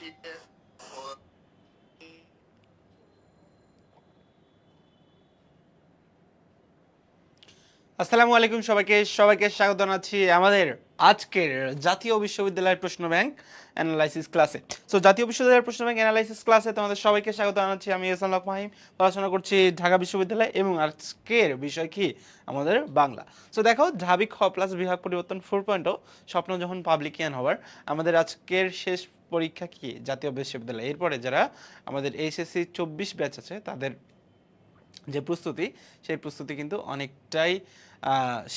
আসসালামু আলাইকুম সবাইকে স্বাগত জানাচ্ছি আমাদের আজকের জাতীয় বিশ্ববিদ্যালয়ের প্রশ্ন ব্যাংক অ্যানালাইসিস ক্লাসে। সো জাতীয় বিশ্ববিদ্যালয়ের প্রশ্ন ব্যাংক অ্যানালাইসিস ক্লাসে তোমাদের সবাইকে স্বাগত জানাচ্ছি। আমি এহসান হক মাহিম, পড়াশোনা করছি ঢাকা বিশ্ববিদ্যালয় এবং আজকের বিষয় কি আমাদের বাংলা। সো দেখো, ঢাবি খ প্লাস বিভাগ পরিবর্তন 4.0 স্বপ্ন যখন পাবলিকিয়ান হওয়ার, আমাদের আজকের শেষ পরীক্ষা কি জাতীয় বিশ্ববিদ্যালয়। এরপরে যারা আমাদের এইচএসসি 24 ব্যাচ আছে তাদের যে প্রস্তুতি, সেই প্রস্তুতি কিন্তু অনেকটাই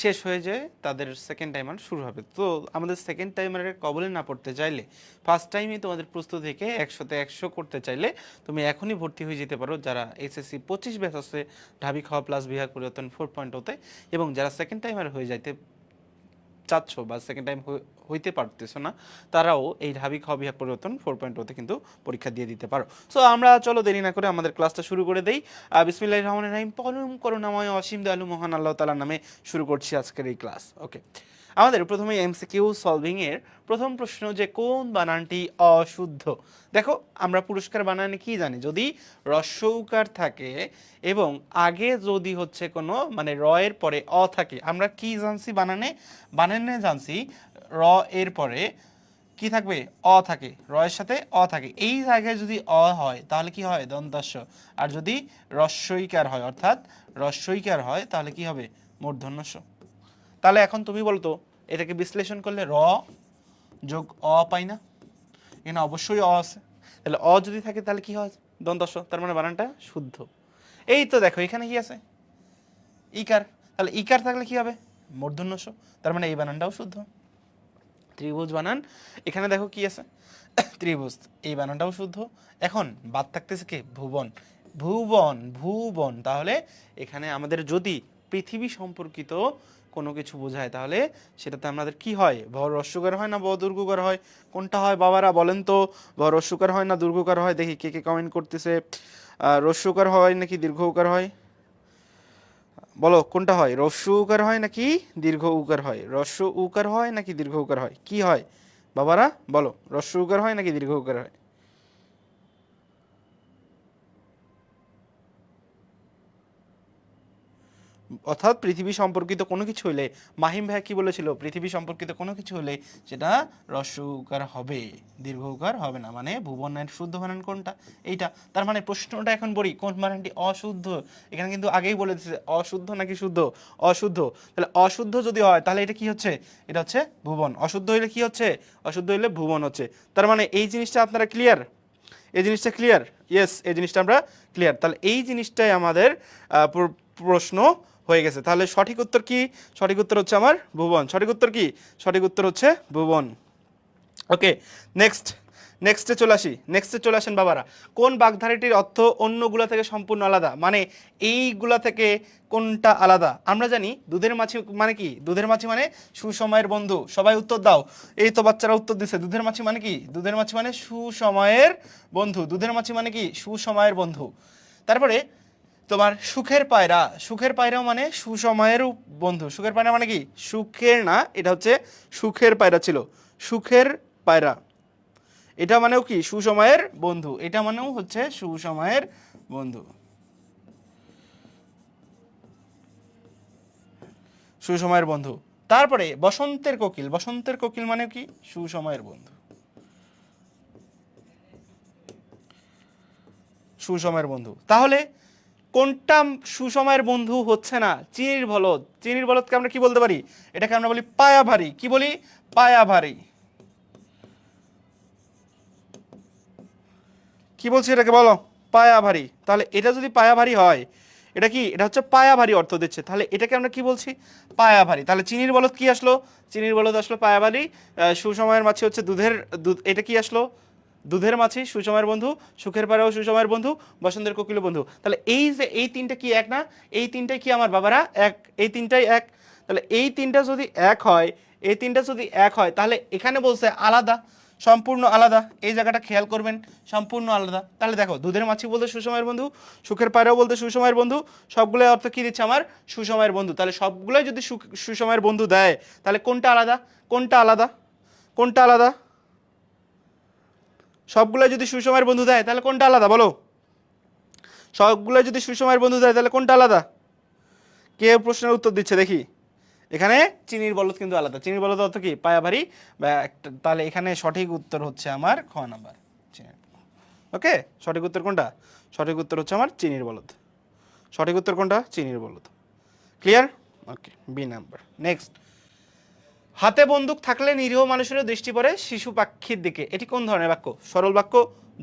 শেষ হয়ে যায়, তাদের সেকেন্ড টাইমার শুরু হবে। তো আমাদের সেকেন্ড টাইমারের কবলে না পড়তে চাইলে, ফার্স্ট টাইমে তোমাদের প্রস্তুতি থেকে 100তে 100 করতে চাইলে তুমি এখনই ভর্তি হয়ে যেতে পারো যারা এসএসসি 25 ব্যাচ আছে ঢাবি খ প্লাস বিভাগ পরিবর্তন 4.0-তে, এবং যারা সেকেন্ড টাইমার হয়ে যাইতে চাচ্ছ বা সেকেন্ড টাইম হইতে পারতেছো না, তারাও এই ঢাবি খ বিভাগ পরিবর্তন 4.0-তে কিন্তু পরীক্ষা দিয়ে দিতে পারো। সো আমরা চলো দেরি না করে আমাদের ক্লাসটা শুরু করে দেই। বিসমিল্লাহির রহমানির রহিম, পরম করুণাময় অসীম দয়ালু মহান আল্লাহ তাআলার নামে শুরু করছি আজকের এই ক্লাস। ওকে, আমাদের প্রথমে এমসিকিউ সলভিং এর প্রথম প্রশ্ন, যে কোন বানানটি অশুদ্ধ। দেখো, আমরা পুরস্কার বানানে কি জানি, যদি রস্যৌকার থাকে এবং আগে যদি হচ্ছে কোনো মানে র এর পরে অ থাকে, আমরা কি জানছি বানানে জানছি র এর পরে কি থাকবে, অ থাকে, র এর সাথে অ থাকে। এই জায়গায় যদি অ হয় তাহলে কি হয়, দন্তাস্য। আর যদি রস্যইকার হয়, অর্থাৎ রস্যইকার হয়, তাহলে কি হবে, মূর্ধন্যস্য। তাহলে এখন তুমি বলতো, এটাকে বিশ্লেষণ করলে র যোগ অ পাই না? এখানে অবশ্যই অ আছে, তাহলে অ যদি থাকে তাহলে কি হয়, দন্তাস্য, তার মানে বানানটা শুদ্ধ। এই তো দেখো, এখানে কি আছে, ইকার, তাহলে ইকার থাকলে কি হবে, মূর্ধন্যস্য, তার মানে এই বানানটাও শুদ্ধ। ত্রিভুজ বানান, এখানে দেখো কি আছে, ত্রিভুজ, এই বানানটাও শুদ্ধ। এখন বাদ থাকতেছে কি, ভুবন, ভুবন। তাহলে এখানে আমাদের যদি পৃথিবী সম্পর্কিত কোনো কিছু বোঝায়, তাহলে সেটাতে আমাদের কি হয়, ভ রস্যকার হয় না ব দুর্গকার হয়? কোনটা হয় বাবারা বলেন তো, ভ রস্যকার হয় না দুর্গকার হয়? দেখি কে কে কমেন্ট করতেছে। রস্যকার হয় নাকি দীর্ঘকার হয়, বলো কোনটা হয়, রস্য উকার হয় নাকি দীর্ঘ উকার হয়? রস্য উকার হয় নাকি দীর্ঘ উকার হয়, কি হয় বাবারা বলো, রস্য উকার হয় নাকি দীর্ঘ উকার হয়? অর্থাৎ পৃথিবী সম্পর্কিত কোনো কিছু হলে, মাহিম ভাই কি বলেছিল, পৃথিবী সম্পর্কিত কোনো কিছু হলে সেটা হ্রস্ব উকার হবে, দীর্ঘ উকার হবে না। মানে ভুবনের শুদ্ধ বানান কোনটা, এইটা। তার মানে প্রশ্নটা এখন বলি, কোন বানানটি অশুদ্ধ। এখানে কিন্তু আগেই বলে দিচ্ছে অশুদ্ধ নাকি শুদ্ধ, অশুদ্ধ। তাহলে অশুদ্ধ যদি হয় তাহলে এটা কি হচ্ছে, এটা হচ্ছে ভুবন। অশুদ্ধ হইলে কি হচ্ছে, অশুদ্ধ হইলে ভুবন হচ্ছে। তার মানে এই জিনিসটা আপনারা ক্লিয়ার, এই জিনিসটা ক্লিয়ার, ইয়েস, এই জিনিসটা আমরা ক্লিয়ার। তাহলে এই জিনিসটাই আমাদের প্রশ্ন হয়ে গেছে। তাহলে সঠিক উত্তর কি, সঠিক উত্তর হচ্ছে আমার ভুবন। সঠিক উত্তর কি, সঠিক উত্তর হচ্ছে ভুবন। ওকে, নেক্সটে চলে আসেন বাবারা। কোন বাগধারাটির অর্থ অন্যগুলা থেকে সম্পূর্ণ আলাদা, মানে এইগুলা থেকে কোনটা আলাদা? আমরা জানি দুধের মাছি মানে কি, দুধের মাছি মানে সুসময়ের বন্ধু। সবাই উত্তর দাও, এই তো বাচ্চারা উত্তর দিছে। দুধের মাছি মানে কি, দুধের মাছি মানে সুসময়ের বন্ধু। দুধের মাছি মানে কি, সুসময়ের বন্ধু। তারপরে তোমার সুখের পায়রাও মানে সুসময়ের বন্ধু। সুখের পায়রা মানে কি, সুখের না, এটা হচ্ছে সুখের পায়রা ছিল, সুখের পায়রা। এটা মানেও কি, সুসময়ের বন্ধু, এটা মানেও হচ্ছে সুসময়ের বন্ধু, সুসময়ের বন্ধু। তারপরে বসন্তের কোকিল মানে কি, সুসময়ের বন্ধু, সুসময়ের বন্ধু। তাহলে কোনটা সুসময়ের বন্ধু হচ্ছে না, চিনির বলদকে আমরা কি বলতে পারি, এটাকে আমরা বলি পায়া ভারী। কি বলি, পায়া ভারী। কি বলছি এটাকে, বলো, পায়া ভারী। তাহলে এটা যদি পায়া ভারী হয়, এটা কি, এটা হচ্ছে পায়া ভারী অর্থ দিচ্ছে, তাহলে এটাকে আমরা কি বলছি, পায়া ভারী। তাহলে চিনির বলদ কি আসলো, চিনির বলদ আসলো পায়া ভারী। সুসময়ের মাছি হচ্ছে দুধ, এটা কি আসলো, দুধের মাছি, সুসময়ের বন্ধু। সুখের পায়রাও সুসময়ের বন্ধু, বসন্তের কোকিল বন্ধু। তাহলে এই যে এই তিনটা কি এক না, এই তিনটাই কি আমার বাবারা এক, এই তিনটাই এক। তাহলে এই তিনটা যদি এক হয়, এই তিনটা যদি এক হয়, তাহলে এখানে বলছে আলাদা, সম্পূর্ণ আলাদা। এই জায়গাটা খেয়াল করবেন, সম্পূর্ণ আলাদা। তাহলে দেখো, দুধের মাছি বলতে সুসময়ের বন্ধু, সুখের পায়রাও বলতে সুসময়ের বন্ধু, সবগুলোই অর্থ কি দিচ্ছে আমার, সুসময়ের বন্ধু। তাহলে সবগুলোই যদি সুসময়ের বন্ধু দেয়, তাহলে কোনটা আলাদা, কোনটা আলাদা, কোনটা আলাদা, সবগুলো যদি সুসময়ের বন্ধু দেয় তাহলে কোনটা আলাদা বলো? সবগুলো যদি সুসময়ের বন্ধু দেয় তাহলে কোনটা আলাদা? কে প্রশ্নের উত্তর দিচ্ছে দেখি। এখানে চিনির বলদ কিন্তু আলাদা। চিনির বলদ অর্থ কি? পায়াভারী বা একটা। তাহলে এখানে সঠিক উত্তর হচ্ছে আমার খ নাম্বার। ওকে, সঠিক উত্তর কোনটা? সঠিক উত্তর হচ্ছে আমার চিনির বলদ। সঠিক উত্তর কোনটা? চিনির বলদ। ক্লিয়ার? ওকে, বি নাম্বার। নেক্সট, হাতে বন্দুক থাকলে নিরীহ মানুষের দৃষ্টি পড়ে শিশু পাখির দিকে। এটি কোন ধরনের বাক্য? সরল বাক্য,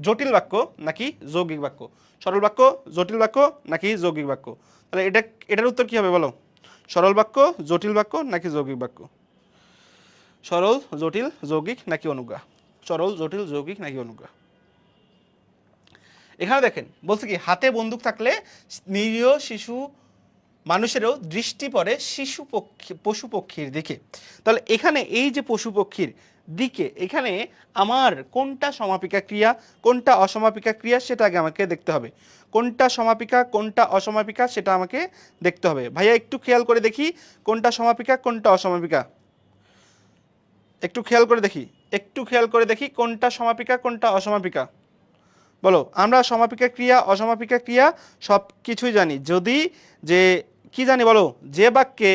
জটিল বাক্য নাকি যৌগিক বাক্য? সরল বাক্য, জটিল বাক্য নাকি যৌগিক বাক্য? তাহলে এটার উত্তর কি হবে বলো? সরল বাক্য, জটিল বাক্য নাকি যৌগিক বাক্য? সরল, জটিল, যৌগিক নাকি অনুজ্ঞা? সরল, জটিল, যৌগিক নাকি অনুজ্ঞা? এখানে দেখেন বলছে কি, হাতে বন্দুক থাকলে নিরীহ শিশু মানুষেরও দৃষ্টি পড়ে শিশু পশু পক্ষীর দিকে। তাহলে এখানে এই যে পশু পক্ষীর দিকে, এখানে আমার কোনটা সমাপিকা ক্রিয়া, কোনটা অসমাপিকা ক্রিয়া সেটা আগে আমাকে দেখতে হবে। কোনটা সমাপিকা, কোনটা অসমাপিকা সেটা আমাকে দেখতে হবে। ভাইয়া একটু খেয়াল করে দেখি কোনটা সমাপিকা, কোনটা অসমাপিকা। একটু খেয়াল করে দেখি, একটু খেয়াল করে দেখি কোনটা সমাপিকা, কোনটা অসমাপিকা। বলো, আমরা সমাপিকা ক্রিয়া, অসমাপিকা ক্রিয়া সব কিছুই জানি। যদি যে কি জানি বলো, যে বাক্যে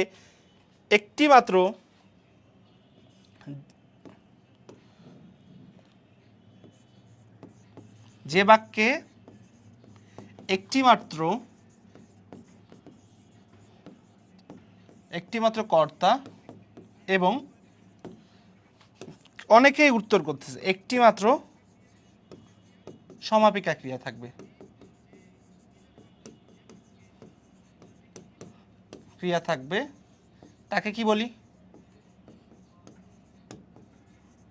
একটি মাত্র যে বাক্যে একটি মাত্র কর্তা এবং অনেকেই উত্তর করতেছে একটি মাত্র সমাপিকা ক্রিয়া থাকবে, ক্রিয়া থাকবে, তাকে কি বলি?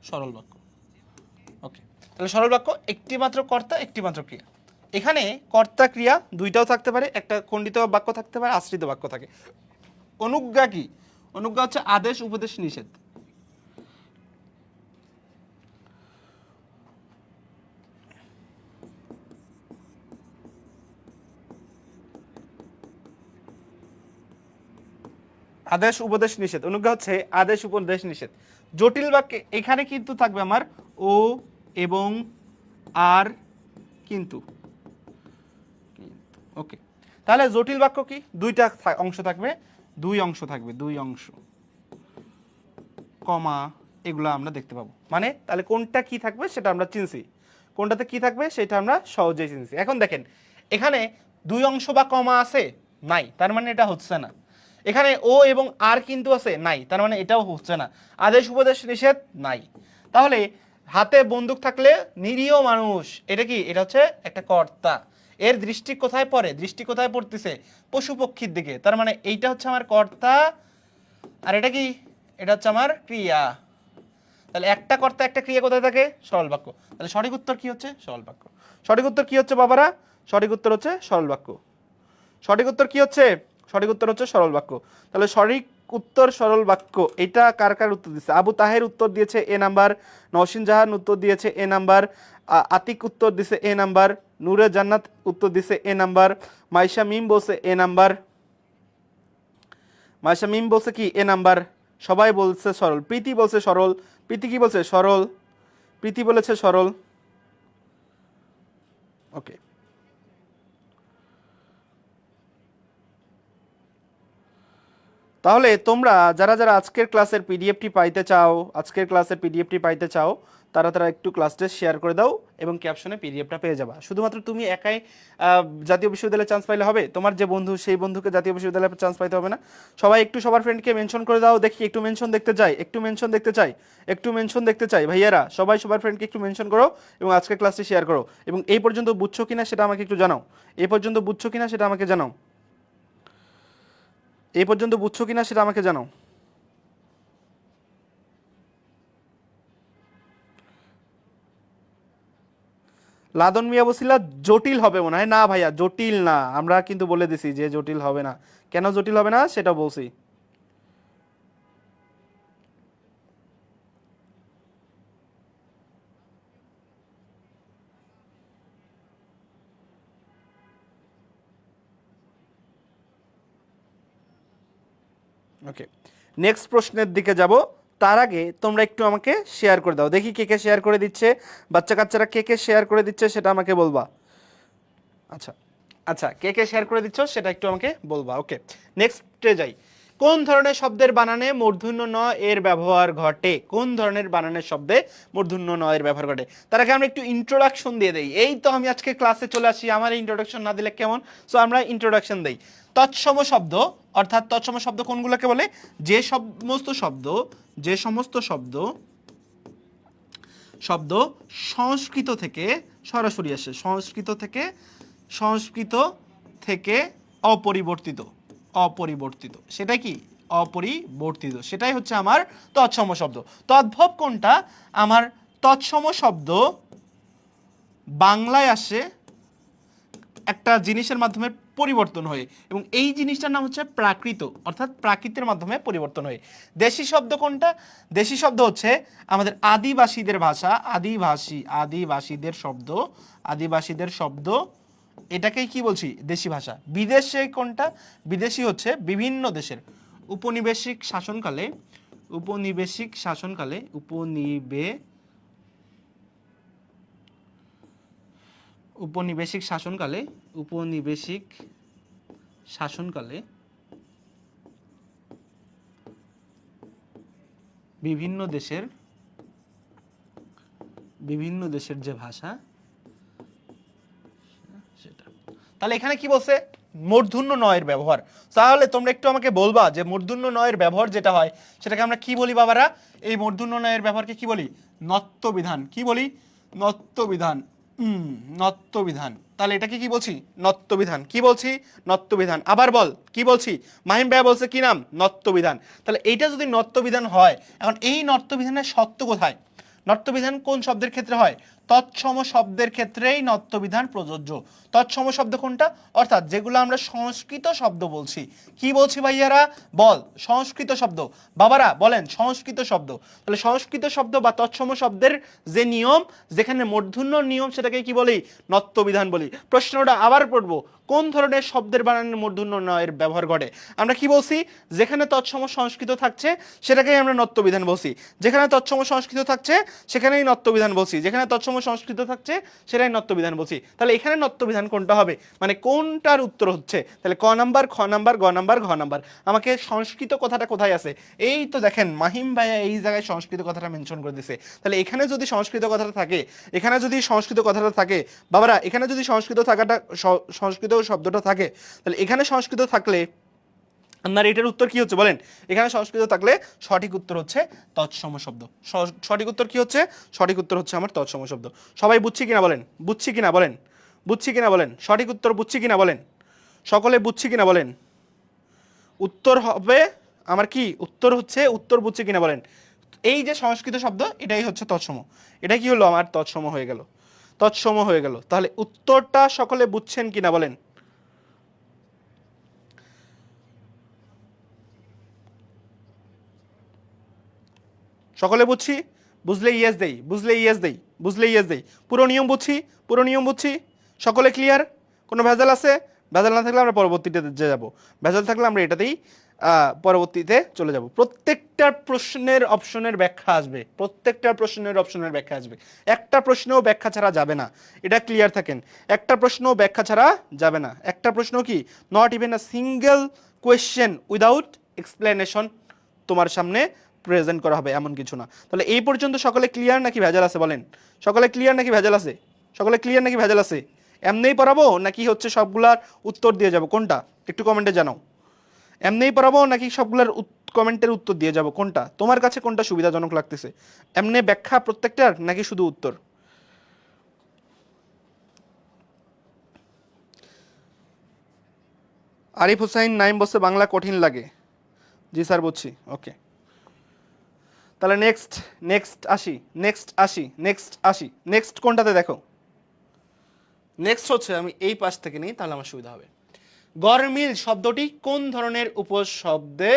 সরল বাক্য। ওকে, তাহলে সরল বাক্য একটি মাত্র কর্তা, একটি মাত্র ক্রিয়া। এখানে কর্তা ক্রিয়া দুইটাও থাকতে পারে, একটা খণ্ডিত বাক্য থাকতে পারে, আশ্রিত বাক্য থাকে। অনুজ্ঞা কি? অনুজ্ঞা হচ্ছে আদেশ, উপদেশ, নিষেধ। আদেশ, উপদেশ, নিষেধ। অনুজ্ঞা হচ্ছে আদেশ, উপদেশ, নিষেধ। জটিল বাক্যে এখানে কিন্তু থাকবে আমার ও এবং আর কিন্তু। ওকে, তাহলে জটিল বাক্য কি? দুইটা অংশ থাকবে, দুই অংশ থাকবে, দুই অংশ, কমা, এগুলো আমরা দেখতে পাবো। মানে তাহলে কোনটা কি থাকবে সেটা আমরা চিনছি, কোনটাতে কি থাকবে সেটা আমরা সহজেই চিনছি। এখন দেখেন এখানে দুই অংশ বা কমা আছে নাই, তার মানে এটা হচ্ছে না। এখানে ও এবং আর কিন্তু আছে নাই, তার মানে এটাও হচ্ছে না। আদেশ, উপদেশ, নিষেধ নাই। তাহলে হাতে বন্দুক থাকলে নিরীহ মানুষ, এটা কি? এটা হচ্ছে একটা কর্তা। এর দৃষ্টি কোথায় পড়ে? দৃষ্টি কোথায় পড়তেছে? পশু পক্ষীর দিকে। তার মানে এইটা হচ্ছে আমার কর্তা, আর এটা কি? এটা হচ্ছে আমার ক্রিয়া। তাহলে একটা কর্তা, একটা ক্রিয়া কোথায় থাকে? সরল বাক্য। তাহলে সঠিক উত্তর কি হচ্ছে? সরল বাক্য। সঠিক উত্তর কি হচ্ছে বাবারা? সঠিক উত্তর হচ্ছে সরল বাক্য। সঠিক উত্তর কি হচ্ছে? সঠিক উত্তর হচ্ছে সরল বাক্য। তাহলে সঠিক উত্তর সরল বাক্য। এটা কার কার উত্তর দিচ্ছে? আবু তাহের উত্তর দিয়েছে এ নাম্বার, নওশিন জাহান উত্তর দিয়েছে এ নাম্বার, আতিক উত্তর দিছে এ নাম্বার, নূরে জান্নাত উত্তর দিছে এ নাম্বার, মাইশা মিম বলছে এ নাম্বার, মাইশা মিম বলছে কি এ নাম্বার, সবাই বলছে সরল। প্রীতি বলছে সরল। প্রীতি কি বলছে? সরল। প্রীতি বলেছে সরল। ওকে, তাহলে তোমরা যারা যারা আজকের ক্লাসের পিডিএফটি পাইতে চাও, আজকের ক্লাসের পিডিএফটি পাইতে চাও, তারা তারা একটু ক্লাসটা শেয়ার করে দাও এবং ক্যাপশনে পিডিএফটা পেয়ে যাবা। শুধুমাত্র তুমি একাই জাতীয় বিশ্ববিদ্যালয়ে চান্স পাইলে হবে? তোমার যে বন্ধু, সেই বন্ধুকে জাতীয় বিশ্ববিদ্যালয়ে চান্স পাইতে হবে না? সবাই একটু সবার ফ্রেন্ডকে মেনশন করে দাও দেখি, একটু মেনশন দেখতে চাই, একটু মেনশন দেখতে চাই, একটু মেনশন দেখতে চাই। ভাইয়ারা সবাই সবার ফ্রেন্ডকে একটু মেনশন করো এবং আজকের ক্লাসটি শেয়ার করো। এবং এই পর্যন্ত বুঝছো কিনা সেটা আমাকে একটু জানাও। এই পর্যন্ত বুঝছো কিনা সেটা আমাকে জানাও। এই পর্যন্ত বুঝছো কিনা সেটা আমাকে জানাও। লাদন মিয়া বসিলা জটিল হবে মনে হয়। না ভাইয়া, জটিল না, আমরা কিন্তু বলে দিছি যে জটিল হবে না। কেন জটিল হবে না সেটা বলছি। ওকে, নেক্সট প্রশ্নের দিকে যাব। তার আগে তোমরা একটু আমাকে শেয়ার করে দাও, দেখি কে কে শেয়ার করে দিচ্ছে, বাচ্চা কাচ্চারা কে কে শেয়ার করে দিচ্ছে সেটা আমাকে বলবা। আচ্ছা আচ্ছা, কে কে শেয়ার করে দিচ্ছ সেটা একটু আমাকে বলবা। ওকে, নেক্সটে যাই। কোন ধরনের শব্দের বানানে মূর্ধন্য ন এর ব্যবহার ঘটে? কোন ধরনের বানানের শব্দে মূর্ধন্য ন এর ব্যবহার ঘটে? তার আগে আমরা একটু ইন্ট্রোডাকশন দিয়ে দেই। এই তো আমি আজকে ক্লাসে চলে আসি, আমার ইন্ট্রোডাকশন না দিলে কেমন? সো আমরা ইন্ট্রোডাকশন দেই। তৎসম শব্দ, অর্থাৎ তৎসম শব্দ কোনগুলোকে বলে? যে সমস্ত শব্দ, যে সমস্ত শব্দ শব্দ সংস্কৃত থেকে সরাসরি আসে, সংস্কৃত থেকে, সংস্কৃত থেকে অপরিবর্তিত, অপরিবর্তিত, সেটা কি? অপরিবর্তিত, সেটাই হচ্ছে আমার তৎসম শব্দ। তদ্ভব কোনটা? আমার তৎসম শব্দ বাংলায় আসে একটা জিনিসের মাধ্যমে পরিবর্তন হয়ে, এবং এই জিনিসটার নাম হচ্ছে প্রাকৃত, অর্থাৎ প্রাকৃতের মাধ্যমে পরিবর্তন হয়ে। দেশি শব্দ কোনটা? দেশি শব্দ হচ্ছে আমাদের আদিবাসীদের ভাষা, আদিবাসীদের শব্দ, আদিবাসীদের শব্দ, এটাকেই কি বলছি? দেশি ভাষা। বিদেশে কোনটা? বিদেশি হচ্ছে বিভিন্ন দেশের উপনিবেশিক শাসনকালে, উপনিবেশিক শাসনকালে, উপনিবেশিক শাসনকালে, উপনিবেশিক শাসনকালে বিভিন্ন দেশের যে ভাষা সেটা। তাহলে এখানে কি বলছে? মূর্ধন্য নয়ের ব্যবহার। তাহলে তোমরা একটু আমাকে বলবা যে মূর্ধন্য নয়ের ব্যবহার যেটা হয় সেটাকে আমরা কি বলি বাবারা? এই মূর্ধন্য নয়ের ব্যবহারকে কি বলি? নত্যবিধান। কি বলি? নত্যবিধান। নত্যবিধান। তাহলে এটাকে কি বলছি? নত্যবিধান। কি বলছি? নত্যবিধান। আবার বল, কি বলছি? মাহিম ভাইয়া বলছে কি নাম? নত্যবিধান। তাহলে এইটা যদি নত্যবিধান হয়, এখন এই নত্যবিধানের সত্য কোথায়? নত্যবিধান কোন শব্দের ক্ষেত্রে হয়? তৎসম শব্দের ক্ষেত্রেই নত্যবিধান প্রযোজ্য। তৎসম শব্দ কোনটা? অর্থাৎ যেগুলো আমরা সংস্কৃত শব্দ বলছি। কি বলছি ভাইয়ারা? বল, সংস্কৃত শব্দ। বাবারা বলেন, সংস্কৃত শব্দ। তাহলে সংস্কৃত শব্দ বা তৎসম শব্দের যে নিয়ম, যেখানে মূর্ধন্য নিয়ম, সেটাকে কি বলি? নত্যবিধান বলি। প্রশ্নটা আবার পড়বো, কোন ধরনের শব্দের বানানের মূর্ধন্য নয়ের ব্যবহার ঘটে? আমরা কি বলছি? যেখানে তৎসম সংস্কৃত থাকছে সেটাকেই আমরা নত্যবিধান বলছি। যেখানে তৎসম সংস্কৃত থাকছে সেখানেই নত্যবিধান বলছি। যেখানে তৎসম সংস্কৃত থাকছে সেটাই নত্যবিধান বলছি। তাহলে এখানে নত্যবিধান কোনটা হবে? মানে কোনটার উত্তর হচ্ছে? তাহলে ক নাম্বার, খ নাম্বার, গ নাম্বার, ঘ নাম্বার। আমাকে সংস্কৃত কথাটা কোথায় আছে? এই তো দেখেন, মাহিম ভাইয়া এই জায়গায় সংস্কৃত কথাটা মেনশন করে দিছে। তাহলে এখানে যদি সংস্কৃত কথাটা থাকে, এখানে যদি সংস্কৃত কথাটা থাকে, বাবারা এখানে যদি সংস্কৃত থাকাটা, সংস্কৃত শব্দটা থাকে, তাহলে এখানে সংস্কৃত থাকলে আপনার এটার উত্তর কি হচ্ছে বলেন? এখানে সংস্কৃত থাকলে সঠিক উত্তর হচ্ছে তৎসম শব্দ। সঠিক উত্তর কি হচ্ছে? সঠিক উত্তর হচ্ছে আমার তৎসম শব্দ। সবাই বুঝছি কিনা বলেন? বুঝছি কিনা বলেন? বুঝছি কিনা বলেন? সঠিক উত্তর বুঝছি কিনা বলেন? সকলে বুঝছি কিনা বলেন? উত্তর হবে আমার কি? উত্তর হচ্ছে, উত্তর বুঝছি কিনা বলেন? এই যে সংস্কৃত শব্দ, এটাই হচ্ছে তৎসম। এটা কি হলো? আমার তৎসম হয়ে গেল, তৎসম হয়ে গেল। তাহলে উত্তরটা সকলে বুঝছেন কিনা বলেন? সকলে বুঝছি? বুঝলে ইয়েস দেই, বুঝলে ইয়েস দেই, বুঝলে ইয়েস দেই। পুরো নিয়ম বুঝছি, পুরো নিয়ম বুঝছি। সকলে ক্লিয়ার? কোনো ভেজাল আছে? ভেজাল না থাকলে আমরা পরবর্তীতে যাব, ভেজাল থাকলে আমরা এটাতেই পরবর্তীতে চলে যাব। প্রত্যেকটা প্রশ্নের অপশনের ব্যাখ্যা আসবে, প্রত্যেকটা প্রশ্নের অপশনের ব্যাখ্যা আসবে। একটা প্রশ্নেও ব্যাখ্যা ছাড়া যাবে না, এটা ক্লিয়ার থাকেন। একটা প্রশ্নও ব্যাখ্যা ছাড়া যাবে না। একটা প্রশ্ন কি? Not even a single question without explanation তোমার সামনে প্রেজেন্ট করা হবে, এমন কিছু না। তাহলে এই পর্যন্ত সকলে ক্লিয়ার নাকি ভেজাল আছে বলেন? সকলে ক্লিয়ার নাকি ভেজাল আছে? সকলে ক্লিয়ার নাকি ভেজাল আছে? এমনিই পড়াবো নাকি হচ্ছে সবগুলার উত্তর দিয়ে যাব? কোনটা একটু কমেন্টে জানাও। এমনিই পড়াবো নাকি সবগুলার কমেন্টের উত্তর দিয়ে যাব? কোনটা তোমার কাছে কোনটা সুবিধাজনক লাগতেছে? এমনি ব্যাখ্যা প্রত্যেকটার নাকি শুধু উত্তর? আরিফ হুসাইন নাইম বলছে বাংলা কঠিন লাগে। জি স্যার বুঝছি। ওকে, তাহলে নেক্সট, নেক্সট আসি, নেক্সট আসি, নেক্সট আসি। নেক্সট কোনটাতে দেখো? নেক্সট হচ্ছে, আমি এই পাশ থেকে নিই তাহলে আমার সুবিধা হবে। গরমিল শব্দটি কোন ধরনের উপশব্দে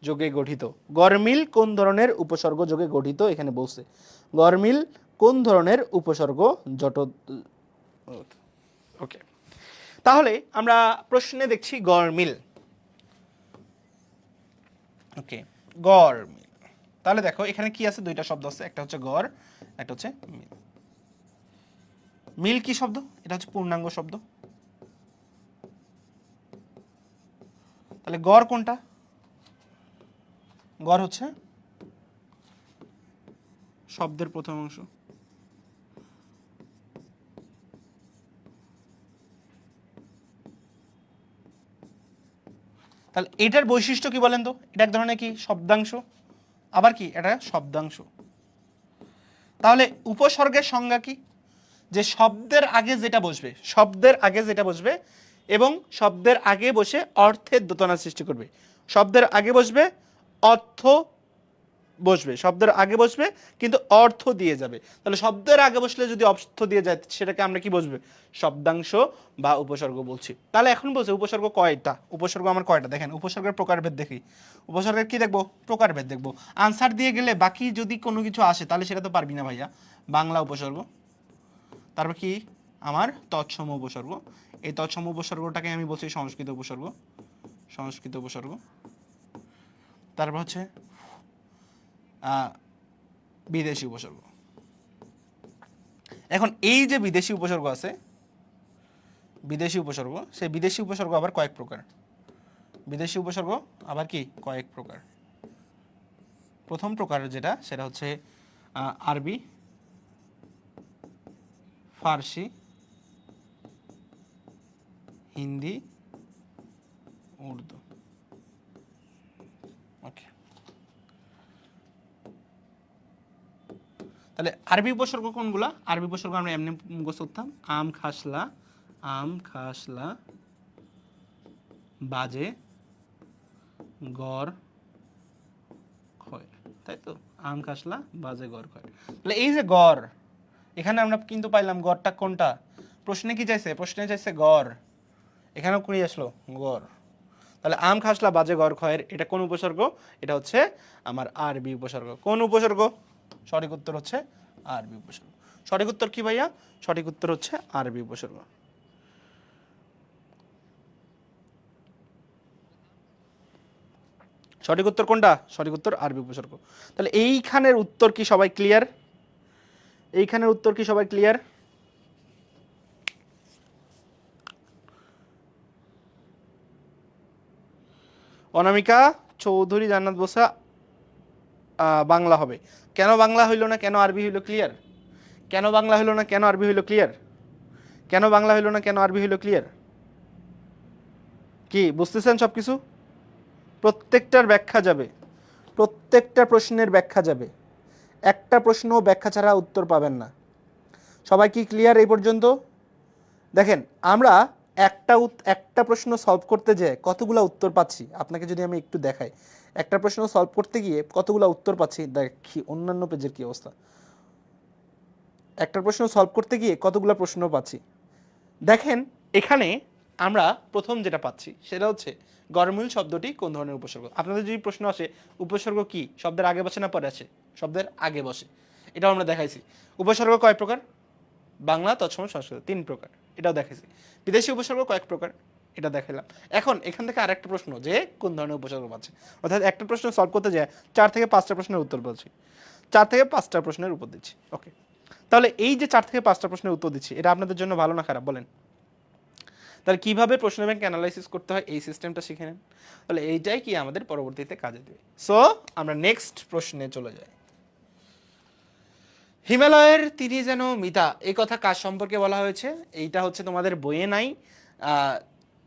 যোগে গঠিত? গরমিল কোন ধরনের উপসর্গ যোগে গঠিত এখানে বলছে। গরমিল কোন ধরনের উপসর্গ জট? ওকে, তাহলে আমরা প্রশ্নে দেখছি গরমিল। ওকে, গরমিল। তাহলে দেখো এখানে কি আছে, দুইটা শব্দ আছে, একটা হচ্ছে গড়, একটা হচ্ছে মিল। মিল কি শব্দ? এটা হচ্ছে পূর্ণাঙ্গ শব্দ। তাহলে গড় কোনটা? গড় হচ্ছে শব্দের প্রথম অংশ। তাহলে এটার বৈশিষ্ট্য কি বলেন তো? এটা এক ধরনের কি শব্দাংশ, আবার কি এটা শব্দাংশ। তাহলে উপসর্গের সংজ্ঞা কি? যে শব্দের আগে যেটা বসবে, শব্দের আগে যেটা বসবে এবং শব্দের আগে বসে অর্থের দোতনা সৃষ্টি করবে। শব্দের আগে বসবে, অর্থ বসবে, শব্দের আগে বসবে কিন্তু অর্থ দিয়ে যাবে। তাহলে শব্দের আগে বসলে যদি অর্থ দিয়ে যায় সেটাকে আমরা কি বসবে? শব্দাংশ বা উপসর্গ বলছি। তাহলে এখন বলছে উপসর্গ কয়টা? উপসর্গ আমার কয়টা? দেখেন উপসর্গের প্রকারভেদ দেখি। উপসর্গের কি দেখবো? প্রকারভেদ দেখবো। আনসার দিয়ে গেলে বাকি যদি কোনো কিছু আসে তাহলে সেটা তো পারবি না ভাইয়া। বাংলা উপসর্গ, তারপর কি আমার তৎসম উপসর্গ, এই তৎসম উপসর্গটাকে আমি বলছি সংস্কৃত উপসর্গ, সংস্কৃত উপসর্গ। তারপর হচ্ছে বিদেশি উপসর্গ। এখন এই যে বিদেশি উপসর্গ আছে, বিদেশি উপসর্গ, সেই বিদেশি উপসর্গ আবার কয়েক প্রকার। বিদেশি উপসর্গ আবার কি কয়েক প্রকার। প্রথম প্রকার যেটা, সেটা হচ্ছে আরবি, ফার্সি, হিন্দি, উর্দু। ওকে, তাহলে আরবি উপসর্গ কোনগুলা? আরবি উপসর্গ আমরা এমনি মুখস্থ করতাম, আম খাসলা, আম খাসলা, বাজে, গড়, খয়, তাই তো? আম খাসলা, বাজে, গড়, খয়। তাহলে এই যে গড়, এখানে আমরা কিন্তু পাইলাম গড়টা কোনটা? প্রশ্নে কি চাইছে? প্রশ্নে চাইছে গড়, এখানেও কুড়ি আসলো গড়। তাহলে আম খাসলা, বাজে, গড়, খয়ের এটা কোন উপসর্গ? এটা হচ্ছে আমার আরবি উপসর্গ। কোন উপসর্গ? সঠিক উত্তর হচ্ছে আরবি উপসর্গ। সঠিক উত্তর কি ভাইয়া? সঠিক উত্তর হচ্ছে আরবি উপসর্গ। সঠিক উত্তর কোনটা? সঠিক উত্তর আরবি উপসর্গ। তাহলে এইখানের উত্তর কি সবাই ক্লিয়ার? এইখানের উত্তর কি সবাই ক্লিয়ার? অনামিকা চৌধুরী জান্নাত বসা বাংলা হবে। কেন বাংলা হইল না, কেন আরবি হইল? ক্লিয়ার? কেন বাংলা হইল না, কেন আরবি হইল? ক্লিয়ার? কেন বাংলা হইল না, কেন আরবি হইল? ক্লিয়ার? কি বুঝতেছেন সব কিছু? প্রত্যেকটার ব্যাখ্যা যাবে, প্রত্যেকটা প্রশ্নের ব্যাখ্যা যাবে। একটা প্রশ্ন ব্যাখ্যা ছাড়া উত্তর পাবেন না। সবাই কি ক্লিয়ার এই পর্যন্ত? দেখেন আমরা একটা প্রশ্ন সলভ করতে যেয়ে কতগুলা উত্তর পাচ্ছি, আপনাকে যদি আমি একটু দেখাই। একটা প্রশ্ন সলভ করতে গিয়ে কতগুলা উত্তর পাচ্ছি, দেখি অন্যান্য পেজের কি অবস্থা। একটা প্রশ্ন সলভ করতে গিয়ে কতগুলা প্রশ্ন পাচ্ছি। দেখেন এখানে আমরা প্রথম যেটা পাচ্ছি সেটা হচ্ছে গরমিল শব্দটি কোন ধরনের উপসর্গ। আপনাদের যদি প্রশ্ন আসে উপসর্গ কি শব্দের আগে বসে না পরে আসে? শব্দের আগে বসে, এটাও আমরা দেখাইছি। উপসর্গ কয় প্রকার? বাংলা, তৎসম, সংস্কৃত, 3 প্রকার, এটাও দেখাইছি। বিদেশি উপসর্গ কয়েক প্রকার, এটা দেখাইলাম। এখন এখান থেকে আরেকটা প্রশ্ন যে কোন ধরনের উপসর্গ পাচ্ছে, অর্থাৎ একটা প্রশ্ন সলভ করতে যায় 4 থেকে 5টা প্রশ্নের উত্তর বলছি, 4 থেকে 5টা প্রশ্নের উত্তর দিচ্ছি। ওকে, তাহলে এই যে 4 থেকে 5টা প্রশ্নের উত্তর দিচ্ছি, এটা আপনাদের জন্য ভালো না খারাপ বলেন? তাহলে কিভাবে প্রশ্ন ব্যাংক অ্যানালাইসিস করতে হয় এই সিস্টেমটা শিখে নেন। তাহলে এইটাই কি আমাদের পরবর্তীতে কাজে দেবে। সো আমরা নেক্সট প্রশ্নে চলে যাই। হিমালয়ের তিনি যেন মিতা, এই কথা কার সম্পর্কে বলা হয়েছে? এইটা হচ্ছে তোমাদের বইয়ে নাই।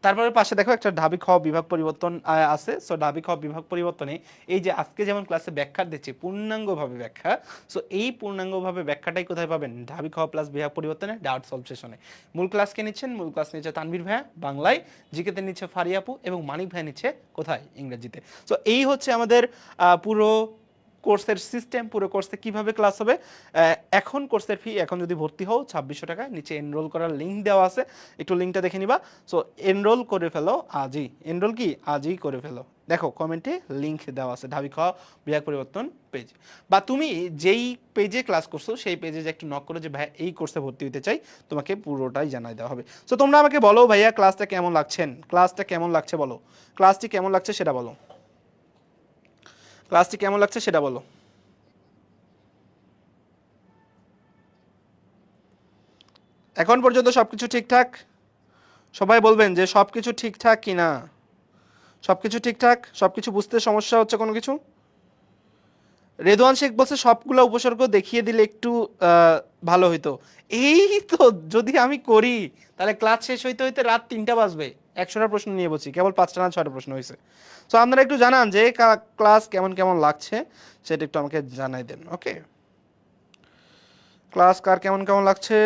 তারপরে পাশে দেখো একটা ঢাবি খ বিভাগ পরিবর্তন আছে। সো ঢাবি খ বিভাগ পরিবর্তনে এই যে আজকে যেমন ক্লাসে ব্যাখ্যা দিচ্ছি পূর্ণাঙ্গভাবে ব্যাখ্যা, সো এই পূর্ণাঙ্গভাবে ব্যাখ্যাটাই কোথায় পাবেন? ঢাবি খ প্লাস বিভাগ পরিবর্তনে ডাউট সলভ সেশনে। মূল ক্লাসকে নিচ্ছেন, মূল ক্লাস নিচ্ছে তানভীর ভাইয়া বাংলায়, জিকেতে নিচ্ছে ফারিয়াপু এবং মানিক ভাই নিচ্ছে কোথায়? ইংরেজিতে। সো এই হচ্ছে আমাদের পুরো কোর্সের সিস্টেম। পুরো কোর্সে কিভাবে ক্লাস হবে। এখন কোর্সের ফি, এখন যদি ভর্তি হও 2600 টাকা, নিচে এনরোল করার লিঙ্ক দেওয়া আছে, একটু লিঙ্কটা দেখে নিবা। সো এনরোল করে ফেলো আজই, এনরোল কি আজই করে ফেলো। দেখো কমেন্টে লিঙ্ক দেওয়া আছে ঢাবি খ বিভাগ পরিবর্তন পেজ, বা তুমি যেই পেজে ক্লাস করছো সেই পেজে যে একটু নক করো যে ভাই এই কোর্সে ভর্তি হতে চাই, তোমাকে পুরোটাই জানাই দেওয়া হবে। সো তোমরা আমাকে বলো ভাইয়া ক্লাসটা কেমন লাগছেন, ক্লাসটা কেমন লাগছে বলো, ক্লাসটি কেমন লাগছে সেটা বলো, ক্লাসটি কেমন লাগছে সেটা বলো। এখন পর্যন্ত সবকিছু ঠিকঠাক? সবাই বলবেন যে সবকিছু ঠিকঠাক কিনা, সবকিছু ঠিকঠাক, সবকিছু বুঝতে সমস্যা হচ্ছে কোনো কিছু? রেদওয়ান শেখ বলছে সবগুলো উপসর্গ দেখিয়ে দিলে একটু ভালো হইতো। এই তো যদি আমি করি তাহলে ক্লাস শেষ হইতে হইতে রাত 3টা বাজবে। 100টা প্রশ্ন নিয়ে বলছি, কেবল 5টা না 6টা প্রশ্ন হয়েছে। তো আপনারা একটু জানান যে ক্লাস কেমন কেমন লাগছে, সেটা একটু আমাকে জানাই দেন। ওকে, ক্লাস কার কেমন কেমন লাগছে?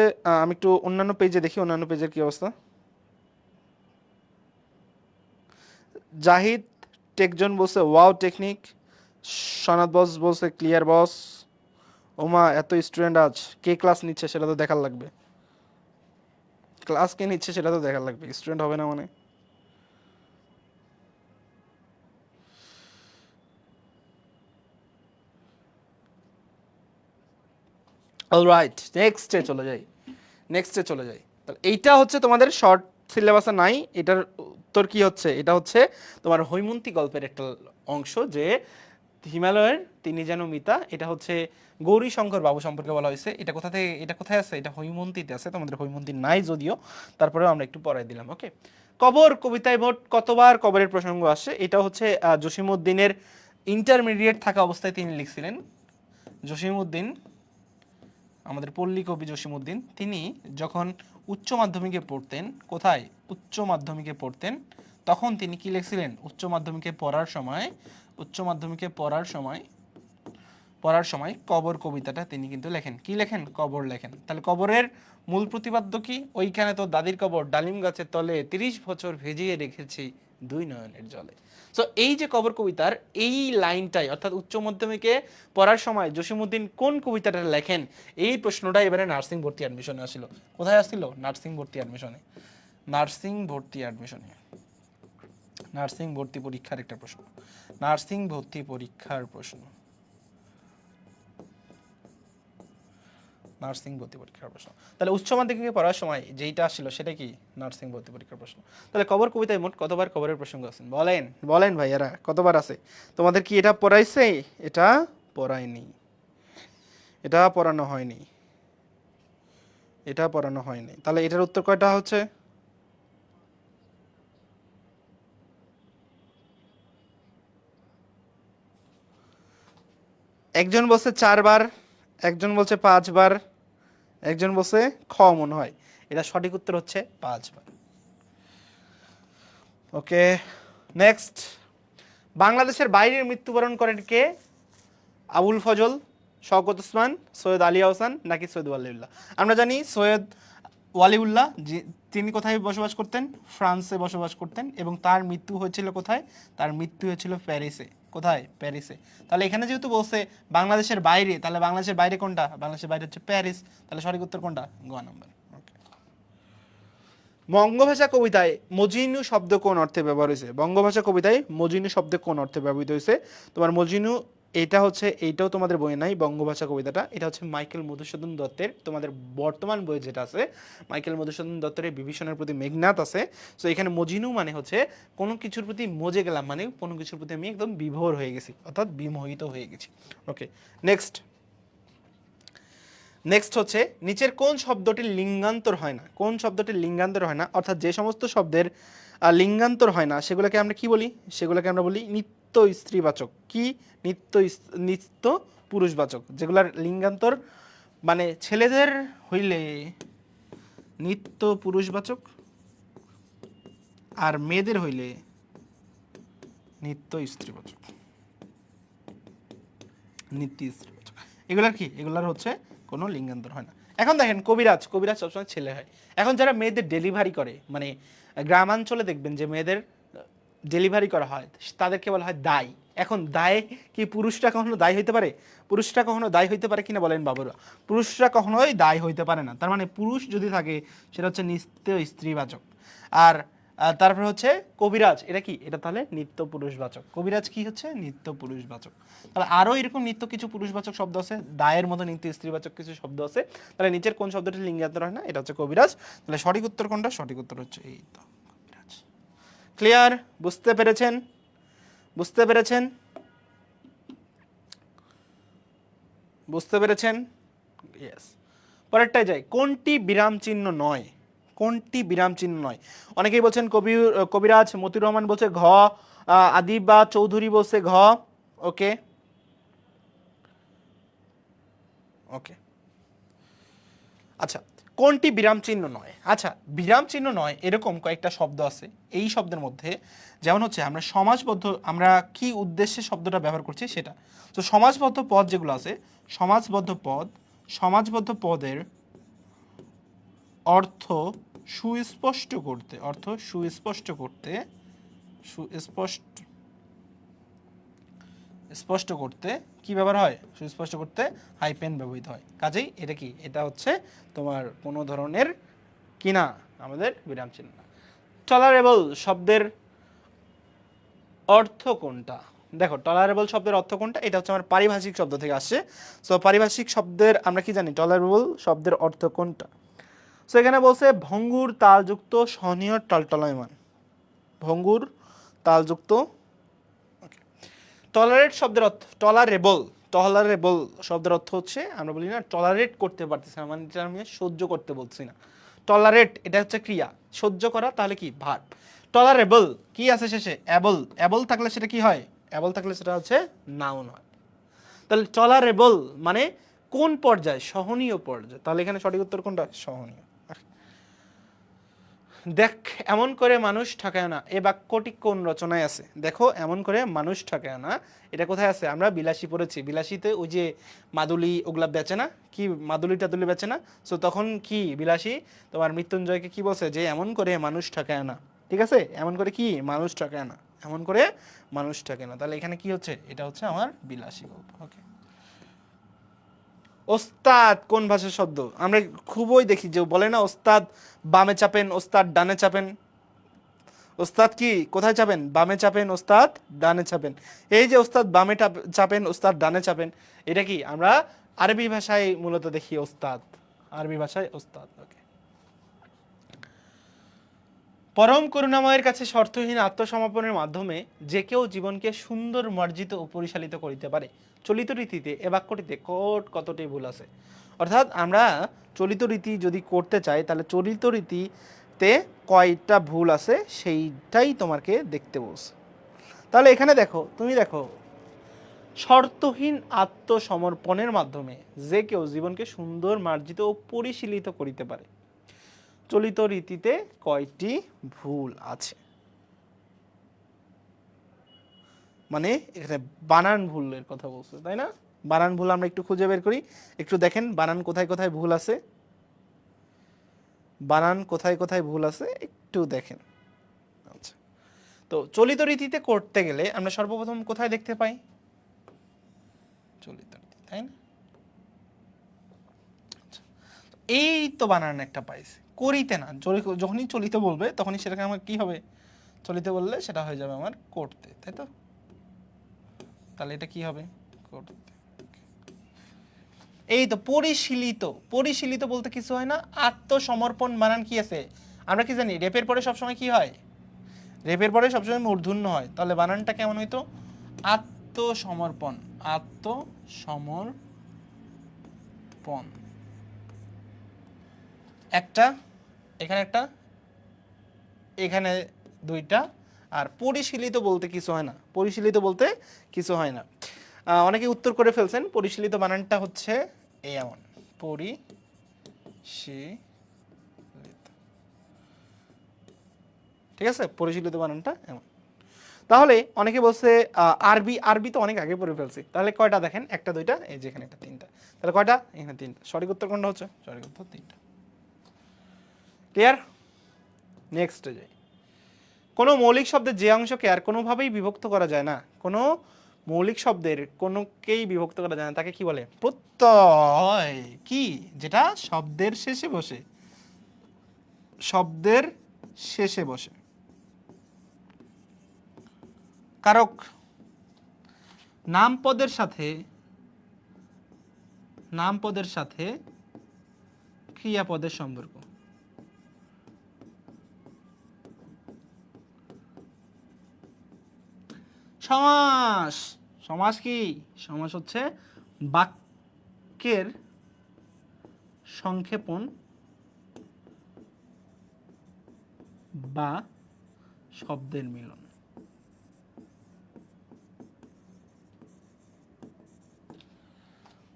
আমি একটু অন্যান্য পেজে দেখি, অন্যান্য পেজের কি অবস্থা। জাহিদ টেকজন বলছে ওয়াও টেকনিক। সনাত বস বলছে ক্লিয়ার বস। ওমা এত স্টুডেন্ট আজ, কে ক্লাস নিচ্ছে সেটা তো দেখার লাগবে। ক্লাস কে নিচ্ছে সেটা তো দেখার লাগবে, স্টুডেন্ট হবে না মানে। অলরাইট, নেক্সটে চলে যাই। নেক্সটে চলে যাই। তাহলে এইটা হচ্ছে তোমাদের শর্ট সিলেবাসে নাই। এটার উত্তর কি হচ্ছে? এটা হচ্ছে তোমার হৈমন্তী গল্পের একটা অংশ, যে হিমালয়ের তিনি যেন মিতা, এটা হচ্ছে গৌরী শঙ্কর বাবু সম্পর্কে বলা হয়েছে। এটা কোথা থেকে, এটা কোথায় আছে? এটা হৈমন্তীতে আছে। তোমাদের হৈমন্তী নাই যদিও, তারপরেও আমরা একটু পড়াই দিলাম। ওকে, কবর কবিতায় মোট কতবার কবরের প্রসঙ্গ আসে? এটা হচ্ছে জসিমউদ্দিনের ইন্টারমিডিয়েট থাকা অবস্থায় তিনি লিখছিলেন। জসিমউদ্দিন, আমাদের পল্লী কবি জসিমউদ্দিন, তিনি যখন উচ্চ মাধ্যমিকে পড়তেন, কোথায়? উচ্চ মাধ্যমিকে পড়তেন, তখন তিনি কি লিখছিলেন? উচ্চ মাধ্যমিকে পড়ার সময়, উচ্চ মাধ্যমিকে পড়ার সময় কবর কবিতাটা তিনি কিন্তু লেখেন। কি লেখেন? কবর লেখেন। তাহলে কবরের মূল প্রতিপাদ্য কি? ওইখানে তো দাদির কবর ডালিম গাছের তলে 30 বছর ভেজিয়ে রেখেছি দুই নয়নের জলে। সো এই যে কবর কবিতার এই লাইনটাই, অর্থাৎ উচ্চ মাধ্যমিকে পড়ার সময় জসিমউদ্দিন কোন কবিতাটা লেখেন, এই প্রশ্নটা এবারে নার্সিং ভর্তি অ্যাডমিশনে আসছিল। কোথায় আসছিল? নার্সিং ভর্তি অ্যাডমিশনে। নার্সিং ভর্তি অ্যাডমিশনে, নার্সিং ভর্তি পরীক্ষার একটা প্রশ্ন, নার্সিং ভর্তি পরীক্ষার প্রশ্ন, নার্সিং ভর্তি পরীক্ষার প্রশ্ন। তাহলে উচ্চ মাধ্যমিকে পড়ার সময় যেইটা আসছিল সেটা কি? নার্সিং ভর্তি পরীক্ষার প্রশ্ন। তাহলে কবর কবিতায় মোট কতবার কবরের প্রসঙ্গ আছে? বলেন বলেন ভাইয়ারা, কতবার আছে? তোমাদের কি এটা পড়াইছে? এটা পড়ায়নি, এটা পড়ানো হয়নি, এটা পড়ানো হয়নি। তাহলে এটার উত্তর কয়টা হচ্ছে? একজন বলছে 4বার, একজন বলছে 5বার, একজন বলছে খ মনে হয়। এটা সঠিক উত্তর হচ্ছে 5বার। ওকে, নেক্সট। বাংলাদেশের বাইরে মৃত্যুবরণ করেন কে? আবুল ফজল, শওকত ওসমান, সৈয়দ আলী আহসান নাকি সৈয়দ ওয়ালিউল্লাহ? আমরা জানি সৈয়দ ওয়ালিউল্লাহ তিনি কোথায় বসবাস করতেন? ফ্রান্সে বসবাস করতেন। এবং তার মৃত্যু হয়েছিল কোথায়? তার মৃত্যু হয়েছিল প্যারিসে। কোথায়? প্যারিসে। তাহলে এখানে যেহেতু বলছে বাংলাদেশের বাইরে, তাহলে বাংলাদেশের বাইরে কোনটা? বাংলাদেশের বাইরে হচ্ছে প্যারিস। তাহলে সঠিক উত্তর কোনটা? গ নাম্বার। বঙ্গভাষা কবিতায় মজিনু শব্দ কোন অর্থে ব্যবহার হয়েছে? বঙ্গভাষা কবিতায় মজিনু শব্দ কোন অর্থে ব্যবহৃত হয়েছে? তোমার মজিনু, এটা হচ্ছে, এইটাও তোমাদের বইয়ে নাই বঙ্গভাষা কবিতাটা। এটা হচ্ছে মাইকেল মধুসূদন দত্তের, তোমাদের বর্তমান বই যেটা আছে মাইকেল মধুসূদন দত্তের বিভীষণের প্রতি মেঘনাদ আছে। সো এখানে মজিনু মানে হচ্ছে কোনো কিছুর প্রতি মজে গেলাম, মানে কোনো কিছুর প্রতি আমি একদম বিভোর হয়ে গেছি, অর্থাৎ বিমোহিত হয়ে গেছি। ওকে, নেক্সট। নেক্সট হচ্ছে নিচের কোন শব্দটির লিঙ্গান্তর হয় না? কোন শব্দটির লিঙ্গান্তর হয় না, অর্থাৎ যে সমস্ত শব্দের লিঙ্গান্তর হয় না সেগুলোকে আমরা কি বলি? সেগুলোকে আমরা বলি নিত্য স্ত্রীবাচক। কি? নিত্য পুরুষবাচক। যেগুলার লিঙ্গান্তর মানে ছেলেদের হইলে নিত্য পুরুষবাচক, আর মেয়েদের হইলে নিত্য স্ত্রীবাচক। নিত্য স্ত্রীবাচক, এগুলার কি? এগুলার হচ্ছে কোনো লিঙ্গান্তর হয় না। এখন দেখেন কবিরাজ, কবিরাজ সবসময় ছেলে হয়। এখন যারা মেয়েদের ডেলিভারি করে, মানে গ্রামাঞ্চলে দেখবেন যে মেয়েদের ডেলিভারি করা হয়, তাদেরকে বলা হয় দায়। এখন দায়ে কি পুরুষরা কখনো দায়ী হইতে পারে? পুরুষরা কখনো দায়ী হইতে পারে কিনা বলেন বাবুরা? পুরুষরা কখনোই দায়ী হইতে পারে না। তার মানে পুরুষ যদি থাকে সেটা হচ্ছে নিত্য স্ত্রীবাচক। আর তারপরে হচ্ছে কবিরাজ, এটা কি? এটা তাহলে নিত্য পুরুষবাচক। কবিরাজ কি হচ্ছে? নিত্য পুরুষবাচক। তাহলে আরও এরকম নিত্য কিছু পুরুষবাচক শব্দ আছে, দায়ের মতো নিত্য স্ত্রীবাচক কিছু শব্দ আছে। তাহলে নিচের কোন শব্দটি লিঙ্গান্তর হয় না? এটা হচ্ছে কবিরাজ। তাহলে সঠিক উত্তর কোনটা? সঠিক উত্তর হচ্ছে এই তো কবিরাজ। ক্লিয়ার? বুঝতে পেরেছেন? বুঝতে পেরেছেন? বুঝতে পেরেছেন? ইয়েস। পরেরটায় যাই, কোনটি বিরাম চিহ্ন নয়? কোনটি বিরাম চিহ্ন নয়? অনেকেই বলছেন কবিরাজ মতিউর রহমান বলছে ঘ, আদিব বা চৌধুরী বলছে ঘ। ওকে ওকে আচ্ছা, কোনটি বিরাম চিহ্ন নয়? আচ্ছা, বিরাম চিহ্ন নয় এরকম কয়েকটা শব্দ আছে। এই শব্দের মধ্যে যেমন হচ্ছে আমরা সমাজবদ্ধ, আমরা কি উদ্দেশ্যে শব্দটা ব্যবহার করছি সেটা। তো সমাজবদ্ধ পদ যেগুলো আছে, সমাজবদ্ধ পদ, সমাজবদ্ধ পদের অর্থ সুস্পষ্ট করতে, অর্থ সুস্পষ্ট করতে, সুস্পষ্ট স্পষ্ট করতে কি ব্যবহার হয়? সুস্পষ্ট করতে হাইপেন ব্যবহৃত হয়। কাজেই এটা কি? এটা হচ্ছে তোমার কোনো ধরনের কি না, আমাদের বিরাম চিহ্ন না। টলারেবল শব্দের অর্থ কোনটা? দেখো, টলারেবল শব্দের অর্থ কোনটা? এটা হচ্ছে আমার পারিভাষিক শব্দ থেকে আসছে। সো পারিভাষিক শব্দের আমরা কি জানি? টলারেবল শব্দের অর্থ কোনটা? সো এখানে বলছে ভঙ্গুর তালযুক্ত সহনীয় টলটলায়মান। ভঙ্গুর তালযুক্ত। টলারেট শব্দের অর্থ, টলারেবল, টলারেবল শব্দের অর্থ হচ্ছে আমরা বলি না টলারেট করতে পারতেছি না, মানে এটা আমি সহ্য করতে বলছি না। টলারেট এটা হচ্ছে ক্রিয়া, সহ্য করা, তাহলে কি ভার্ব। টলারেবল কি আছে শেষে? অ্যাবল, অ্যাবল থাকলে সেটা কি হয়? অ্যাবল থাকলে সেটা হচ্ছে নাউন হয়। তাহলে টলারেবল মানে কোন পর্যায়ে? সহনীয় পর্যায়ে। তাহলে এখানে সঠিক উত্তর কোনটা? সহনীয়। দেখ এমন করে মানুষ ঠকায় না, এ বাক্যটি কোন রচনায় আছে? দেখো, এমন করে মানুষ ঠকায় না, এটা কোথায় আছে? আমরা বিলাসী পড়েছি। বিলাসীতে ওই যে মাদুলি ওগুলা বেচে না, কি মাদুলি টাদুলি বেচে না? সো তখন কি বিলাসী তোমার মৃত্যুঞ্জয়কে কি বলছে? যে এমন করে মানুষ ঠকায় না। ঠিক আছে, এমন করে কি মানুষ ঠকায় না, এমন করে মানুষ ঠকায় না। তাহলে এখানে কি হচ্ছে? এটা হচ্ছে আমার বিলাসী গল্প। ওকে। ওস্তাদ কোন ভাষার শব্দ? আমরা খুবই দেখি যে বলে না ওস্তাদ বামে চাপেন, ওস্তাদ ডানে চাপেন। ওস্তাদ কি কোথায় চাপেন? বামে চাপেন, ওস্তাদ ডানে চাপেন। এই যে ওস্তাদ বামে চাপেন, ওস্তাদ ডানে চাপেন, এটা কি আমরা আরবি ভাষায় মূলত দেখি ওস্তাদ, আরবি ভাষায় ওস্তাদ। ওকে। পরম করুণাময়ের কাছে শর্তহীন আত্মসমর্পণের মাধ্যমে যে কেউ জীবনকে সুন্দর মার্জিত ও পরিচালিত করিতে পারে। চলিত রীতিতে এ বাক্যটিতে কতটি ভুল আছে? অর্থাৎ আমরা চলিত রীতি যদি করতে চাই তাহলে চলিত রীতিতে কয়টা ভুল আছে সেইটাই তোমাকে দেখতে বলছে। তাহলে এখানে দেখো, তুমি দেখো শর্তহীন আত্মসমর্পণের মাধ্যমে যে কেউ জীবনকে সুন্দর মার্জিত ও পরিশীলিত করিতে পারে। চলিত রীতিতে কয়টি ভুল আছে? মানে এখানে বানান ভুলের কথা বলছে, তাই না? বানান ভুল আমরা একটু খুঁজে বের করি। একটু দেখেন বানান কোথায় কোথায় ভুল আছে, বানান কোথায় কোথায় ভুল আছে একটু দেখেন। আচ্ছা, তো চলিত রীতিতে করতে গেলে আমরা সর্বপ্রথম কোথায় দেখতে পাই? চলিত রীতি, তাই না? আচ্ছা, এই তো বানান একটা পাইছি, করিতে না। যখনই চলিত বলবে তখনই সেটাকে আমার কি হবে? চলিতে বললে সেটা হয়ে যাবে আমার করতে, তাই তো? তাহলে এটা কি হবে? করতে। এই তো পরিশীলিত, পরিশীলিত বলতে কিছু হয় না। আত্মসমর্পণ বানান কি আছে? আমরা কি জানি রেপের পরে সবসময় কি হয়? রেপের পরে সবসময় মূর্ধন্য হয়। তাহলে বানানটা কেমন হইতো? আত্মসমর্পণ, আত্মসমর্পণ। একটা এখানে, একটা এখানে, দুইটা। আর পরিশীলিত বলতে কিছু হয় না, পরিশীলিত বলতে কিছু হয় না। অনেকে উত্তর করে ফেলছেন। পরিশীলিত বানানটা হচ্ছে এমন, পরিশীলিত। ঠিক আছে, পরিশীলিত বানানটা এমন। তাহলে অনেকে বলছে আরবি, আরবি তো অনেক আগে পড়ে ফেলছি। তাহলে কয়টা দেখেন? একটা, দুইটা, এই যেখানে একটা, তিনটা। তাহলে কয়টা? এখানে তিনটা। সঠিক উত্তর কোনটা হচ্ছে? সঠিক উত্তর তিনটা। ক্লিয়ার? নেক্সটে যাই। কোনো মৌলিক শব্দের যে অংশকে আর কোনোভাবেই বিভক্ত করা যায় না, কোনো মৌলিক শব্দের কোনোকেই বিভক্ত করা যায় না, তাকে কি বলে? প্রত্যয়। কি? যেটা শব্দের শেষে বসে, শব্দের শেষে বসে। কারক, নামপদের সাথে, নামপদের সাথে ক্রিয়াপদের সম্পর্ক। সমাস, সমাস কি? সমাস হচ্ছে বাক্যের সংক্ষেপণ বা শব্দের মিলন।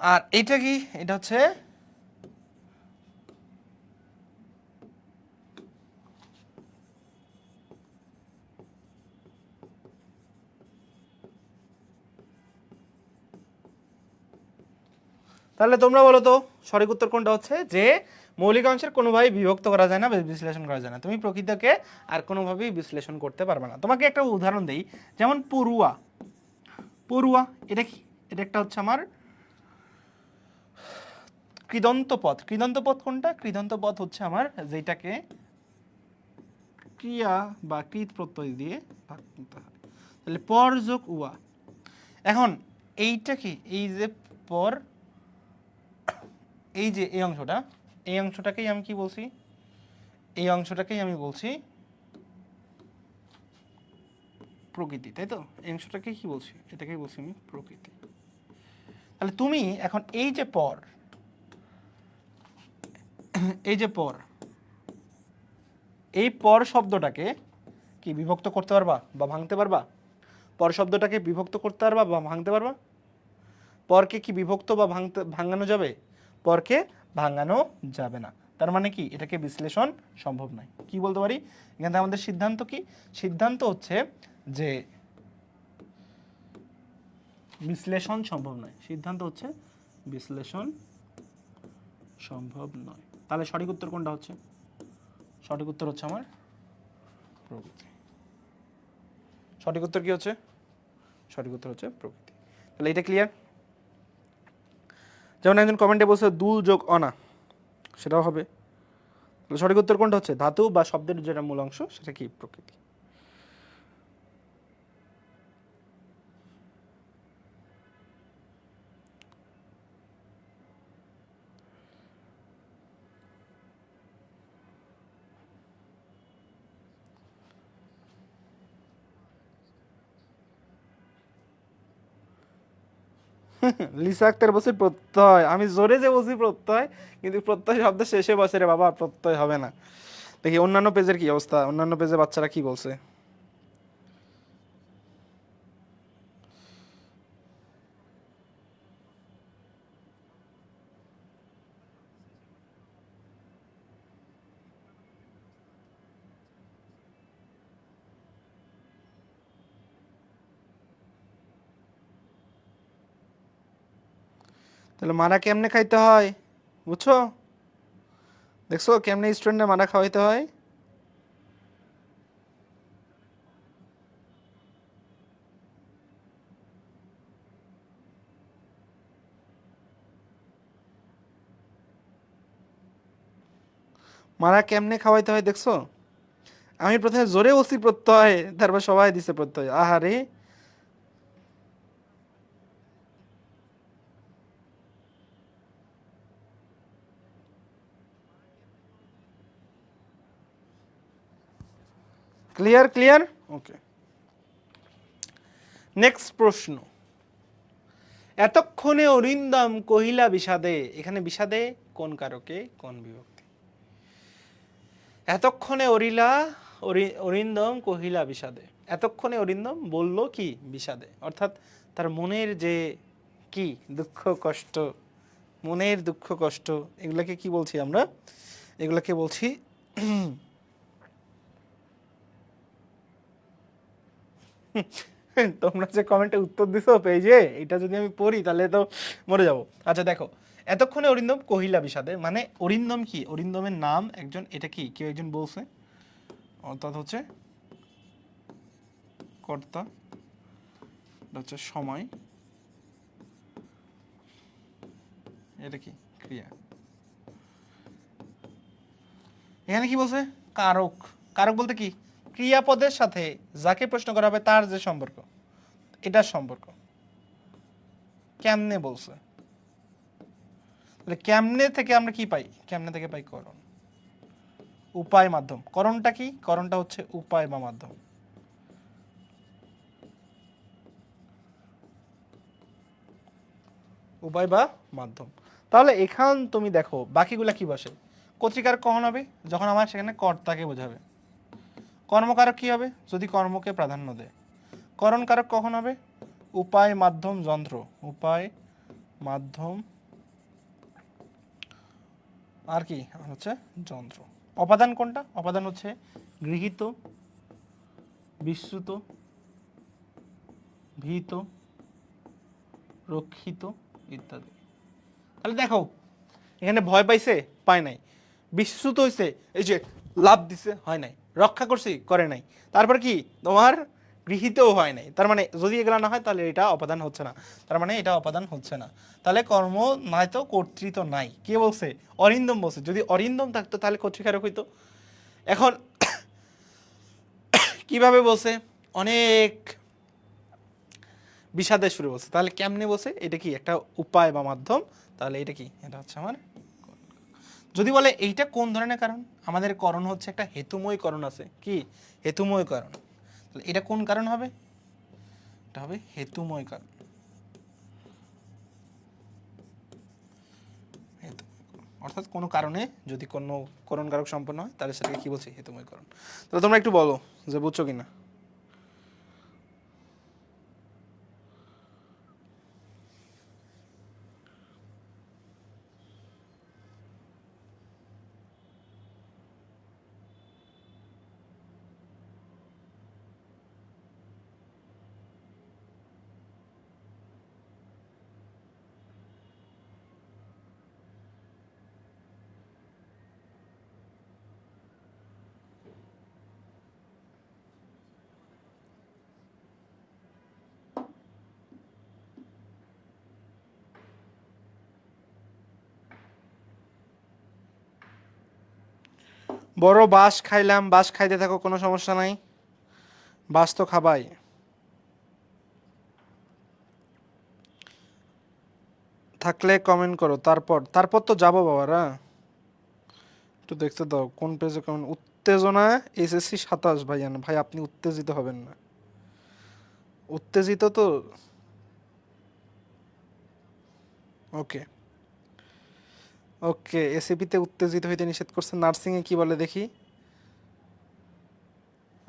আর এটা কি? এটা হচ্ছে তাহলে তোমরা বলো তো সঠিক উত্তর কোনটা হচ্ছে, যে মৌলিক অংশের কোনোভাবেই বিভক্ত করা যায় না বা বিশ্লেষণ করা যায় না। তুমি প্রকৃতিকে আর কোনোভাবেই বিশ্লেষণ করতে পারবে না। তোমাকে একটা উদাহরণ দেই, যেমন পড়ুয়া। পড়ুয়া এটা কি? এটা একটা হচ্ছে আমার কৃদন্ত পদ। কৃদন্ত পদ কোনটা? কৃদন্ত পদ হচ্ছে আমার যেটাকে ক্রিয়া বা কৃত প্রত্যয় দিয়ে ভাগ করতে হয়। তাহলে পর যোগ উয়া। এখন এইটা কি? এই যে পর, এই যে এই অংশটা, এই অংশটাকেই আমি কি বলছি? এই অংশটাকেই আমি বলছি প্রকৃতি, তাই তো? এই অংশটাকে কি বলছি? এটাকেই বলছি আমি প্রকৃতি। তাহলে তুমি এখন এই যে পর, এই যে পর, এই পর শব্দটাকে কি বিভক্ত করতে পারবা বা ভাঙতে পারবা? পর শব্দটাকে বিভক্ত করতে পারবা বা ভাঙতে পারবা? পরকে কি বিভক্ত বা ভাঙানো যাবে? পরকে ভাঙানো যাবে না। তার মানে কি? এটাকে বিশ্লেষণ সম্ভব নয়। কি বলতে পারি এখানে? আমাদের সিদ্ধান্ত কি? সিদ্ধান্ত হচ্ছে যে বিশ্লেষণ সম্ভব নয়। সিদ্ধান্ত হচ্ছে বিশ্লেষণ সম্ভব নয়। তাহলে সঠিক উত্তর কোনটা হচ্ছে? সঠিক উত্তর হচ্ছে আমার প্রকৃতি। সঠিক উত্তর কি হচ্ছে? সঠিক উত্তর হচ্ছে প্রকৃতি। তাহলে এটা ক্লিয়ার? যেমন একজন কমেন্টে বলছে দুল যোগ অনা, সেটাও হবে। তাহলে সঠিক উত্তর কোনটা হচ্ছে? ধাতু বা শব্দের যেটা মূল অংশ সেটা কি? প্রকৃতি। লিসা আক্তার বলছে প্রত্যয়। আমি জোরে যে বলছি প্রত্যয়, কিন্তু প্রত্যয় শব্দ শেষে বসে রে বাবা, প্রত্যয় হবে না। দেখি অন্যান্য পেজের কি অবস্থা, অন্যান্য পেজে বাচ্চারা কি বলছে। তাহলে মারা কেমনে খাইতে হয় বুঝছো? দেখছো কেমনে স্টুডেন্টরা মারা খাওয়াইতে হয়? মারা কেমনে খাওয়াইতে হয় দেখছো? আমি প্রথমে জোরে বলছি প্রত্যয়, তারপর সবাই দিছে প্রত্যয়। আহারে, ক্লিয়ার ক্লিয়ার? ওকে, নেক্সট প্রশ্ন। এতক্ষণে অরিন্দম কহিলা বিষাদে। এখানে বিষাদে কোন কারকে, কোন বিভক্তি? এতক্ষণে অরিন্দম কহিলা বিষাদে। এতক্ষণে অরিন্দম বলল কি? বিষাদে। অর্থাৎ তার মনের যে কি দুঃখ কষ্ট, মনের দুঃখ কষ্ট, এগুলাকে কি বলছি আমরা? এগুলাকে বলছি তোমরা যে কমেন্টে উত্তর দিছো পেজে, এটা যদি আমি পড়ি তাহলে তো মরে যাব। আচ্ছা দেখো, এতক্ষণে অরিন্দম কহিলা বিষাদে, মানে অরিন্দম কি? অরিন্দমের নাম একজন, এটা কি কেউ একজন বলছে, অর্থাৎ হচ্ছে কর্তা, হচ্ছে সময়, এটা কি? ক্রিয়া। এখানে কি বলছে? কারক। কারক বলতে কি? ক্রিয়াপদের সাথে যাকে প্রশ্ন করা হবে তার যে সম্পর্ক, এটার সম্পর্ক। কেমনে বলছে? তাহলে কেমনে থেকে আমরা কি পাই? কেমনে থেকে পাই করণ। উপায় মাধ্যম। করণটা কি? করণটা হচ্ছে উপায় বা মাধ্যম। উপায় বা মাধ্যম। তাহলে এখান তুমি দেখো বাকিগুলা কি বসে, কর্তৃকারক কখন হবে, যখন আমার সেখানে কর্তাকে বোঝাবে। কর্মকারক কি হবে, যদি কর্মকে প্রাধান্য দেয়। করণকারক কখন হবে, উপায় মাধ্যম যন্ত্র, উপায় মাধ্যম আর কি হচ্ছে যন্ত্র। অপাদান কোনটা, অপাদান হচ্ছে গৃহীত, বিশ্রুত, ভীত, রক্ষিত ইত্যাদি। তাহলে দেখো এখানে ভয় পাইছে, পায় নাই। বিশ্রুত হয়েছে, এই যে লাভ দিছে, হয় নাই। রক্ষা করছি, করে নাই। তারপর কি তোমার গৃহীতও হয় নাই। তার মানে যদি এগুলা না হয় তাহলে এটা অপাদান হচ্ছে না, তার মানে এটা অপাদান হচ্ছে না। তাহলে কর্ম নাই তো কর্তৃত্ব নাই। কে বলছে, অরিন্দম বলছে। যদি অরিন্দম থাকতো তাহলে কর্তৃকারক হইতো। এখন কিভাবে বলছে, অনেক বিষাদের সুরে বলছে। তাহলে কেমনে বলছে, এটা কি একটা উপায় বা মাধ্যম, তাহলে এটা কি, এটা হচ্ছে আমার। যদি বলে এইটা কোন ধরনের কারণ, আমাদের করণ হচ্ছে একটা হেতুময় করণ আছে, কি হেতুময় কারণ। তাহলে এটা কোন কারণ হবে, এটা হবে হেতুময় কারণ। অর্থাৎ কোনো কারণে যদি কোনো করণ কারক সম্পন্ন হয় তাহলে সেটাকে কি বলছে, হেতুময় করণ। তাহলে তোমরা একটু বলো যে বুঝছো কিনা। বড় বাঁশ খাইলাম, বাঁশ খাইতে থাকো, কোনো সমস্যা নাই, বাঁশ তো খাবাই। থাকলে কমেন্ট করো। তারপর তারপর তো যাবো বাবারা, একটু দেখতে দাও কোন পেজে কমেন্ট। উত্তেজনা এসএসসি 27 ভাইয়ান, ভাই আপনি উত্তেজিত হবেন না, উত্তেজিত তো। ওকে ওকে, এসিপিতে উত্তেজিত হইতে নিষেধ করছে, নার্সিং এ কি বলে দেখি।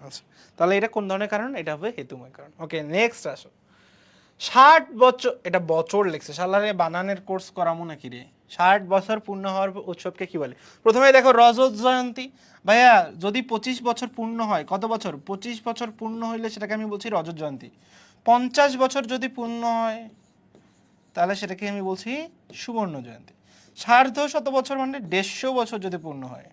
আচ্ছা, তাহলে এটা কোন ধরনের কারণ, এটা হবে হেতুময় কারণ। ওকে নেক্সট আসো। 60 বছর, এটা বছর লিখছে, শালারে বানানের কোর্স করামো নাকি রে। 60 বছর পূর্ণ হওয়ার উৎসবকে কি বলে। প্রথমে দেখো রজত জয়ন্তী, ভাইয়া যদি 25 বছর পূর্ণ হয়, কত বছর, 25 বছর পূর্ণ হইলে সেটাকে আমি বলছি রজত জয়ন্তী। 50 বছর যদি পূর্ণ হয় তাহলে সেটাকে আমি বলছি সুবর্ণ জয়ন্তী। সার্ধ শত বছর মানে 150 বছর যদি পূর্ণ হয়,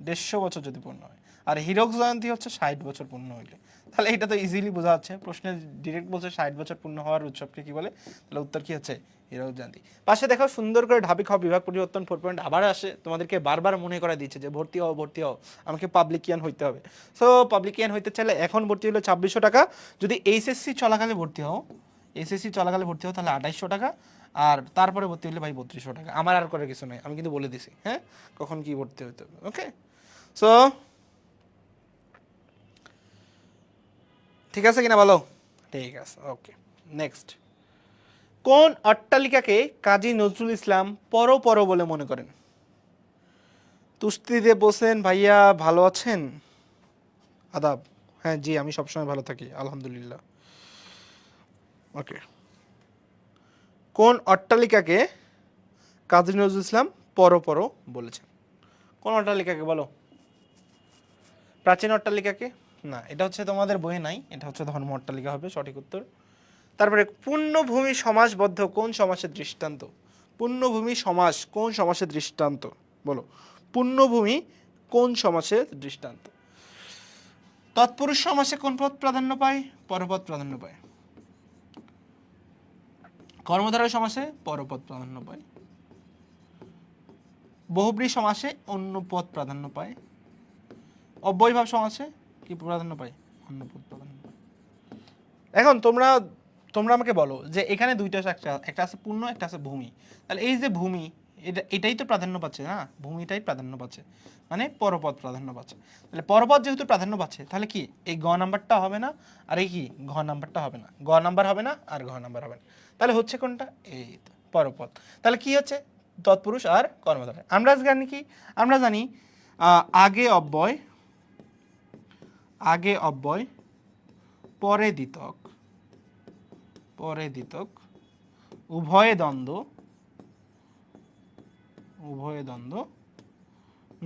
150 বছর যদি পূর্ণ হয়। আর হীরক জয়ন্তী হচ্ছে 60 বছর পূর্ণ হইলে। তাহলে এটা তো ইজিলি বোঝা যাচ্ছে, প্রশ্নে ডিরেক্ট বলছে 60 বছর পূর্ণ হওয়ার উৎসবকে কি বলে, তাহলে উত্তর কি হচ্ছে, হীরক জয়ন্তী। পাশে দেখো সুন্দর করে ঢাবি খাও বিভাগ পরিবর্তন 4 পয়েন্ট আবার আসে, তোমাদেরকে বারবার মনে করা দিচ্ছে যে ভর্তি হও ভর্তি হও, আমাকে পাবলিকিয়ান হইতে হবে। সো পাবলিকিয়ান হইতে চাইলে এখন ভর্তি হলে 2600 টাকা, যদি এইচএসসি চলাকালে ভর্তি হও, এসএসসি চলাকালে ভর্তি হও তাহলে 2800 টাকা, আর তারপরে ভর্তি হলে ভাই 3200 টাকা। আমার আর করে কিছু নাই, আমি কিন্তু বলে দিছি হ্যাঁ কখন কি ভর্তি হইতে হবে। ওকে সো ঠিক আছে কিনা বলো, ঠিক আছে ওকে। নেক্সট, কোন অট্টালিকাকে কাজী নজরুল ইসলাম পর পর বলে মনে করেন। তুস্তিতে বসেন ভাইয়া, ভালো আছেন, আদাব। হ্যাঁ জি আমি সবসময় ভালো থাকি আলহামদুলিল্লাহ। ওকে, কোন অট্টালিকাকে কাজী নজরুল ইসলাম পর পর বলেছেন, কোন অট্টালিকাকে বলো। প্রাচীন অট্টালিকাকে না, এটা হচ্ছে তোমাদের বইয়ে নাই, এটা হচ্ছে ধর্ম অট্টালিকা হবে সঠিক উত্তর। তারপরে পূর্ণভূমি সমাসবদ্ধ কোন সমাসের দৃষ্টান্ত, পূর্ণভূমি সমাস কোন সমাসের দৃষ্টান্ত বলো, পূর্ণভূমি কোন সমাসের দৃষ্টান্ত। তৎপুরুষ সমাসে কোন পদ প্রাধান্য পায়, পরপদ প্রাধান্য পায়। কর্মধারয় সমাসে পরপদ প্রাধান্য পায়। বহুব্রী সমাসে অন্য পদ প্রাধান্য পায়। অব্যয়ভাব সমাসে কি প্রাধান্য পায়, অন্য পদ প্রাধান্য পায়। এখন তোমরা তোমরা আমাকে বলো যে এখানে দুইটা একটা আছে পূর্ণ, একটা আছে ভূমি। তাহলে এই যে ভূমি, এটাই তো প্রাধান্য পাচ্ছে না, ভূমিটাই প্রাধান্য পাচ্ছে, মানে পরপদ প্রাধান্য পাচ্ছে। তাহলে পরপদ যেহেতু প্রাধান্য পাচ্ছে তাহলে কি এই গ নাম্বারটা হবে না, আর এই কি ঘ নাম্বারটা হবে না, গ নাম্বার হবে না আর ঘ নাম্বার হবে না। তাহলে হচ্ছে কোনটা, এই তো পরপদ। তাহলে কি হচ্ছে তৎপুরুষ আর কর্মধারয়। আমরা জানি কি, আমরা জানি আগে অব্যয়, আগে অব্যয়, পরে দ্বিতক, পরে দ্বিতক, উভয়ে দ্বন্দ্ব, উভয়ে দ্বন্দ্ব,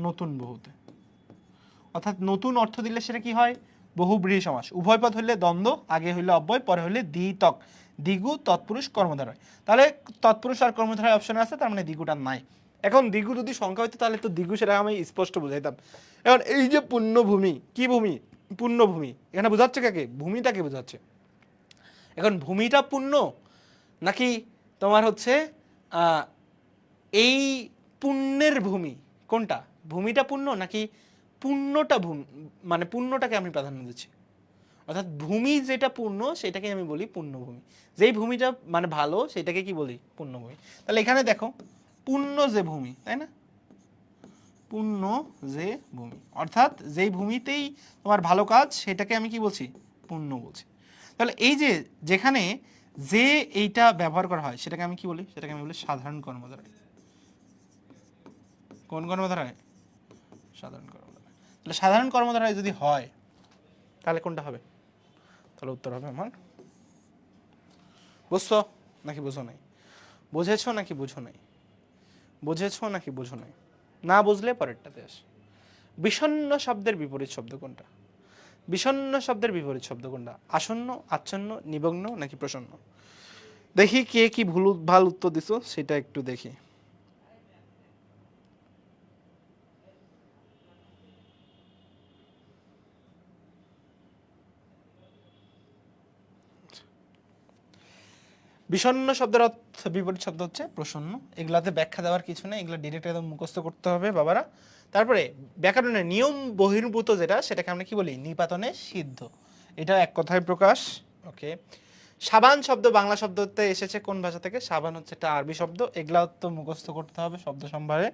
নতুন বহুতে। অর্থাৎ নতুন অর্থ দিলে সেটা কি হয়, বহুব্রীহি সমাস। উভয় পদ হইলে দ্বন্দ্ব, আগে হইলে অব্যয়, পরে হইলে দ্বিতক, দ্বিগু, তৎপুরুষ, কর্মধারয়। তাহলে তৎপুরুষ আর কর্মধারয় অপশন আছে, তার মানে দ্বিগুটা নাই। এখন দ্বিগু যদি সংখ্যা হইতো তাহলে তো দ্বিগু সেটা আমি স্পষ্ট বুঝাইতাম। এখন এই যে পুণ্যভূমি, কি ভূমি, পুণ্যভূমি, এখানে বোঝাচ্ছে কাকে, ভূমিটাকে বোঝাচ্ছে। এখন ভূমিটা পুণ্য নাকি তোমার হচ্ছে এই পুণ্যের ভূমি, কোনটা, ভূমিটা পুণ্য নাকি পুণ্যটা মানে পুণ্যটাকে আমি প্রাধান্য দিচ্ছি। অর্থাৎ ভূমি যেটা পূর্ণ সেটাকে আমি বলি পুণ্যভূমি, যেই ভূমিটা মানে ভালো সেটাকে কি বলি, পুণ্যভূমি। তাহলে এখানে দেখো পুণ্য যে ভূমি, তাই না, পুণ্য যে ভূমি, অর্থাৎ যেই ভূমিতেই তোমার ভালো কাজ সেটাকে আমি কি বলছি, পুণ্য বলছি। তাহলে এই যে যেখানে যে এইটা ব্যবহার করা হয় সেটাকে আমি কি বলি, সেটাকে আমি বলি সাধারণ কর্মধারয়। কোন কর্মধারয়, সাধারণ কর্মধারয়। তাহলে সাধারণ কর্মধারয় যদি হয় তাহলে কোনটা হবে, তাহলে উত্তর হবে আমার, বুঝছো নাকি বুঝো নাই, বুঝেছো নাকি বুঝো নাই, বুঝেছো নাকি বুঝো নাই, না বুঝলে পরেরটাতে আসে। বিষণ্ণ শব্দের বিপরীত শব্দ কোনটা, বিষণ্ণ শব্দের বিপরীত শব্দ কোনটা, আসন্ন, আচ্ছন্ন, নিমগ্ন নাকি প্রসন্ন। দেখি কে কি ভুল ভাল উত্তর দিছো সেটা একটু দেখি। বিষণ্ণ শব্দের অর্থ বিপরীত শব্দ হচ্ছে প্রসন্ন। এগুলাতে ব্যাখ্যা দেওয়ার কিছু নেই, এগুলো ডিরেক্ট একদম মুখস্থ করতে হবে বাবারা। তারপরে ব্যাকরণের নিয়ম বহির্ভূত যেটা, সেটাকে আমরা কি বলি, নিপাতনে সিদ্ধ, এটা এক কথায় প্রকাশ। ওকে, সাবান শব্দ বাংলা শব্দতে এসেছে কোন ভাষা থেকে, সাবান হচ্ছে একটা আরবি শব্দ, এগুলা তো মুখস্থ করতে হবে শব্দ সম্ভারে,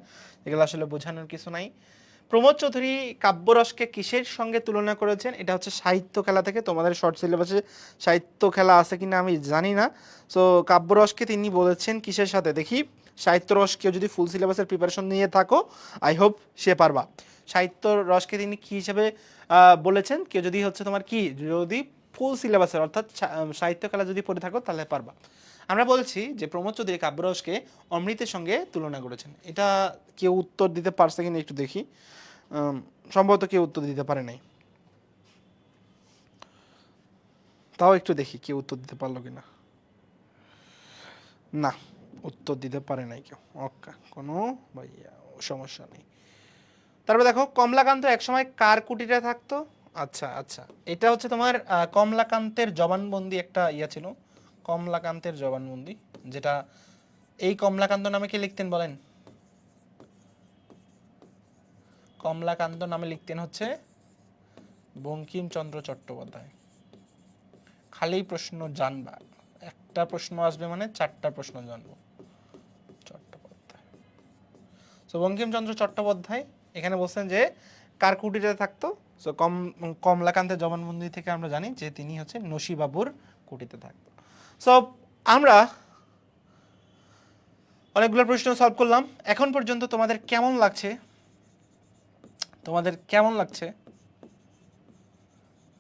এগুলো আসলে বোঝানোর কিছু নাই। প্রমোদ চৌধুরী কাব্যরসকে কিসের সঙ্গে তুলনা করেছেন, এটা হচ্ছে সাহিত্য খেলা থেকে, তোমাদের শর্ট সিলেবাসে সাহিত্য খেলা আছে কিনা আমি জানি না। সো কাব্যরসকে তিনি বলেছেন কিসের সাথে, দেখি সাহিত্য রস, কেউ যদি ফুল সিলেবাসের প্রিপারেশন নিয়ে থাকো আই হোপ সে পারবা। সাহিত্য রসকে তিনি কি হিসেবে বলেছেন, কেউ যদি হচ্ছে তোমার কি, যদি ফুল সিলেবাসের অর্থাৎ সাহিত্য খেলা যদি পড়ে থাকো তাহলে পারবা। আমরা বলছি যে প্রমোদ চৌধুরী কাব্যরসকে অমৃতের সঙ্গে তুলনা করেছেন, এটা কেউ উত্তর দিতে পারছে কিনা একটু দেখি। সম্ভবত কেউ উত্তর দিতে পারে নাই, তাও একটু দেখি কেউ উত্তর দিতে পারলো কিনা। না, উত্তর দিতে পারে নাই কেউ। ওকে, কোনো ভাইয়া সমস্যা নেই। তারপরে দেখো কমলাকান্ত একসময় কার কুটিরে থাকতো। আচ্ছা আচ্ছা, এটা হচ্ছে তোমার কমলাকান্তের জবানবন্দি একটা ইয়া ছিল, কমলাকান্তের জবানবন্দি, যেটা এই কমলাকান্ত নামে কে লিখতেন বলেন, কমলাকান্ত নামে লিখতেন হচ্ছে বঙ্কিমচন্দ্র চট্টোপাধ্যায়। খালি প্রশ্ন জানবা, একটা প্রশ্ন আসবে মানে চারটা প্রশ্ন জানবো, চট্টোপাধ্যায়। সো বঙ্কিমচন্দ্র চট্টোপাধ্যায় এখানে বলছেন যে কার কুটিরে থাকতো। সো কমলাকান্তের জবানবন্দি থেকে আমরা জানি যে তিনি হচ্ছে নসিবাবুর কুটিতে থাকতো। সো আমরা অনেকগুলো প্রশ্ন সলভ করলাম। এখন পর্যন্ত তোমাদের কেমন লাগছে, তোমাদের কেমন লাগছে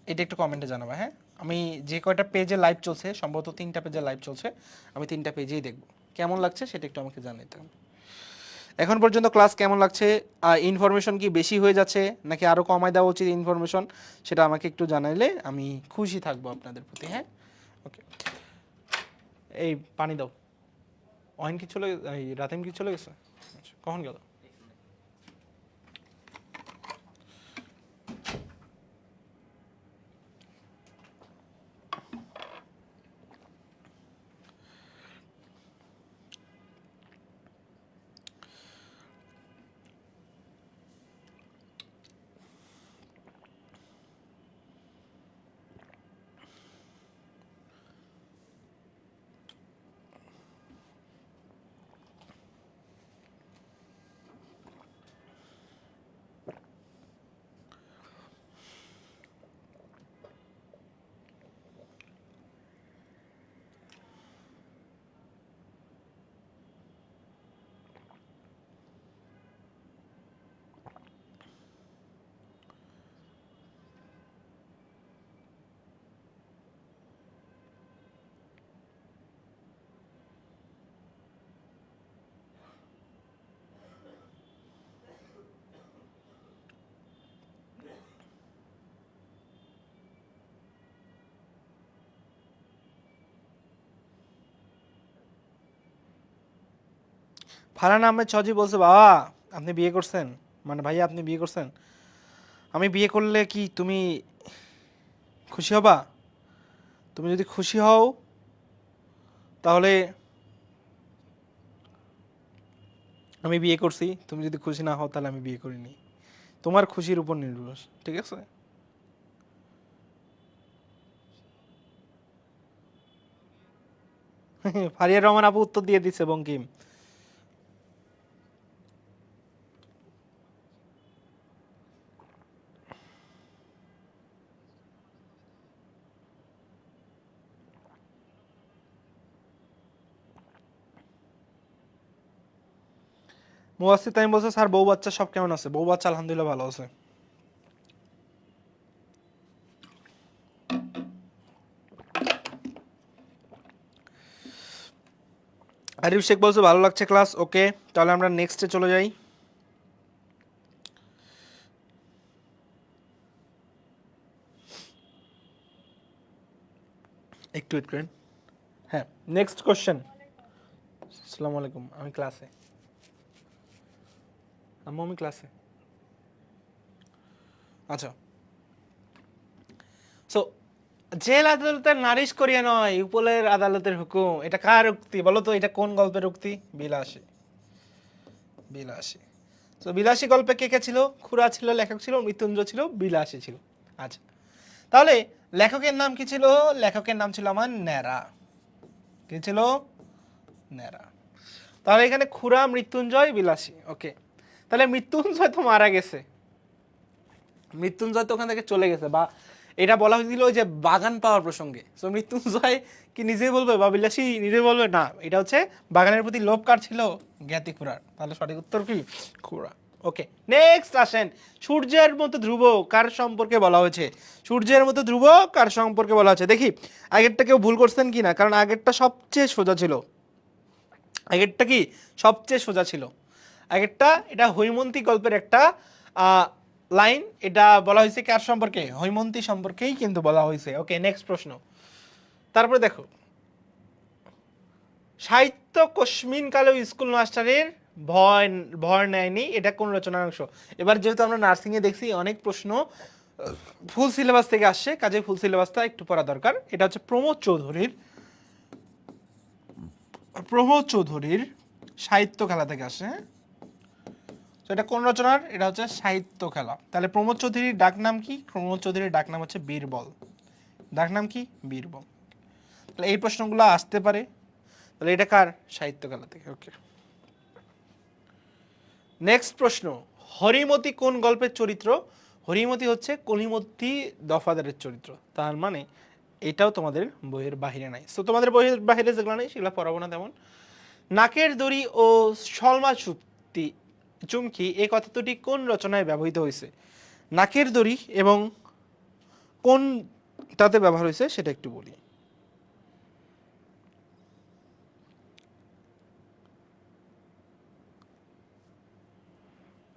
এটা একটু কমেন্টে জানাবা। হ্যাঁ, আমি যে কয়টা পেজে লাইভ চলছে, সম্ভবত 3টা পেজে লাইভ চলছে, আমি 3টা পেজেই দেখব, কেমন লাগছে সেটা একটু আমাকে জানাইতে হবে। এখন পর্যন্ত ক্লাস কেমন লাগছে, ইনফরমেশন কি বেশি হয়ে যাচ্ছে নাকি আরও কমায় দেওয়া উচিত ইনফরমেশন, সেটা আমাকে একটু জানাইলে আমি খুশি থাকবো আপনাদের প্রতি। হ্যাঁ, ওকে, এই পানি দাও। অহিন কি চলে, এই রাতিম কি চলে গেছে, আচ্ছা, কখন গেল। ফারহান আহমেদ সজি বলছে, বাবা আপনি বিয়ে করছেন, মানে ভাইয়া আপনি বিয়ে করছেন, আমি বিয়ে করলে কি তুমি খুশি হবা? তুমি যদি খুশি হও তাহলে আমি বিয়ে করছি, তুমি যদি খুশি না হও তাহলে আমি বিয়ে করিনি। তোমার খুশির উপর নির্ভর, ঠিক আছে? ফারিয়া রহমান আপু উত্তর দিয়ে দিচ্ছে বঙ্কিম। মুয়াসির তাইম বলছে, স্যার বউ বাচ্চা সব কেমন আছে? বউ বাচ্চা আলহামদুলিল্লাহ ভালো আছে। আরিফ শেখ বলছে ভালো লাগছে ক্লাস। ওকে, তাহলে আমরা নেক্সটে চলে যাই। একটু ওয়েট করেন। হ্যাঁ, নেক্সট কোশ্চেন। আসসালামু আলাইকুম, আমি ক্লাসে। আম্মু আমি ক্লাসে। আচ্ছা, সো জেল আদালতের নারিশ করিয়া নয় উপলের আদালতের হুকুম, এটা কার উক্তি বলো তো? এটা কোন গল্পের উক্তি? বিলাসী। বিলাসী। তো বিলাসী গল্পে কে কে ছিল? খুড়া ছিল, লেখক ছিল, মৃত্যুঞ্জয় ছিল, বিলাসী ছিল। আচ্ছা, তাহলে লেখকের নাম কি ছিল? লেখকের নাম ছিল আমার ন্যাড়া। কি ছিল? ন্যাড়া। তাহলে এখানে খুড়া, মৃত্যুঞ্জয়, বিলাসী। ওকে, তাহলে মৃত্যুঞ্জয় তো মারা গেছে, মৃত্যুঞ্জয় তো ওখান থেকে চলে গেছে, বা এটা বলা হয়েছিল ওই যে বাগান পাওয়ার প্রসঙ্গে। সো মৃত্যুঞ্জয় কি নিজেই বলবে বা বিলাসী নিজেই বলবে? না, এটা হচ্ছে বাগানের প্রতি লোভ কার ছিল? জ্ঞাতি খুড়ার। তাহলে সঠিক উত্তর কি? খুড়া। ওকে, নেক্সট আসেন। সূর্যের মতো ধ্রুব কার সম্পর্কে বলা হয়েছে? সূর্যের মতো ধ্রুব কার সম্পর্কে বলা হয়েছে দেখি। আগেরটা কেউ ভুল করছেন কি না, কারণ আগেরটা সবচেয়ে সোজা ছিল। আগেরটা কি সবচেয়ে সোজা ছিল? আগেরটা এটা হৈমন্তী গল্পের একটা লাইন। এটা বলা হয়েছে কার সম্পর্কে? হৈমন্তী সম্পর্কেই কিন্তু বলা হয়েছে। ওকে, নেক্সট প্রশ্ন। তারপরে দেখো, সাহিত্য কস্মিন কালেও স্কুল মাস্টারের ভয় ভয় নেয়নি, এটা কোন রচনার অংশ? এবার যেহেতু আমরা নার্সিংয়ে দেখছি অনেক প্রশ্ন ফুল সিলেবাস থেকে আসছে, কাজে ফুল সিলেবাসটা একটু পড়া দরকার। এটা হচ্ছে প্রমোদ চৌধুরীর সাহিত্য খেলা থেকে আসে। হ্যাঁ, তো এটা কোন রচনার? এটা হচ্ছে সাহিত্য খেলা। তাহলে প্রমোদ চৌধুরীর ডাক নাম কি? প্রমোদ চৌধুরীর ডাক নাম হচ্ছে বীরবল। ডাক নাম কি? বীরবল। তাহলে এই প্রশ্নগুলো আসতে পারে। তাহলে এটা কার? সাহিত্য খেলা থেকে। ওকে, নেক্সট প্রশ্ন। হরিমতি কোন গল্পের চরিত্র? হরিমতি হচ্ছে কলিমতি দফাদারের চরিত্র। তার মানে এটাও তোমাদের বইয়ের বাহিরে নাই। তো তোমাদের বইয়ের বাহিরে যেগুলো নেই সেগুলো পড়াবো না তেমন। নাকের দড়ি ও সলমা চুমকি এই কথা দুটি কোন রচনায় ব্যবহৃত হয়েছে? নাকের দড়ি এবং কোন তাতে ব্যবহার হয়েছে সেটা একটু বলি।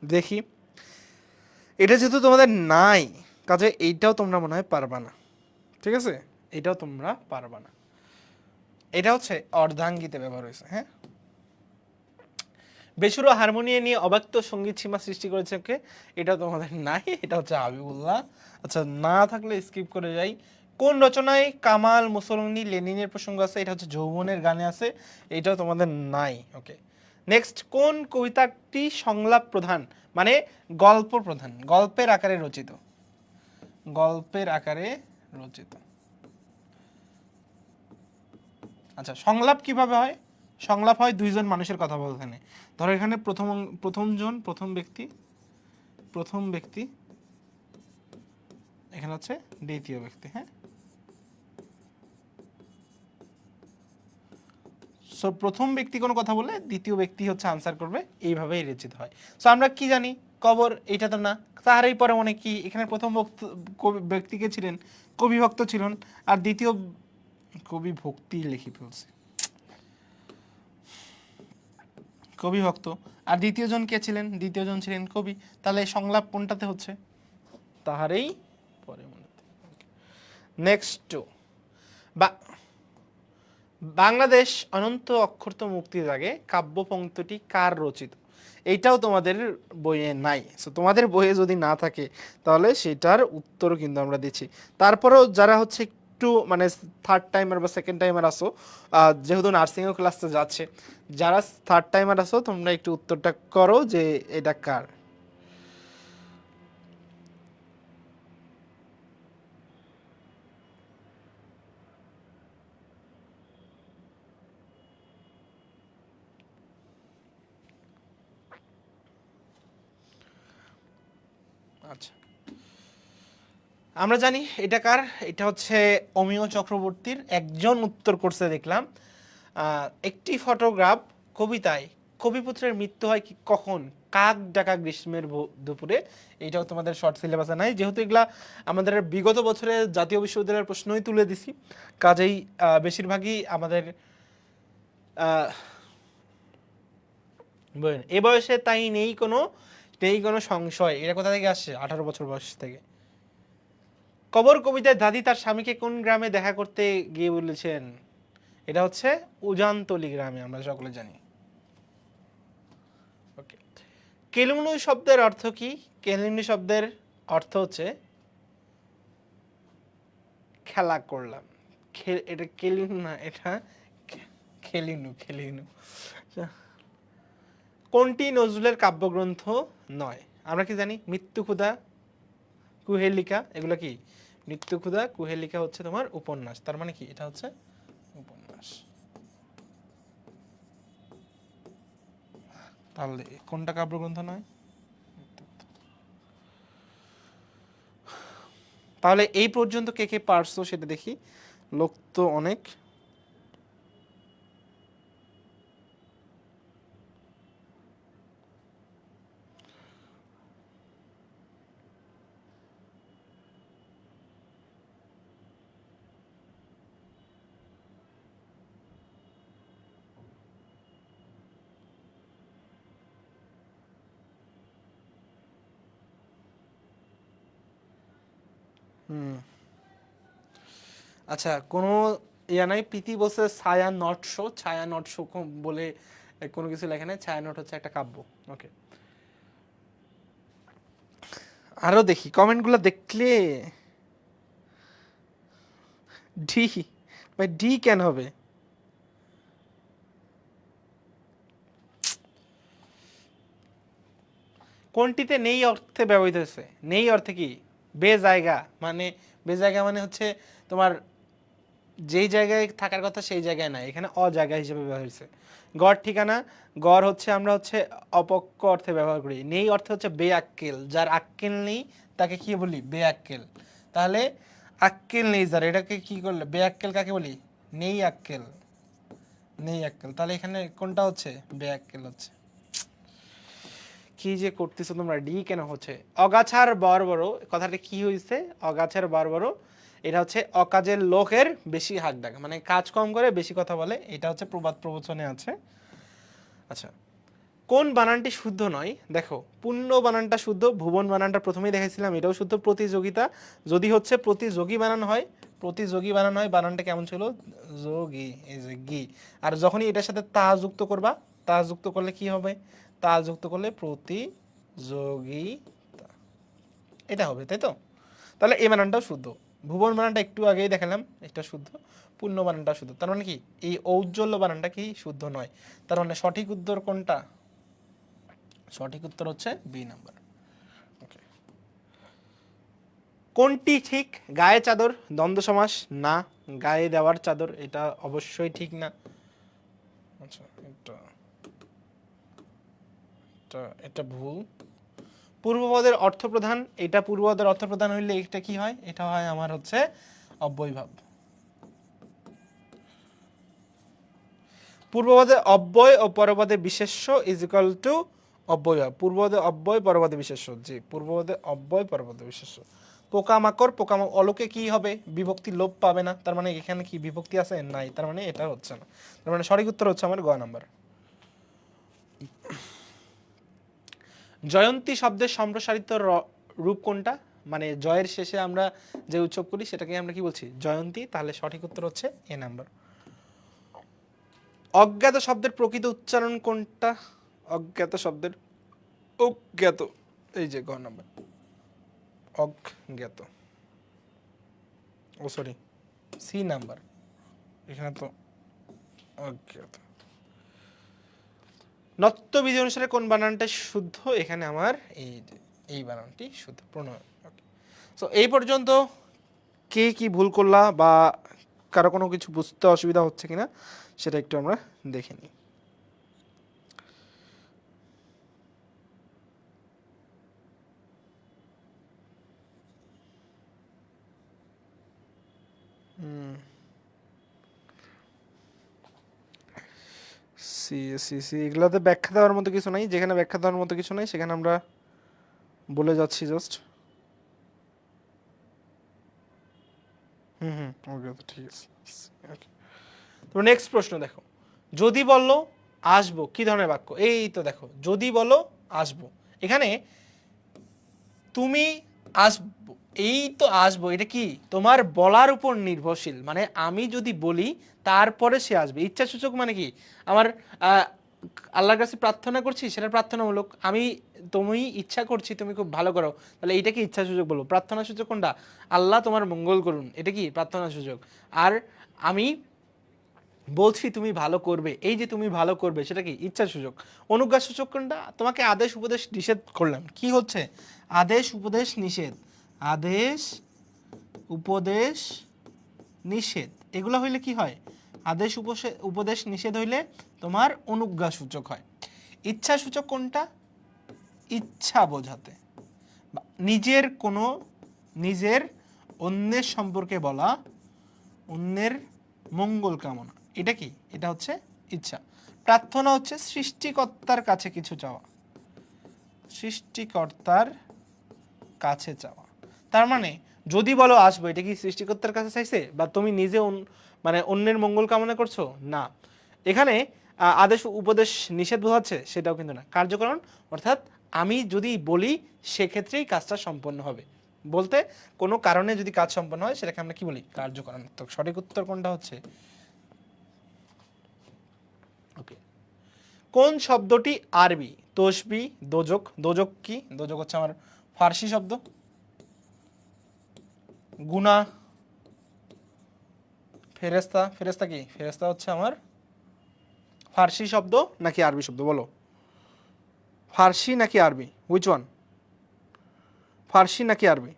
দেখি, এটা যেহেতু তোমাদের নাই, কাজে এইটাও তোমরা মনে হয় পারবা না। ঠিক আছে, এটাও তোমরা পারবা না। এটা হচ্ছে অর্ধাঙ্গিতে ব্যবহার হয়েছে। হ্যাঁ, বেসুরো হারমোনিয়াম নিয়ে অব্যক্ত সঙ্গীত সীমা সৃষ্টি করেছে কে? এটা তোমাদের নাই, এটা হচ্ছে হাবিবুল্লাহ। আচ্ছা, না থাকলে স্কিপ করে যাই। কোন রচনায় কামাল, মুসলমানি, লেনিনের প্রসঙ্গ আছে? এটা হচ্ছে যৌবনের গানে আছে, এটাও তোমাদের নাই। ওকে, নেক্সট। কোন কবিতাটি সংলাপ প্রধান, মানে গল্প প্রধান, গল্পের আকারে রচিত? গল্পের আকারে রচিত। আচ্ছা, সংলাপ কিভাবে হয়? সংলাপ হয় দুইজন মানুষের কথা বলতে। ধরো এখানে প্রথম ব্যক্তি, এখানে হচ্ছে দ্বিতীয় ব্যক্তি। হ্যাঁ, সো প্রথম ব্যক্তি কোনো কথা বলে দ্বিতীয় ব্যক্তি হচ্ছে আনসার করবে, এইভাবেই রচিত হয়। সো আমরা কি জানি? কবর, এটা তো না। তাহারই পরে মনে কি এখানে প্রথম ব্যক্তিকে ছিলেন কবি ভক্ত ছিলেন, আর দ্বিতীয় কবি ভক্তি লিখে ফেলছে, কবি ভক্ত। আর দ্বিতীয় জন কে ছিলেন? দ্বিতীয় জন ছিলেন কবি। তাহলে সংলাপ কোনটাতে হচ্ছে? তাহারই পরে মনে। নেক্সট, বা বাংলাদেশ অনন্ত অক্ষর তো মুক্তি জাগে কাব্যপংক্তটি কার রচিত? এইটাও তোমাদের বইয়ে নাই। সো তোমাদের বইয়ে যদি না থাকে তাহলে সেটার উত্তরও কিন্তু আমরা দিচ্ছি। তারপরেও যারা হচ্ছে একটু মানে থার্ড টাইমার বা সেকেন্ড টাইমার আসো, যেহেতু নার্সিংও ক্লাসে যাচ্ছে, যারা থার্ড টাইমার আসো তোমরা একটু উত্তরটা করো যে এটা কার। আচ্ছা, আমরা জানি এটা কার। এটা হচ্ছে অমিয় চক্রবর্তীর। একজন উত্তর করছে দেখলাম। একটি ফটোগ্রাফ কবিতায় কবিপুত্রের মৃত্যু হয় কি কখন? কাক ডাকা গ্রীষ্মের দুপুরে। এইটাও তোমাদের শর্ট সিলেবাসে নাই, যেহেতু এগুলা আমাদের বিগত বছরে জাতীয় বিশ্ববিদ্যালয়ের প্রশ্নই তুলে দিছি, কাজেই বেশিরভাগই আমাদের এ বয়সে তাই নেই কোনো সংশয়। এটা কোথা থেকে আসছে? 18 বছর বয়স থেকে। কবর কবিতায় দাদি তার স্বামীকে কোন গ্রামে দেখা করতে গিয়ে বলেছেন? এটা হচ্ছে উজানতলি গ্রামে, আমরা সকলে জানি। ওকে, কেলুমনু শব্দের অর্থ কি? কেলুমনু শব্দের অর্থ হচ্ছে খেলা করলাম। এটা কেলুমনু না, এটা খেলিনু। কোনটি নজরুলের কাব্যগ্রন্থ নয়? আমরা কি জানি? মৃত্যু ক্ষুধা, কুহেলিকা, এগুলো কি? মৃত্যু ক্ষুধা, কুহেলিকা হচ্ছে তোমার উপন্যাস। তার মানে কি এটা হচ্ছে উপন্যাস। তাহলে কোনটা কাব্যগ্রন্থ নয়? তাহলে এই পর্যন্ত কে কে পারছো সেটা দেখি। লোক তো অনেক। আচ্ছা, কোনো ইয়া নাই? প্রীতি বলছে ছায়া নট শো, ছায়া নট শো বলে কোনো কিছু লেখা নেই। ছায়া নট হচ্ছে একটা কাব্য। ওকে, আরো দেখি কমেন্টগুলো দেখলে। ডি, ভাই ডি কেন হবে? কোনটিতে নেই অর্থে ব্যবহৃত হয়েছে? নেই অর্থে কি? বেজায়গা মানে, বেজায়গা মানে হচ্ছে তোমার যেই জায়গায় থাকার কথা সেই জায়গায় নাই, এখানে অজায়গা হিসেবে ব্যবহার হয়েছে। গড় ঠিকানা, গড় হচ্ছে আমরা হচ্ছে অপক্ষ অর্থে ব্যবহার করি। নেই অর্থে হচ্ছে বেআক্কেল, যার আক্কেল নেই তাকে কি বলি? বেআক্কেল। তাহলে আক্কেল নেই যার, এটাকে কি করলে? বেআক্কেল কাকে বলি? নেই আক্কেল, নেই আক্কেল। তাহলে এখানে কোনটা হচ্ছে? বেআক্কেল হচ্ছে। কি যে করতেছো তোমরা! ডি কেন হচ্ছে? অগাছার বড় বড় কথাটা কি হয়েছে? অগাছার বড় বড়, এটা হচ্ছে অকাজের লোকের বেশি হাক ডাক, মানে কাজ কম করে বেশি কথা বলে। এটা হচ্ছে প্রবাদ প্রবচনে আছে। আচ্ছা, কোন বানানটি শুদ্ধ নয়? দেখো, পুণ্য বানানটা শুদ্ধ, ভুবন বানানটা প্রথমেই দেখাইছিলাম, এটাও শুদ্ধ। প্রতিযোগিতা যদি হচ্ছে প্রতিযোগী বানান হয়, প্রতিযোগী বানান হয়, বানানটা কেমন ছিল? যোগী, এই যে গি। আর যখনই এটার সাথে তা যুক্ত করবা, তা যুক্ত করলে কি হবে? তা যুক্ত করলে প্রতিযোগিতা, এটা হবে, তাই তো? তাহলে এই বানানটাও শুদ্ধ। ভুবন বানানটা একটু আগেই দেখালাম, এটা শুদ্ধ। পুণ্য বানানটা শুদ্ধ। তার মানে কি এই ঔজ্জ্বল্য বানানটা কি শুদ্ধ নয়? তার মানে সঠিক উত্তর কোনটা? সঠিক উত্তর হচ্ছে বি নাম্বার। ওকে, কোনটি ঠিক? গায়ে চাদর দ্বন্দ্ব সমাস না, গায়ে দেওয়ার চাদর, এটা অবশ্যই ঠিক না। আচ্ছা, এটা এটা এটা ভুল। পূর্বপদের অর্থপ্রধান, এটা পূর্বপদের অর্থপ্রধান হইলে এটা কি হয়? এটা হয় আমার হচ্ছে অব্যয়ভাব। পূর্বপদে অব্যয় ও পরপদে বিশেষ্য ইজ ইকুয়াল টু অব্যয়ভাব। পূর্বপদে অব্যয়, পরপদে বিশেষ্য। জি, পূর্বপদে অব্যয়, পরপদে বিশেষ্য। পোকামাকড়, পোকামাকড় অলোকে কি হবে? বিভক্তি লোপ পাবে না। তার মানে এখানে কি বিভক্তি আছে? নাই। তার মানে এটা হচ্ছে না। তার মানে সঠিক উত্তর হচ্ছে আমার গ নাম্বার। জয়ন্তী শব্দের সম্প্রসারিত রূপ কোনটা? মানে জয়ের শেষে আমরা যে উৎসব করি সেটাকে আমরা কি বলছি? জয়ন্তী। তাহলে সঠিক উত্তর হচ্ছে এ নাম্বার। অজ্ঞাত শব্দের প্রকৃত উচ্চারণ কোনটা? অজ্ঞাত শব্দের অজ্ঞাত, এই যে গ নাম্বার, অজ্ঞাত, ও সরি সি নাম্বার, এখানে তো অজ্ঞাত। নত্ব বিধি অনুসারে কোন বানানটা শুদ্ধ? এখানে আমার এই বানানটি শুদ্ধ, প্রণয়। সো এই পর্যন্ত কে কি ভুল করলা বা কারো কোনো কিছু বুঝতে অসুবিধা হচ্ছে কিনা সেটা একটু আমরা দেখে নিই। সি সি সি এগুলাতে ব্যাখ্যা দেওয়ার মতো কিছু নাই, যেখানে ব্যাখ্যা দেওয়ার মতো কিছু নাই সেখানে আমরা বলে যাচ্ছি জাস্ট। ওকে ঠিক আছে। তো নেক্সট প্রশ্ন দেখো, যদি বললো আসবো কি ধরনের বাক্য? এই তো দেখো, যদি বলো আসবো, এখানে তুমি আসবো, এই তো আসবো, এটা কি তোমার বলার উপর নির্ভরশীল, মানে আমি যদি বলি তারপরে সে আসবে। ইচ্ছাসূচক মানে কি, আমার আল্লাহর কাছে প্রার্থনা করছি, সেটা প্রার্থনামূলক। আমি তুমি ইচ্ছা করছি তুমি খুব ভালো করো, তাহলে এটা কি ইচ্ছাসূচক বলবো। প্রার্থনা সূচক কোনটা? আল্লাহ তোমার মঙ্গল করুন, এটা কি প্রার্থনা সূচক। আর আমি বলছি তুমি ভালো করবে, এই যে তুমি ভালো করবে সেটা কি ইচ্ছা সূচক। অনুজ্ঞা সূচক কোনটা? তোমাকে আদেশ উপদেশ নিষেধ করলাম, কি হচ্ছে আদেশ উপদেশ নিষেধ, আদেশ উপদেশ নিষেধ, এগুলো হইলে কি হয়? আদেশ উপদেশ নিষেধ হইলে তোমার অনুজ্ঞা সূচক হয়। ইচ্ছা সূচক কোনটা? ইচ্ছা বোঝাতে, নিজের কোনো নিজের অন্যের সম্পর্কে বলা, অন্যের মঙ্গল কামনা, এটা কি? এটা হচ্ছে ইচ্ছা। প্রার্থনা হচ্ছে সৃষ্টিকর্তার কাছে কিছু চাওয়া, সৃষ্টিকর্তার কাছে চাওয়া। তার মানে যদি বলো আসবো, এটা কি সৃষ্টিকর্তার কাছে চাইছে বা তুমি নিজে মানে অন্যের মঙ্গল কামনা করছো? না। এখানে আদেশ উপদেশ নিষেধ বোঝাচ্ছে সেটাও কিন্তু না। কার্যকরণ অর্থাৎ আমি যদি বলি সেক্ষেত্রেই কাজটা সম্পন্ন হবে, বলতে কোনো কারণে যদি কাজ সম্পন্ন হয় সেটাকে আমরা কি বলি? কার্যকরণ। তো সঠিক উত্তর কোনটা হচ্ছে? ওকে। কোন শব্দটি আরবি? তসবি, দোজক। দোজক কি? দোজক হচ্ছে আমার ফার্সি শব্দ। গুনা, ফেরেস্তা। ফেরেস্তা কি? ফেরেস্তা হচ্ছে আমার ফার্সি শব্দ নাকি আরবি শব্দ? বলো, ফার্সি নাকি আরবি? Which one? ফার্সি নাকি আরবি?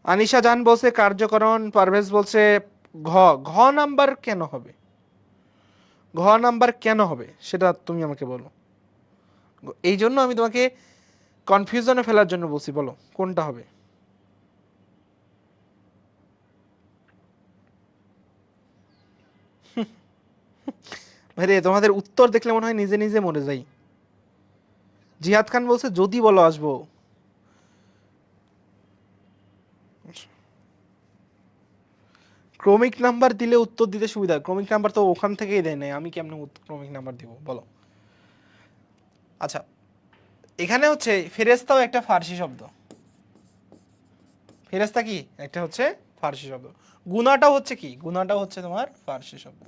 আনিশা জান বলছে কার্যকরণ, পারভেজ বলছে ঘ। ঘ নাম্বার কেন হবে? ঘ নাম্বার কেন হবে সেটা তুমি আমাকে বলো। এই জন্য আমি তোমাকে কনফিউশনে ফেলার জন্য বলছি, বলো কোনটা হবে? ভাই রে, তোমাদের উত্তর দেখলে মনে হয় নিজে নিজে মরে যাই। জিহাদ খান বলছে যদি বলো আসবো। ক্রমিক নাম্বার দিলে উত্তর দিতে সুবিধা। ক্রমিক নাম্বার তো ওখান থেকেই দেয় নাই, আমি কেমনে ক্রমিক নাম্বার দিব বলো? আচ্ছা, এখানে হচ্ছে ফেরেস্তাও একটা ফার্সি শব্দ। ফেরেস্তা কি? একটা হচ্ছে ফার্সি শব্দ। গুনাটাও হচ্ছে কি? গুনাটাও হচ্ছে তোমার ফার্সি শব্দ।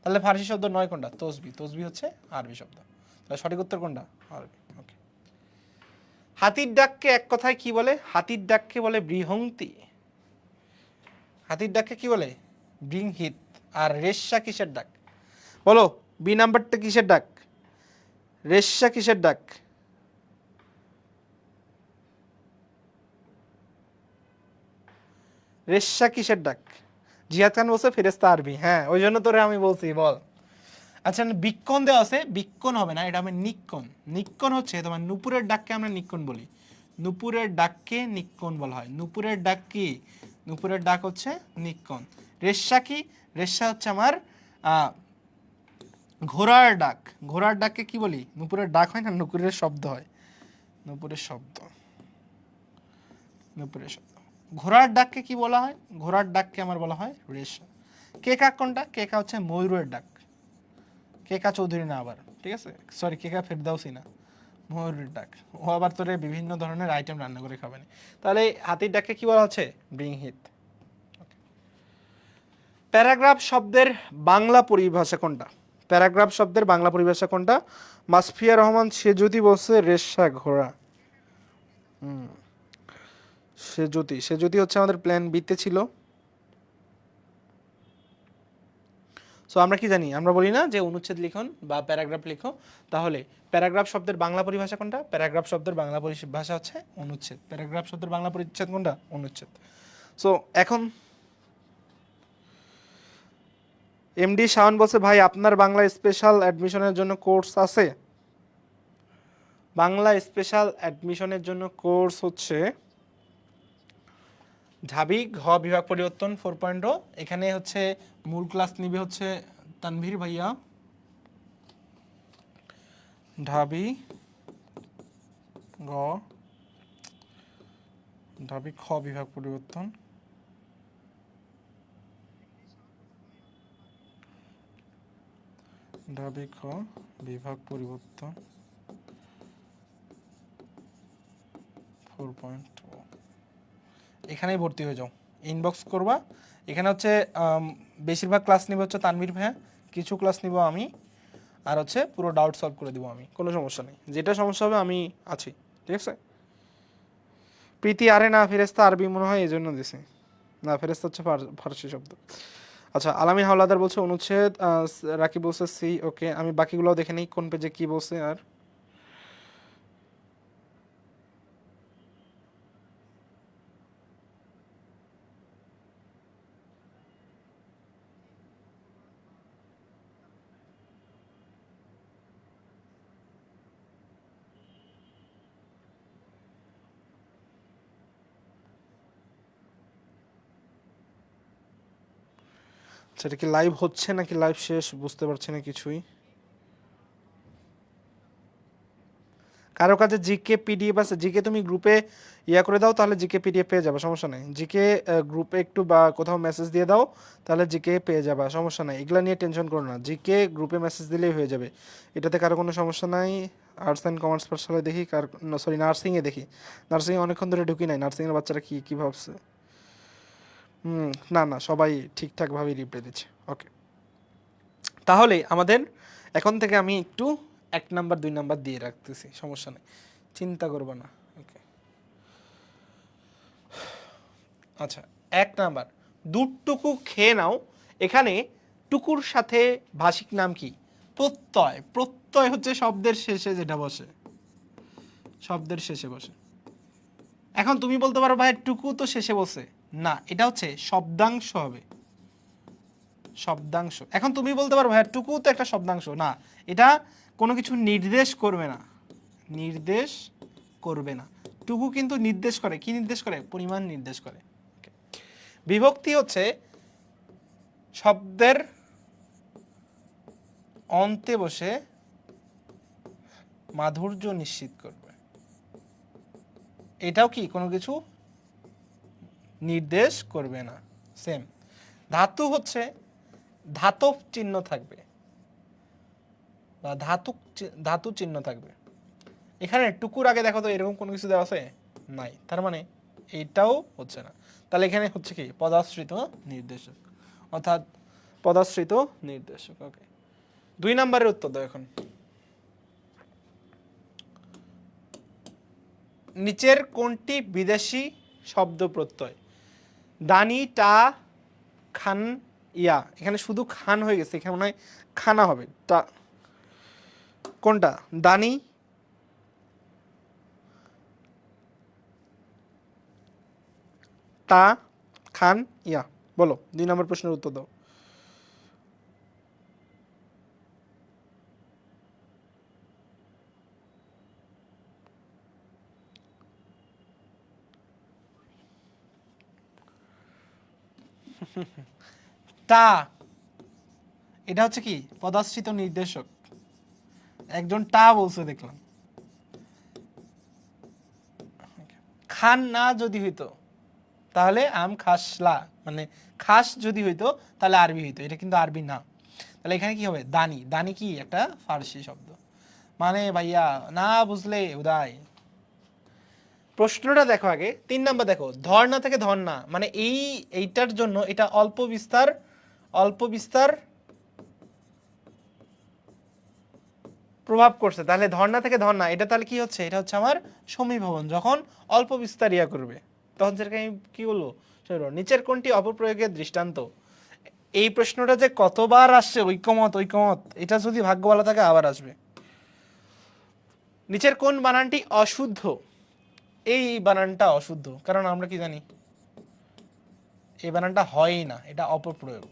তাহলে ফার্সি শব্দ নয় কোনটা? তসবি। তসবি হচ্ছে আরবি শব্দ। তাহলে সঠিক উত্তর কোনটা? আরবি। ওকে। হাতির ডাককে এক কথায় কি বলে? হাতির ডাককে বলে বৃহন্তি। হাতির ডাককে কি বলে? বৃংহিত। আর রেশা কিসের ডাক? বলো, বি নাম্বারটা কিসের ডাক? রেশা কিসের ডাক? রেশা কিসের ডাক? জিহাদ খান বলছে ফেরেস্তা আরবি। হ্যাঁ, ওই জন্য তোরে আমি বলছি বল। আচ্ছা, বিক্ষণ দেওয়া আছে, বিক্ষণ হবে না, এটা হবে নিক্ষণ। নিক্ষণ হচ্ছে তোমার নুপুরের ডাককে আমরা নিক্ষণ বলি। নুপুরের ডাককে নিক্ষণ বলা হয়। নুপুরের ডাক কি? নুপুরের ডাক হচ্ছে নিক্ষণ। রেশা কি? রেশা হচ্ছে আমার ঘোড়ার ডাক। ঘোড়ার ডাককে কি বলি? নুপুরের ডাক হয় না, নুপুরের শব্দ হয়। নুপুরের শব্দ, নুপুরের শব্দ। ঘোড়ার ডাককে কি বলা হয়? ঘোড়ার ডাককে আমার বলা হয় রেশা। কেকা কোনটা? কেকা হচ্ছে ময়ূরের ডাক। কেকা চৌধুরী না আবার, ঠিক আছে, সরি, কেকা ফেরদাউসি না, ময়ূরের ডাক। ও আবার তোরে বিভিন্ন ধরনের আইটেম রান্না করে খাবেন। তাহলে হাতির ডাককে কি বলা হচ্ছে? বৃংহিত। প্যারাগ্রাফ শব্দের বাংলা পরিভাষা কোনটা? প্যারাগ্রাফ শব্দের বাংলা পরিভাষা কোনটা? মাসফিয়া রহমান সেজুতি বলছে রেশা ঘোড়া। সেজুতি হচ্ছে আমাদের প্ল্যান বিতে ছিল। সো আমরা কি জানি, আমরা বলি না যে অনুচ্ছেদ লিখন বা প্যারাগ্রাফ লিখো, তাহলে প্যারাগ্রাফ শব্দের বাংলা পরিভাষা কোনটা? প্যারাগ্রাফ শব্দের বাংলা পরিভাষা হচ্ছে অনুচ্ছেদ। প্যারাগ্রাফ শব্দের বাংলা পরিচ্ছেদ কোনটা? অনুচ্ছেদ। সো এখন এমডি শাওন বলছে ভাই আপনার বাংলা স্পেশাল অ্যাডমিশনের জন্য কোর্স আছে? বাংলা স্পেশাল অ্যাডমিশনের জন্য কোর্স হচ্ছে ঢাবি ঘ বিভাগ পরিবর্তন 4.0। এখানে হচ্ছে মূল ক্লাস নিবে হচ্ছে তানভীর ভাইয়া। ঢাবি গ ঢাবি খ বিভাগ পরিবর্তন, ঢাবি খ বিভাগ পরিবর্তন 4.0। এখানেই ভর্তি হয়ে যাও, ইনবক্স করবা। এখানে হচ্ছে বেশিরভাগ ক্লাস নিবে হচ্ছে তানভীর ভাইয়া, কিছু ক্লাস নিব আমি, আর হচ্ছে পুরো ডাউট সলভ করে দিব আমি, কোনো সমস্যা নেই। যেটা সমস্যা হবে আমি আছি, ঠিক আছে? প্রীতি আরে না ফেরেস্তা আরবি মনে হয় এই জন্য দিছে। না, ফেরেস্তা হচ্ছে ফার্সি শব্দ। আচ্ছা, আলামিন হাওলাদার বলছে অনুচ্ছেদ, রাকিব বলছে সি। ওকে, আমি বাকিগুলো দেখে নিই কোন পেজে কি বলছে। আর সেটা কি লাইভ হচ্ছে নাকি লাইভ শেষ বুঝতে পারছি না কিছুই। কারো কাছে জিকে পিডিএফ আছে? জিকে তুমি গ্রুপে ইয়া করে দাও, তাহলে জিকে পিডিএফ পেয়ে যাবে, সমস্যা নেই। জিকে গ্রুপে একটু বা কোথাও মেসেজ দিয়ে দাও, তাহলে জিকে পেয়ে যাবে, সমস্যা নাই। এগুলা নিয়ে টেনশন করো না, জিকে গ্রুপে মেসেজ দিলেই হয়ে যাবে, এটাতে কারো কোনো সমস্যা নাই। আর্টস অ্যান্ড কমার্স পাঠশালায় দেখি সরি নার্সিংয়ে দেখি, নার্সিংয়ে অনেকক্ষণ ধরে ঢুকি নাই, নার্সিংয়ের বাচ্চারা কি কি ভাবছে। না না, সবাই ঠিকঠাকভাবেই রিপ্লাই দিচ্ছে। ওকে, তাহলে আমাদের এখন থেকে আমি একটু 1 নাম্বার 2 নাম্বার দিয়ে রাখতেছি, সমস্যা নেই, চিন্তা করবো না। ওকে, আচ্ছা, 1 নাম্বার, দুটুকু খেয়ে নাও। এখানে টুকুর সাথে ভাষিক নাম কি? প্রত্যয়। প্রত্যয় হচ্ছে শব্দের শেষে যেটা বসে, শব্দের শেষে বসে। এখন তুমি বলতে পারো ভাই টুকু তো শেষে বসে, না, এটা হচ্ছে শব্দাংশ হবে, শব্দাংশ। এখন তুমি বলতে পারো ভাই টুকু তো একটা শব্দাংশ, না, এটা কোনো কিছু নির্দেশ করবে না, নির্দেশ করবে না। টুকু কিন্তু নির্দেশ করে, কি নির্দেশ করে? পরিমাণ নির্দেশ করে। বিভক্তি হচ্ছে শব্দের অন্তে বসে মাধুর্য নিশ্চিত করবে, এটাও কি কোনো কিছু নির্দেশ করবে না। সেম। ধাতু হচ্ছে ধাতব চিহ্ন থাকবে বা ধাতু চিহ্ন থাকবে। এখানে টুকুর আগে দেখো তো এরকম কোনো কিছু দেওয়া আছে? নাই, তার মানে এইটাও হচ্ছে না। তাহলে এখানে হচ্ছে কি? পদাশ্রিত নির্দেশক, অর্থাৎ পদাশ্রিত নির্দেশক। ওকে, 2 নাম্বারের উত্তর দাও এখন। নিচের কোনটি বিদেশি শব্দ প্রত্যয়? দানি, টা, খান, ইয়া। এখানে শুধু খান হয়ে গেছে, এখানে মনে হয় খানা হবে। টা কোনটা? দানি, টা, খান, ইয়া। বলো, 2 নম্বর প্রশ্নের উত্তর দাও। টা, এটা হচ্ছে কি? পদাশ্রিত নির্দেশক। একজন টা বলছে দেখলাম। খান না যদি হইতো তাহলে আম খাসলা, মানে খাস যদি হইতো তাহলে আরবি হইতো, এটা কিন্তু আরবি না। তাহলে এখানে কি হবে? দানি। দানি কি? একটা ফার্সি শব্দ। মানে ভাইয়া না বুঝলে উদয়। প্রশ্নটা দেখো আগে, 3 নাম্বার দেখো, ধর্ণা থেকে ধর্ণা, মানে এইটার জন্য এটা অল্প বিস্তার অল্প বিস্তার প্রভাব করছে, তাহলে ধর্ণা থেকে ধর্ণা, এটা তাহলে কি হচ্ছে, এটা হচ্ছে আমার সমীভবন। যখন অল্প বিস্তার ইয়া করবে তখন সেটাকে আমি কি বলবো, নিচের কোনটি অপপ্রয়োগের দৃষ্টান্ত। এই প্রশ্নটা যে কতবার আসছে, ঐকমত ঐকমত, এটা যদি ভাগ্য ভালো থাকে আবার আসবে। নিচের কোন বানানটি অশুদ্ধ? এই বানানটা অশুদ্ধ, কারণ আমরা কি জানি এই বানানটা হয়ই না, এটা অপপ্রয়োগ,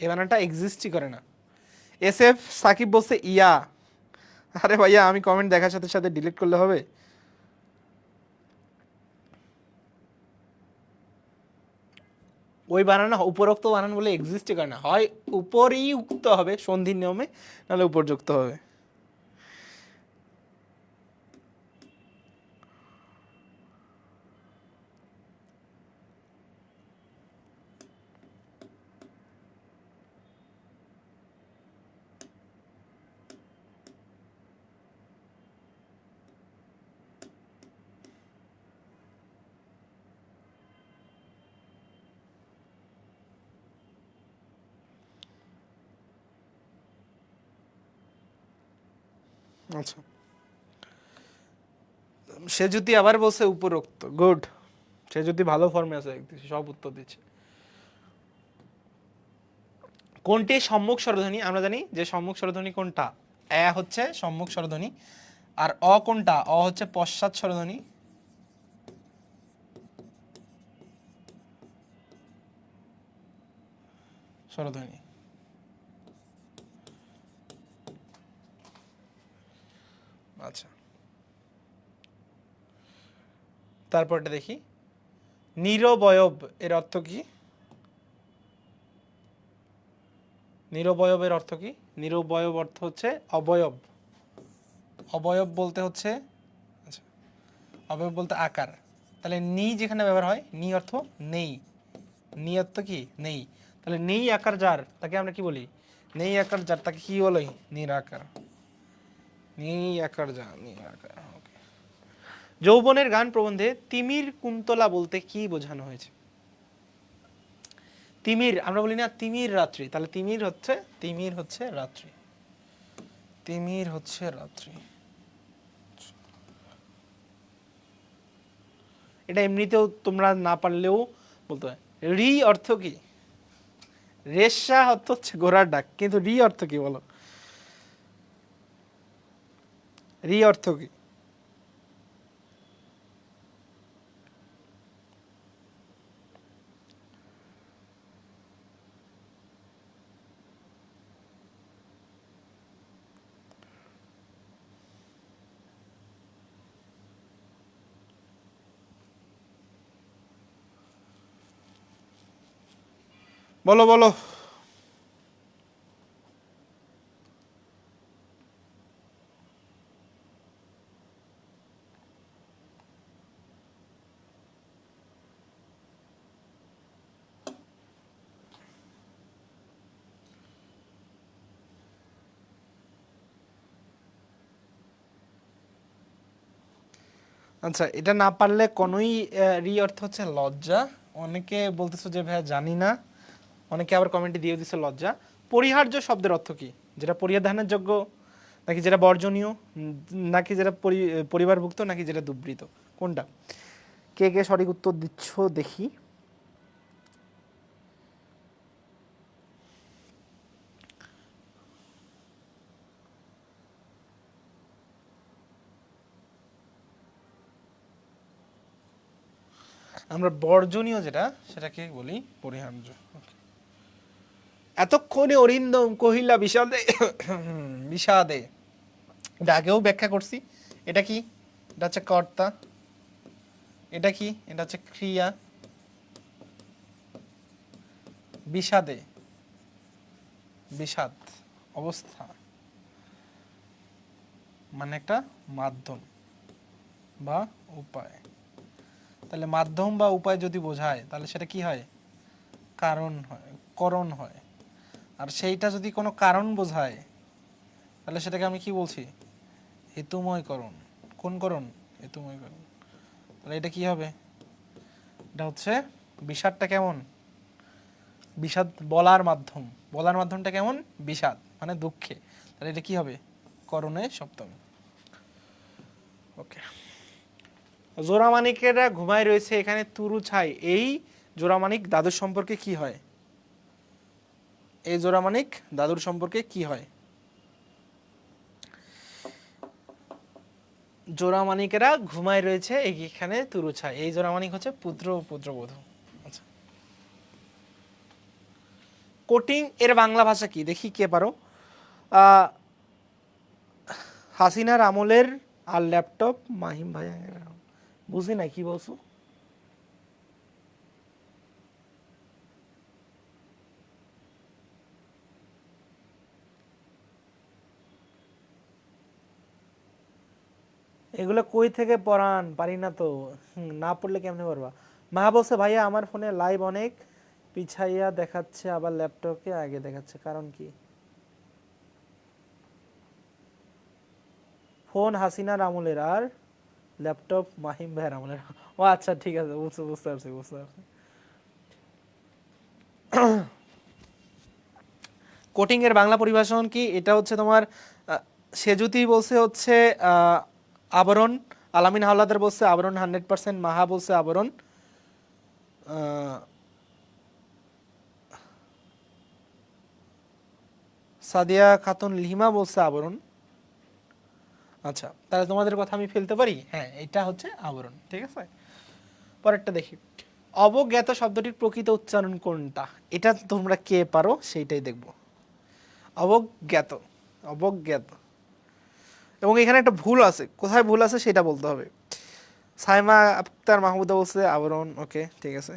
এই বানানটা এক্সিস্টই করে না। এস এফ সাকিব বলছে ইয়া। আরে ভাইয়া আমি কমেন্ট দেখার সাথে সাথে ডিলিট করলে হবে? ওই বানান উপরোক্ত বানান বলে এক্সিস্টই করে না, হয় উপরই উক্ত হবে সন্ধির নিয়মে, নাহলে উপরযুক্ত হবে। আচ্ছা, সে যদি আবার বলছে উপরোক্ত, গুড, সে যদি ভালো ফর্মে আছে সব উত্তর দিচ্ছে। কোনটি সম্মুখ স্বরধ্বনি? আমরা জানি যে সম্মুখ স্বরধ্বনি কোনটা, এ হচ্ছে সম্মুখ স্বরধ্বনি, আর অ কোনটা, অ হচ্ছে পশ্চাৎ স্বরধ্বনি। স্বরধ্বনি, আচ্ছা তারপরটা দেখি, নিরবয়ব এর অর্থ কি? নিরবয়বের অর্থ কি? নিরবয়ব অর্থ হচ্ছে অবয়ব, অবয়ব বলতে হচ্ছে, আচ্ছা অবয়ব বলতে আকার, তাহলে নি যেখানে ব্যবহার হয়, নি অর্থ নেই, নি অর্থ কি নেই, তাহলে নেই আকার যার তাকে আমরা কি বলি, নেই আকার যার তাকে কি বলি, নিরাকার, নেই আকার যা নিরাকার। ওকে। যৌবনের গান প্রবন্ধে তিমির কুন্তলা বলতে কি বোঝানো হয়েছে? তিমির, আমরা বলি না তিমির রাত্রি, তাহলে তিমির হচ্ছে রাত্রি, তিমির হচ্ছে রাত্রি। এটা এমনিতেও তোমরা না পারলেও বলতে হয়। রি অর্থ কি? রেশা অর্থ হচ্ছে ঘোড়ার ডাক, কিন্তু রি অর্থ কি বলো, রি অর্থ কি? বলো বলো। আচ্ছা, এটা না পারলে কোনোই, রি অর্থ হচ্ছে লজ্জা, অনেকে বলতেছো যে ভাইয়া জানি না, অনেকে আবার কমেন্টে দিয়ে দিচ্ছে লজ্জা। পরিহার্য শব্দের অর্থ কি? যেটা পরিধানের যোগ্য, নাকি যেটা বর্জনীয়, নাকি যেটা পরিবারভুক্ত, নাকি যেটা দুবৃত, কোনটা? কে কে সঠিক উত্তর দিচ্ছ দেখি। আমরা বর্জনীয় যেটা সেটাকে বলি পরিহার্য। এতক্ষণে অরিন্দম কহিলা বিষাদে বিষাদে, এটা আগেও ব্যাখ্যা করছি। এটা কি? এটা হচ্ছে কর্তা, এটা কি? এটা হচ্ছে ক্রিয়া, বিষাদে বিষাদ অবস্থা মানে একটা মাধ্যম বা উপায়। তাহলে মাধ্যম বা উপায় যদি বোঝায় তাহলে সেটা কি হয়? কারণ হয়, করণ হয়। আর সেইটা যদি কোনো কারণ বোঝায় তাহলে সেটাকে আমি কি বলছি? হেতুময় করণ। কোন করণ? হেতুময় করণ। তাহলে এটা কি হবে? এটা হচ্ছে বিষাদটা কেমন? বিষাদ বলার মাধ্যম, বলার মাধ্যমটা কেমন? বিষাদ মানে দুঃখে, তাহলে এটা কি হবে? করণে সপ্তমী। ওকে, জোড়ামানিকেরা ঘুমায় রয়েছে এখানে তুরু ছাই, এই জোড়ামানিক দাদুর সম্পর্কে কি হয়? এই জোড়ামানিক দাদুর সম্পর্কে কি হয়? জোড়ামানিকেরা ঘুমায় রয়েছে এখানে তুরু ছাই, এই জোড়ামানিক হচ্ছে পুত্র ও পুত্রবধূ। আচ্ছা, কোটিং এর বাংলা ভাষা কি? দেখি কে পারো। হাসিনার আমলের আর ল্যাপটপ, মাহিম ভাই বুঝি না কি বলছো। এগুলো কই থেকে পড়ান? পারি না তো। না পড়লে কেমনে পারবা? মা বলছে ভাইয়া আমার ফোনে লাইভ অনেক পিছাইয়া দেখাচ্ছে, আবার ল্যাপটপে আগে দেখাচ্ছে, কারণ কি? ফোন হাসিনার আমলের আর ল্যাপটপ মাহিম ভাইয়ের আমলের। ও আচ্ছা ঠিক আছে, বুঝতে পারছি বুঝতে পারছি। কোটিং এর বাংলা পরিভাষণ কি? এটা হচ্ছে তোমার সেজুতি বলছে হচ্ছে আবরণ, আলামিন হাওলাদার বলছে আবরণ 100%, মাহা বলছে আবরণ, সাদিয়া খাতুন লিমা বলছে আবরণ। আচ্ছা, তাহলে তোমাদের কথা আমি ফেলতে পারি, হ্যাঁ এটা হচ্ছে আবরণ। ঠিক আছে, পরেরটা দেখি। অবজ্ঞাত শব্দটির প্রকৃত উচ্চারণ কোনটা? এটা তোমরা কে পারো সেইটাই দেখব। অবজ্ঞাত, অবজ্ঞাত। এবং এখানে একটা ভুল আছে, কোথায় ভুল আছে সেটা বলতে হবে। সাইমা আক্তার মাহমুদা বলছে আবরণ, ওকে ঠিক আছে।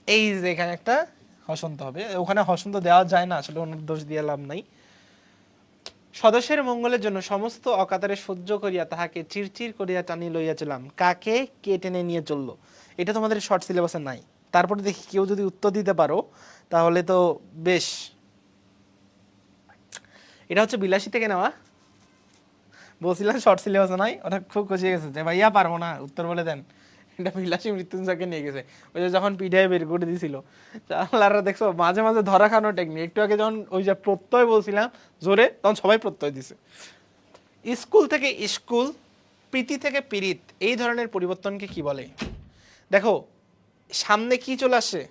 এই যে এখানে একটা হসন্ত হবে, ওখানে হসন্ত দেওয়া যায় না আসলে, ওনার দোষ দিয়ে লাভ নাই। সদস্যের মঙ্গলের জন্য সমস্ত অকাতরে সহ্য করিয়া তাহাকে চিরচির করিয়া টানি লইয়াছিলাম, কাকে কে টেনে নিয়ে চললো? এটা তোমাদের শর্ট সিলেবাসে নাই। তারপরে দেখি কেউ যদি উত্তর দিতে পারো তাহলে তো বেশ। এটা হচ্ছে বিলাসী থেকে নেওয়া, বলছিলাম শর্ট সিলেবাসে নাই, ওটা খুব খুশি গেছে যে ভাইয়া পারবো না, উত্তর বলে দেন। এটা বিলাসী মৃত্যুঞ্জয়কে নিয়ে গেছে, ওই যে যখন পিডিআই বের করে দিছিল। আল্লাহরা দেখছো মাঝে মাঝে ধরা খানো টেকনিক। একটু আগে যখন ওই যে প্রত্যয় বলছিলাম জোরে, তখন সবাই প্রত্যয় দিছে। স্কুল থেকে স্কুল, প্রীতি থেকে পীড়িত, এই ধরনের পরিবর্তনকে কি বলে? দেখো সামনে কি চলে আসে,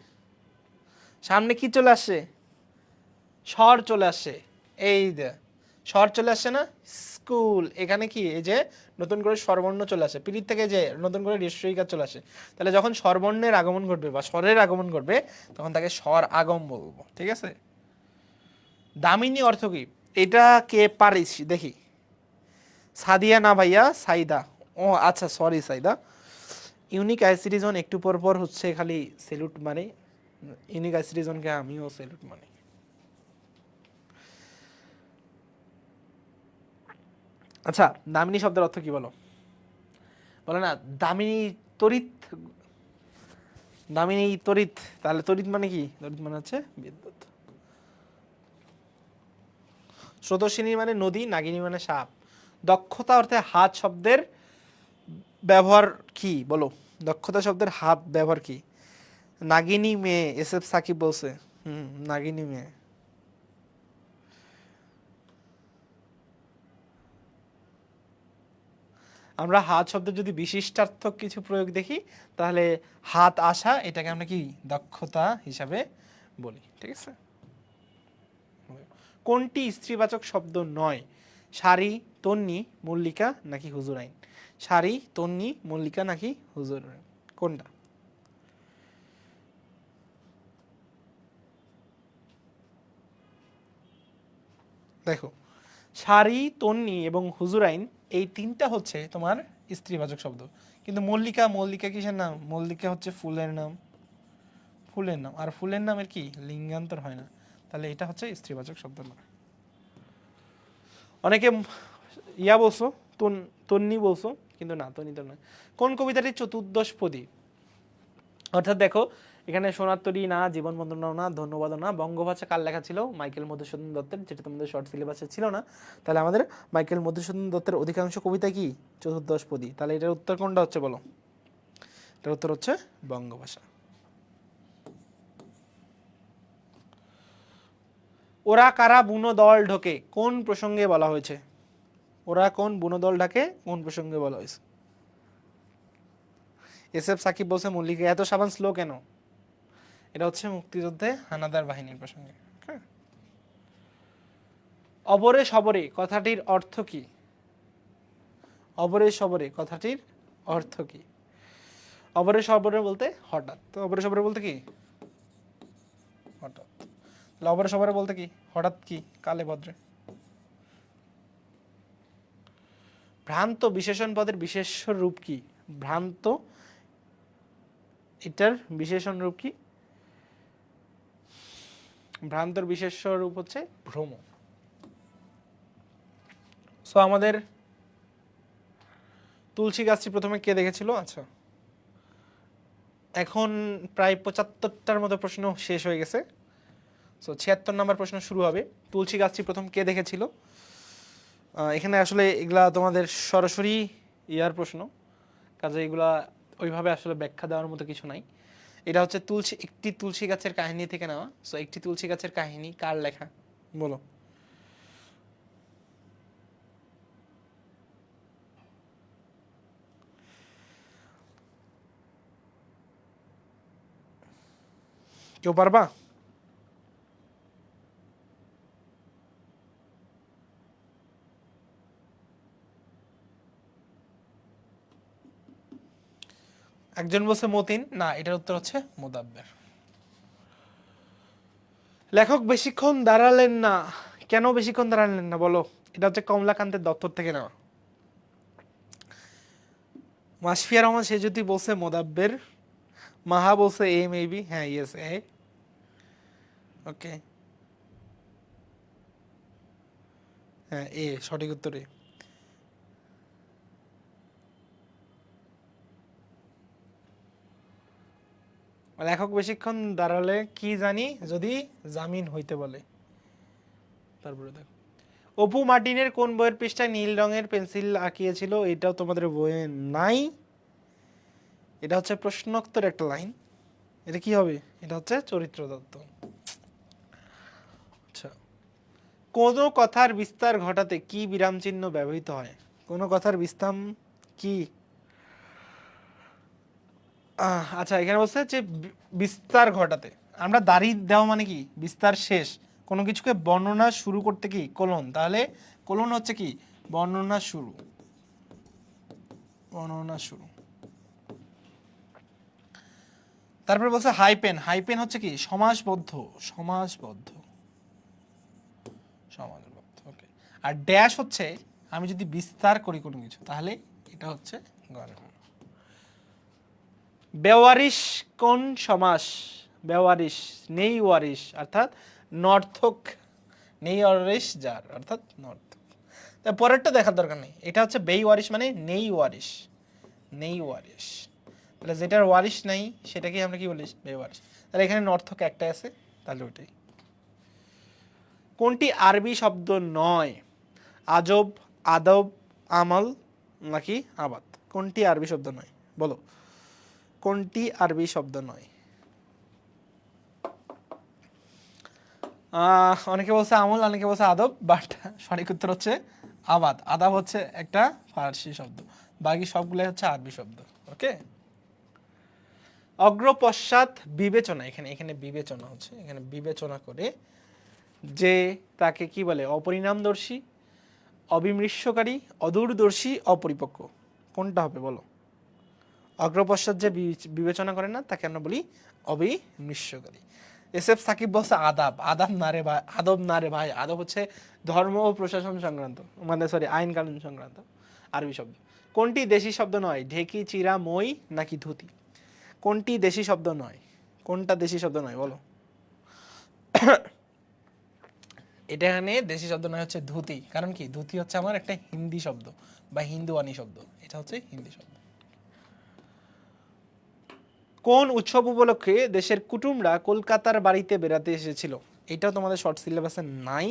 সামনে কি চলে আসে? স্বর চলে আসে। এই যে স্বর চলে আসছে না, স্কুল, এখানে কি এই যে নতুন করে স্বরবর্ণ চলে আসে, পীড়িত থেকে যে নতুন করে ঋস্বইকার চলে আসে। তাহলে যখন স্বরবর্ণের আগমন ঘটবে বা স্বরের আগমন ঘটবে তখন তাকে স্বর আগম বলবো। ঠিক আছে, দামিনী অর্থ কি? এটা কে পারিস দেখি। সাদিয়া না ভাইয়া, সাইদা। ও আচ্ছা সরি সাইদা। ইউনিক আইসিডিজন একটু পর পর হচ্ছে খালি সেলুট মানে, ইউনিক আইসিডিজনকে আমিও সেলুট মানে। আচ্ছা, দামিনী শব্দের অর্থ কি বলো? বলে না দামিনী তড়িৎ, দামিনী তড়িৎ, তাহলে তড়িৎ মানে কি? তড়িৎ মানে হচ্ছে বিদ্যুৎ। স্রোতস্বিনী মানে নদী, নাগিনী মানে সাপ। দক্ষতা অর্থে হাত শব্দের ব্যবহার কি বলো? দক্ষতা শব্দের হাত ব্যবহার কি? নাগিনী মেয়ে, এস এফ সাকিব বলছে। নাগিনী মেয়ে। আমরা হাত শব্দের যদি বিশিষ্টার্থক কিছু প্রয়োগ দেখি তাহলে হাত আসা এটাকে আমরা কি দক্ষতা হিসাবে বলি। ঠিক আছে, কোনটি স্ত্রীবাচক শব্দ নয়? শাড়ি, তন্নি, মল্লিকা নাকি হুজুরাইন? শাড়ি, তন্নি, মল্লিকা নাকি হুজুরাইন, কোনটা? দেখো শাড়ি, তন্নি এবং হুজুরাইন এই তিনটা হচ্ছে তোমার স্ত্রীবাচক শব্দ, কিন্তু মল্লিকা, মল্লিকা কিসের নাম? মল্লিকা হচ্ছে ফুলের নাম, ফুলের নাম, আর ফুলের নামের কি লিঙ্গান্তর হয় না, তাহলে এটা হচ্ছে স্ত্রীবাচক শব্দ না। অনেকে ইয়া বলছো, তন্নি বলছো, কিন্তু না তন্নি তো নয়। কোন কবিতাটি চতুর্দশপদী? অর্থাৎ দেখো এখানে সোনার তরী না, জীবন বন্দনাও না, ধন্যবাদও না। বঙ্গভাষা কার লেখা ছিল? মাইকেল মধুসূদন দত্তের, যেটা তোমাদের শর্ট সিলেবাসে ছিল না। তাহলে আমাদের মাইকেল মধুসূদন দত্তের অধিকাংশ কবিতা কি চতুর্দশপদী? তাহলে এটার উত্তর কোনটা হচ্ছে বলো? এটার উত্তর হচ্ছে বঙ্গভাষা। ওরা কারা বুনো দল ঢোকে কোন প্রসঙ্গে বলা হয়েছে? ওরা কোন বুনো দল ঢাকে কোন প্রসঙ্গে বলা হয়েছে? এসএফ সাকিব বলছে মল্লিকা। এত সাবান স্লো কেন? এটা হচ্ছে মুক্তিযুদ্ধে হানাদার বাহিনীর প্রসঙ্গে। হ্যাঁ। অবরে সবরে কথাটির অর্থ কি? অবরে সবরে কথাটির অর্থ কি? অবরে সবরে বলতে হঠাৎ। তো অবরে সবরে বলতে কি? হঠাৎ। তাহলে অবরে সবরে বলতে কি? হঠাৎ কি কালে ভদ্রে। ভ্রান্ত বিশেষণ পদের বিশেষ্য রূপ কি? ভ্রান্ত এটার বিশেষণ রূপ কি? ভ্রান্তর বিশেষ্য রূপ হচ্ছে ভ্রম। সো আমাদের তুলসী গাছটি প্রথমে কে দেখেছিল? আচ্ছা, এখন প্রায় 75টার মতো প্রশ্ন শেষ হয়ে গেছে। সো 76 নম্বর প্রশ্ন শুরু হবে। তুলসী গাছটি প্রথম কে দেখেছিল? এখানে আসলে এগুলা তোমাদের সরাসরি ইয়ার প্রশ্ন, কাজে এগুলা ওইভাবে আসলে ব্যাখ্যা দেওয়ার মতো কিছু নাই। এটা হচ্ছে একটি তুলসী গাছের কাহিনী থেকে নেওয়া। সো একটি তুলসী গাছের কাহিনী কার লেখা বলো? কেউ পারবা? একজন বলছে মতিন, না, এটার উত্তর হচ্ছে মোদাব্বের। লেখক বেশিক্ষণ দাঁড়ালেন না, কেন বেশিক্ষণ দাঁড়ালেন না বলো? এটা হচ্ছে কমলাকান্তের দপ্তর থেকে নেওয়া। মাসফিয়া রহমান সে যদি বলছে মোদাব্বের, মাহা বলছে এ মেবি, হ্যাঁ ইয়েস এ। ওকে, হ্যাঁ এ সঠিক উত্তরে। লেখক বেশিক্ষণ দাঁড়ালে কি জানি যদি জামিন হইতে বলে। তারপরে দেখো, অপু মার্টিনের কোন বইয়ের পৃষ্ঠায় নীল রঙের পেন্সিল আঁকিয়েছিল? এটাও তোমাদের বইয়ে নাই। এটা হচ্ছে প্রশ্নোত্তর একটা লাইন। এটা কি হবে? এটা হচ্ছে চরিত্র তত্ত্ব। আচ্ছা, কোনো কথার বিস্তার ঘটাতে কি বিরাম চিহ্ন ব্যবহৃত হয়? কোনো কথার বিস্তার কি? আচ্ছা, এখানে বলছে যে বিস্তার ঘটাতে। আমরা দাড়ি দেওয়া মানে কি? বিস্তার শেষ। কোনো কিছুকে বর্ণনা শুরু করতে কি কোলন, তাহলে কোলন হচ্ছে কি? বর্ণনা শুরু। বর্ণনা শুরু। তারপরে বলছে হাইপেন। হাইপেন হচ্ছে কি? সমাসবদ্ধ। সমাসবদ্ধ। সমাসবদ্ধ। ওকে। আর ড্যাশ হচ্ছে আমি যদি বিস্তার করি কোনো কিছু, তাহলে এটা হচ্ছে গরম। বেওয়ারিশ কোন সমাস? বেওয়ারিশ নেই ওয়ারিশ অর্থাৎ নর্থক। নেই ওয়ারিশ যার অর্থাৎ নর্থক। তা পরেরটা দেখার দরকার নেই। এটা হচ্ছে বেওয়ারিশ মানে নেই ওয়ারিশ। নেই ওয়ারিশ, তাহলে যেটার ওয়ারিশ নাই সেটাকে আমরা কি বলি? বেওয়ারিশ। তাহলে এখানে নর্থক একটা আছে, তাহলে ওইটাই। কোনটি আরবি শব্দ নয়? আজব, আদব, আমল নাকি আবাদ? কোনটি আরবি শব্দ নয় বলো? কোনটি আরবি শব্দ নয়? অনেকে বলছে আমল, অনেকে বলছে আদব, বাট সঠিক উত্তর হচ্ছে আবাদ। আদাব হচ্ছে একটা ফার্সি শব্দ, বাকি সবগুলো হচ্ছে আরবি শব্দ। ওকে। অগ্রপশ্চাৎ বিবেচনা, এখানে এখানে বিবেচনা হচ্ছে, এখানে বিবেচনা করে যে তাকে কি বলে? অপরিণামদর্শী, অবিমৃশ্যকারী, অদূরদর্শী, অপরিপক্ক। কোনটা হবে বলো? অগ্রপশ্চাৎ যে বিবেচনা করে না তাকে আমরা বলি অবিমৃশ্যকারী। এসএফ সাকিব বলছে আদাব। আদাব না রে ভাই, আদব না রে ভাই। আদব হচ্ছে ধর্ম ও প্রশাসন সংক্রান্ত, মানে সরি আইন কানুন সংক্রান্ত আরবি শব্দ। কোনটি দেশি শব্দ নয়? ঢেকি, চিরা, মই নাকি ধুতি? কোনটি দেশি শব্দ নয়? কোনটা দেশি শব্দ নয় বলো? এটা এখানে দেশি শব্দ নয়, হচ্ছে ধুতি। কারণ কি? ধুতি হচ্ছে আমার একটা হিন্দি শব্দ বা হিন্দুয়ানি শব্দ, এটা হচ্ছে হিন্দি শব্দ। কোন উৎসব উপলক্ষে দেশের কুটুমরা কলকাতার বাড়িতে বেড়াতে এসেছিল? এটাও তোমাদের শর্ট সিলেবাসে নাই।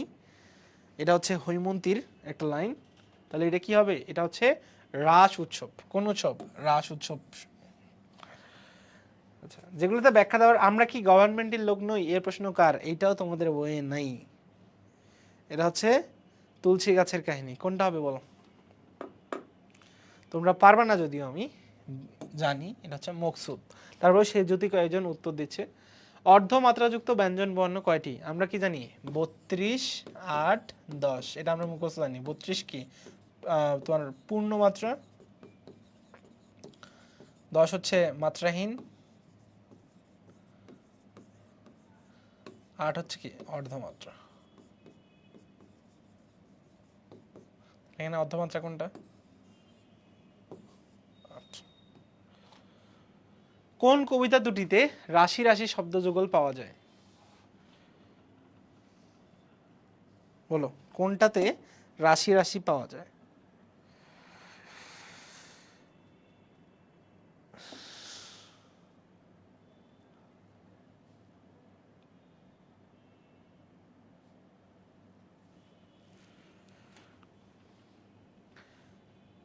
এটা হচ্ছে হৈমন্তীর একটা লাইন। তাহলে এটা কি হবে? এটা হচ্ছে রাস উৎসব। কোন উৎসব? রাস উৎসব। আচ্ছা, যেগুলোতে ব্যাখ্যা দেওয়ার, আমরা কি গভর্নমেন্টের লোক নই, এর প্রশ্ন কার, এইটাও তোমাদের বইয়ে নাই। এটা হচ্ছে তুলসী গাছের কাহিনী। কোনটা হবে বলো? তোমরা পারবা না যদিও আমি জানি, এটা হচ্ছে মকসুদ। তারপর সে জ্যোতি কয়েকজন উত্তর দিচ্ছে। অর্ধমাত্রাযুক্ত ব্যঞ্জন বর্ণ কয়টি? আমরা কি জানি 32, 8, 10। এটা আমরা মুখস্থ জানি। 32 কি তোমার পূর্ণ মাত্রা, 10 হচ্ছে মাত্রাহীন, 8 হচ্ছে কি অর্ধমাত্রা। এখানে অর্ধমাত্রা কোনটা? কোন কবিতা দুটিতে রাশি রাশি শব্দ যুগল পাওয়া যায়? বলো কোনটাতে রাশি রাশি পাওয়া যায়?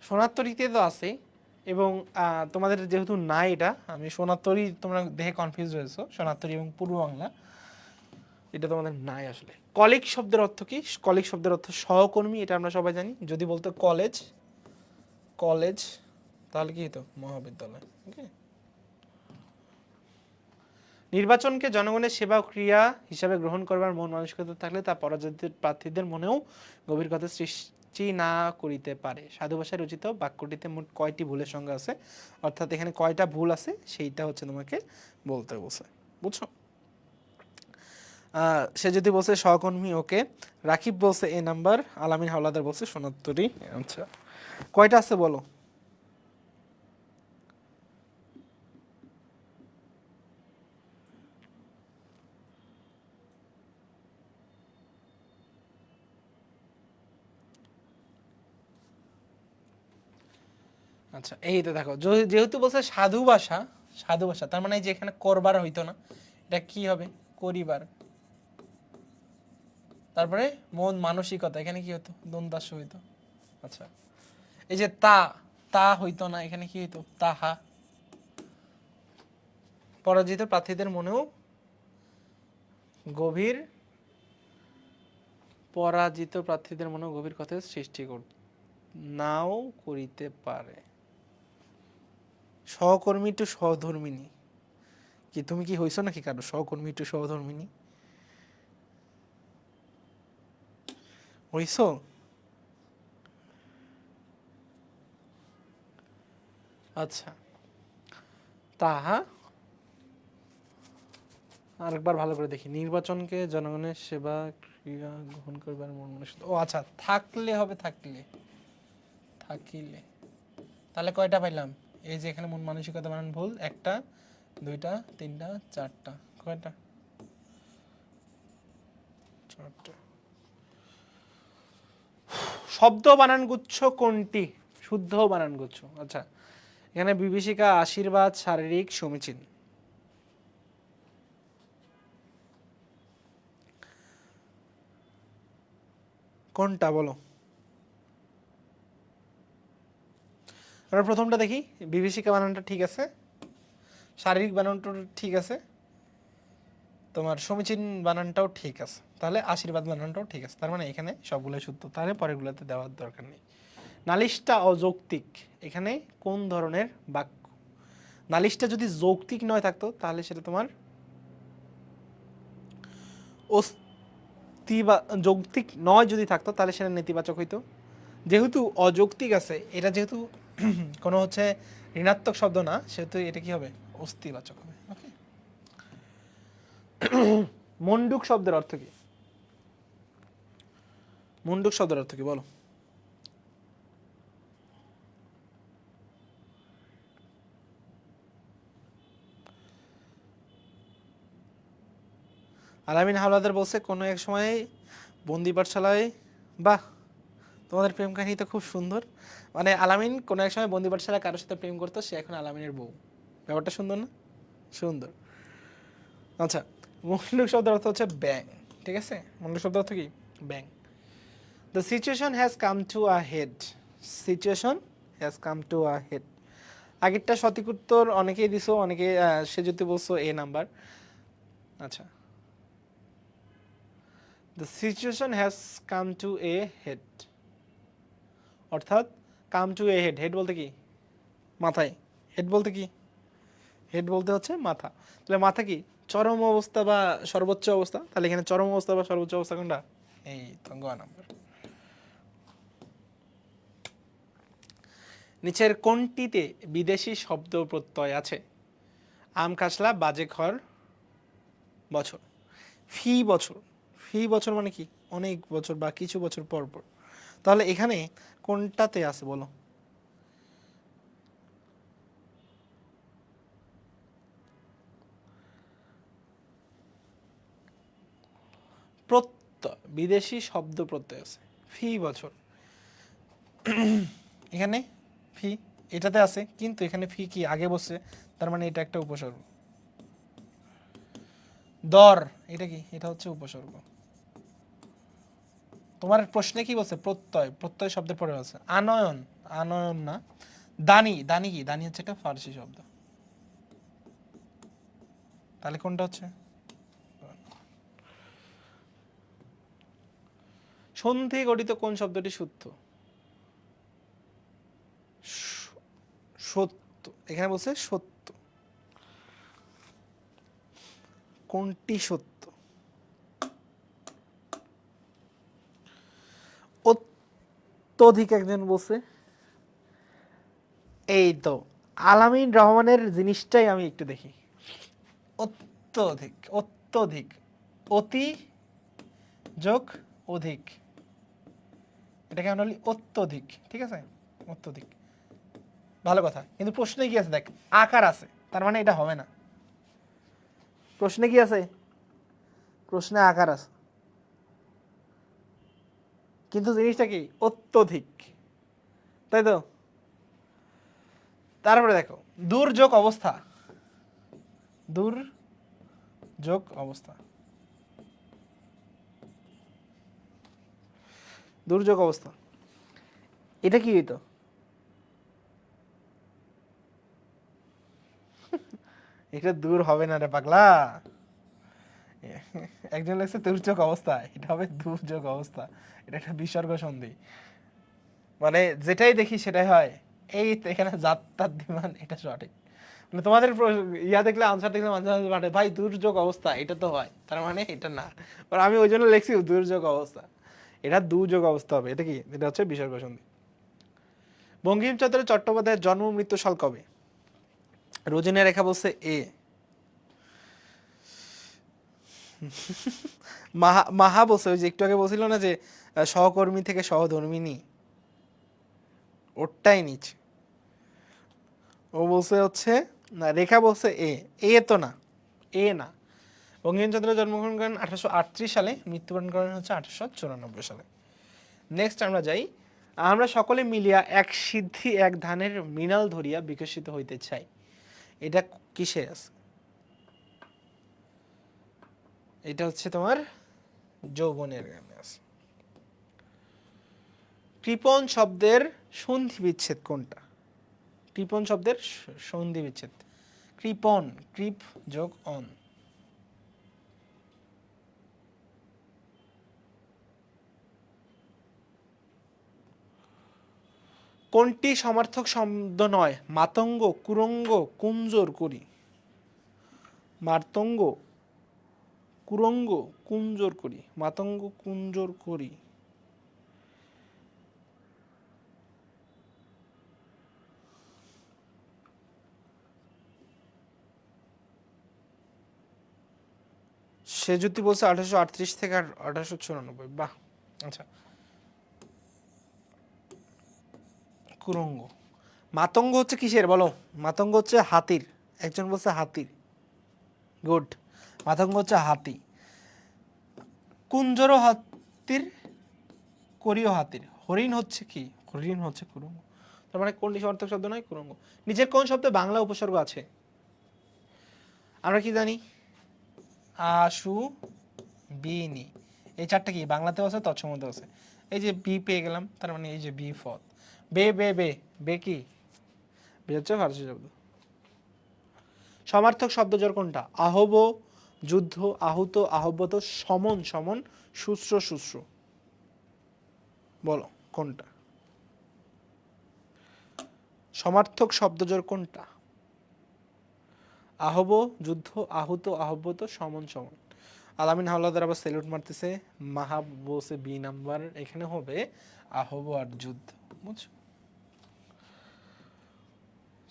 সোনার তরীতে তো আছে, এবং তোমাদের যেহেতু নাই এটা, আমি সোনার তরী, তোমরা দেখে কনফিউজ হয়েছো, সোনার তরী এবং পূর্ব বাংলা এটা তোমাদের নাই আসলে। কলিগ শব্দের অর্থ কি? কলিগ শব্দের অর্থ সহকর্মী, এটা আমরা সবাই জানি। যদি বলতো কলেজ, কলেজ তাহলে কি হতো? মহাবিদ্যালয়। ওকে। নির্বাচনকে জনগণের সেবা ক্রিয়া হিসাবে গ্রহণ করবার মন মানসিকতা থাকলে তা পরাজিত প্রার্থীদের মনেও গভীর কথা সৃষ্টি না করিতে পারে। সাধু ভাষায় রচিত বাক্যটিতে মোট কয়টি ভুলের সংখ্যা আছে? অর্থাৎ এখানে কয়টা ভুল আছে সেইটা হচ্ছে তোমাকে বলতে বলছে। বুঝছো? সে যদি বলছে সহকর্মী, ওকে। রাকিব বলছে এ নাম্বার, আলামিন হাওলাদার বলছে সোনাত্তরি। আচ্ছা, কয়টা আছে বলো? আচ্ছা, এই তো দেখো, যেহেতু বলছে সাধু ভাষা, সাধু ভাষা তার মানে যে এখানে করবার হইতো না, এটা কি হবে? করিবার। তারপরে মন মানসিকতা, এখানে কি হতো? দ্বন্দ্বাস্য হইতো। আচ্ছা, এই যে তা, তা হইতো না, এখানে কি হইতো? তাহা। পরাজিত প্রার্থীদের মনেও গভীর, পরাজিত প্রার্থীদের মনেও গভীর কথা সৃষ্টি নাও করিতে পারে। সহকর্মী টু সহধর্মিনী, কি তুমি কি হইছো নাকি কারো সহকর্মী টু সহধর্মিনী? হইছো? আচ্ছা, তাহা আরেকবার ভালো করে দেখি। নির্বাচনকে জনগণের সেবা ক্রিয়া গ্রহণ করবার মন মানসিকতা, ও আচ্ছা, থাকলে হবে, থাকলে, থাকিলে। তাহলে কয়টা পাইলাম? এই যে এখানে মন মানসিকতা বানান ভুল, একটা, দুইটা, তিনটা, চারটা। কয়টা? চারটা। শব্দ বানান গুচ্ছ কোনটি? শুদ্ধ বানান গুচ্ছ। আচ্ছা, এখানে বিভীষিকা, আশীর্বাদ, শারীরিক, সমীচীন। কোনটা বলো? আমরা প্রথমটা দেখি। বিভীষিকা বানানটা ঠিক আছে, শারীরিক বানানটা ঠিক আছে, তোমার সমীচীন বানানটাও ঠিক আছে, তাহলে আশীর্বাদ বানানটাও ঠিক আছে। তার মানে এখানে সবগুলোই শুদ্ধ, তাহলে পরেরগুলোতে দেওয়ার দরকার নেই। নালিশটা অযৌক্তিক, এখানে কোন ধরনের বাক্য? নালিশটা যদি যৌক্তিক নয় থাকতো তাহলে সেটা তোমার যৌক্তিক নয় যদি থাকতো তাহলে সেটা নেতিবাচক হইতো। যেহেতু অযৌক্তিক আছে, এটা যেহেতু কোনো হচ্ছে ঋণাত্মক শব্দ না, সেহেতু এটা কি হবে? অস্তিবাচক হবে। ওকে। মন্ডুক শব্দের অর্থ কি? মন্ডুক শব্দের অর্থ কি বলো? আলামিন হাওলাদার বলছে কোনো এক সময় বন্দি পাঠশালায়, বাহ, তোমাদের প্রেম কাহিনী তো খুব সুন্দর। মানে আলামিন কোনো এক সময় বন্দি পাঠশালায় কারোর সাথে প্রেম করতো, সে এখন আলামিনের বউ। ব্যাপারটা সুন্দর না? সুন্দর। আচ্ছা, মন্ডুক শব্দের অর্থ হচ্ছে ব্যাং। ঠিক আছে, মন্ডুক শব্দের অর্থ কি? ব্যাং। The situation has come to a head. Situation has come to a head. আগেরটা সঠিক উত্তর অনেকেই দিছো, অনেকে সে যদি বলছো এ নাম্বার। আচ্ছা, the situation has come to a head, অর্থাৎ come to a head, head বলতে কি মাথায়, হেড বলতে কি, হেড বলতে হচ্ছে মাথা। তাহলে মাথা কি চরম অবস্থা বা সর্বোচ্চ অবস্থা, তাহলে এখানে চরম অবস্থা বা সর্বোচ্চ অবস্থা কোনটা? এই তো গ নাম্বার। নিচের কোনটিতে বিদেশি শব্দ প্রত্যয় আছে? আম কাসলা বাজে খর বছর। ফি বছর, ফি বছর মানে কি অনেক বছর বা কিছু বছর পর পর। তাহলে এখানে কোনটাতে আছে বলো? প্রত্যয়, বিদেশি শব্দ প্রত্যয় আছে, ফি বছর। এখানে ফি এটাতে আছে, কিন্তু এখানে ফি কি আগে বসছে, তার মানে এটা একটা উপসর্গ। দর এটা কি, এটা হচ্ছে উপসর্গ। তোমার প্রশ্নে কি বলছে? প্রত্যয়, প্রত্যয় শব্দের পরে আছে। আনয়ন, আনয়ন না। দানি, দানি কি, দানি হচ্ছে একটা ফার্সি শব্দ। তাহলে কোনটা হচ্ছে? সন্ধি গঠিত কোন শব্দটি সূত্র? সত্য, এখানে বলছে সত্য। কোনটি সত্য? অত্যধিক একজন বলছে। এই তো আলামিন রহমানের জিনিসটাই আমি একটু দেখি। অত্যধিক, অত্যধিক, অতি যোগ অধিক, এটা কেমন হলি? অত্যধিক, ঠিক আছে, অত্যধিক, ভালো কথা। কিন্তু প্রশ্নে কি আছে দেখ, আকার আছে, তার মানে এটা হবে না। প্রশ্নে কি আছে? প্রশ্নে আকার আছে, কিন্তু জিনিসটা কি অত্যধিক, তাই তো? তারপরে দেখো দুর্যোগ অবস্থা, দুর্যোগ অবস্থা, দুর্যোগ অবস্থা, এটা কি হইতো? এটা দূর হবে না রে পাগলা, একজন লেখছে দুর্যোগ অবস্থা, এটা হবে দুর্যোগ অবস্থা, এটা একটা বিসর্গ সন্ধি। মানে যেটাই দেখি সেটাই হয়। এই তো এখানে যাত্রার দিমান, এটা সঠিক। মানে তোমাদের ইয়া দেখলে, আনসার দেখলে মাঝে মাঝে পাঠে ভাই দুর্যোগ অবস্থা, এটা তো হয়, তার মানে এটা না। আমি ওই জন্য লিখছি দুর্যোগ অবস্থা, এটা দুর্যোগ অবস্থা হবে। এটা কি, এটা হচ্ছে বিসর্গ সন্ধি। বঙ্কিমচন্দ্র চট্টোপাধ্যায়ের জন্ম মৃত্যু সাল কবে? রোজিনা রেখা বলছে এ। মাহা, মাহা বলছে, ওই যে একটু আগে বলছিল না যে সহকর্মী থেকে সহধর্মিনী, ওরটাই নিচ্ছে। ও বলছে হচ্ছে না, রেখা বলছে এ, এ তো না, এ না। বঙ্কিমচন্দ্র জন্মগ্রহণ করেন 1838 সালে, মৃত্যুবরণ করেন হচ্ছে 1894 সালে। নেক্সট আমরা যাই। আমরা সকলে মিলিয়া এক সিদ্ধি এক ধানের মৃণাল ধরিয়া বিকশিত হইতে চাই, এটা কিসে আছে? এটা হচ্ছে তোমার যৌবনের গানে আছে। কৃপণ শব্দের সন্ধি বিচ্ছেদ কোনটা? কৃপণ শব্দের সন্ধি বিচ্ছেদ, কৃপণ, কৃপ যোগ অন। কোনটি সমার্থক শব্দ নয়? মাতঙ্গ, কুরঙ্গ, কুঞ্জর করি। মাতঙ্গ, কুরঙ্গ, কুঞ্জর করি, মাতঙ্গ, কুঞ্জর করি। সে যদি বলছে 1838 থেকে 1894, বাহ। আচ্ছা, কুরঙ্গ। মাতঙ্গ হচ্ছে কিসের বলো? মাতঙ্গ হচ্ছে হাতির, একজন বলছে হাতির, গুড। মাতঙ্গ হচ্ছে হাতি। কুঞ্জরও হাতির, করিও হাতির। হরিণ হচ্ছে কি? হরিণ হচ্ছে কুরঙ্গ। তার মানে কোনটি সমার্থক শব্দ নয়? কুরঙ্গ। নিচের কোন শব্দে বাংলা উপসর্গ আছে? আমরা কি জানি? আশু, বিনি, এই চারটা কি বাংলাতেও আছে, তৎসমতেও আছে। এই যে বি পেয়ে গেলাম, তার মানে এই যে বি ফল। বে বে বে, বে কি? হচ্ছে ফার্সি শব্দ। সমার্থক শব্দজোড় কোনটা? আহব, যুদ্ধ, আহুত, আহব্বত, সমন, সমন, শুশ্র, শুশ্র। বলো কোনটা সমার্থক শব্দজোড় কোনটা? আহব, যুদ্ধ, আহুত, আহব্বত, সমন, সমন। আলামিন হাওলাদার আবার সেলুট মারতেছে। মাহাব বসে বি নাম্বার, এখানে হবে আহব আর যুদ্ধ। বুঝছো?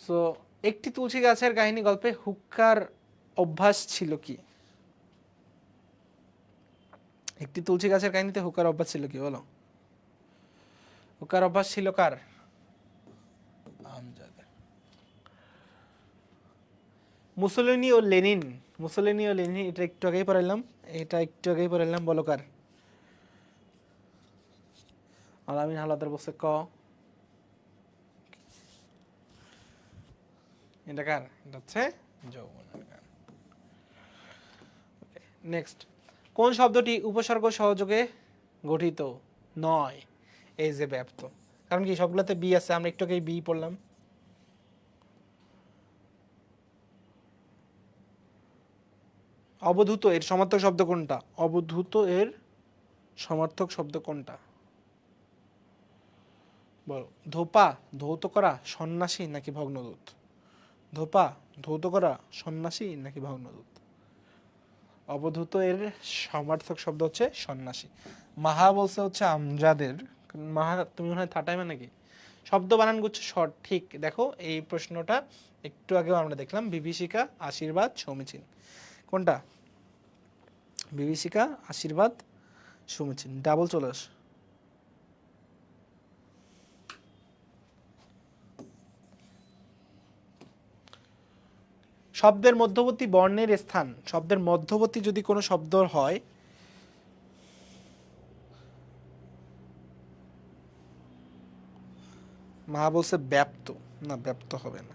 সো একটি তুলসী গাছের কাহিনী গল্পে হুক্কার অভ্যাস ছিল কি? একটি তুলসী গাছের কাহিনীতে হুক্কার অভ্যাস ছিল কি? বলো। হুক্কার অভ্যাস ছিল কার? আমজাদের। মুসোলিনি ও লেনিন, মুসোলিনি ও লেনিন, এটা একটু আগেই পড়াইলাম, বলো কার? আলামিন হাওলাদার বলছে ক। এটা কার? এটা হচ্ছে যৌবনের গান। নেক্সট, কোন শব্দটি উপসর্গ সহযোগে গঠিত নয়? এই যে ব্যাপ্ত, কারণ কি সবগুলোতে বি আছে, আমরা একটু আগেই বি পড়লাম। অবধূত এর সমার্থক শব্দ কোনটা? অবধূত এর সমার্থক শব্দ কোনটা? বলো। ধোপা, ধৌত করা, সন্ন্যাসী নাকি ভগ্নদূত? ধোপা, ধৌত করা, সন্ন্যাসী নাকি ভগ্নদূত? অবধূত এর সমার্থক শব্দ হচ্ছে সন্ন্যাসী। মাহা বলছে হচ্ছে আমজাদের। মাহা, তুমি মনে হয় থাটাইমা নাকি? শব্দ বানান গুচ্ছ শর্ট, ঠিক। দেখো এই প্রশ্নটা একটু আগেও আমরা দেখলাম, বিভীষিকা, আশীর্বাদ, সমীচীন। কোনটা? বিভীষিকা, আশীর্বাদ, সমীচীন। ডাবল চলে আস। শব্দের মধ্যবর্তী বর্ণের স্থান, শব্দের মধ্যবর্তী যদি কোনো শব্দ হয়, মা বলছে ব্যাপ্ত, না ব্যাপ্ত হবে না।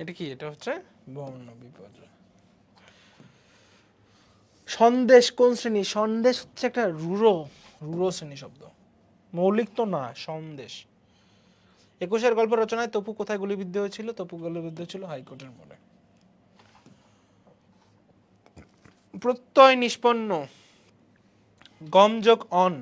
এটা কি? এটা হচ্ছে বর্ণ বিপর্যয়। সন্দেশ কোন শ্রেণী? সন্দেশ হচ্ছে একটা রূঢ় শ্রেণী শব্দ, মৌলিক তো না। সন্দেশ। 21-এর গল্প রচনায় তপু কোথায় গুলিবিদ্ধ হয়েছিল? তপু গুলিবিদ্ধ ছিল হাইকোর্টের মোড়ে। প্রত্যয় নিষ্পন্ন গম যোগ অন,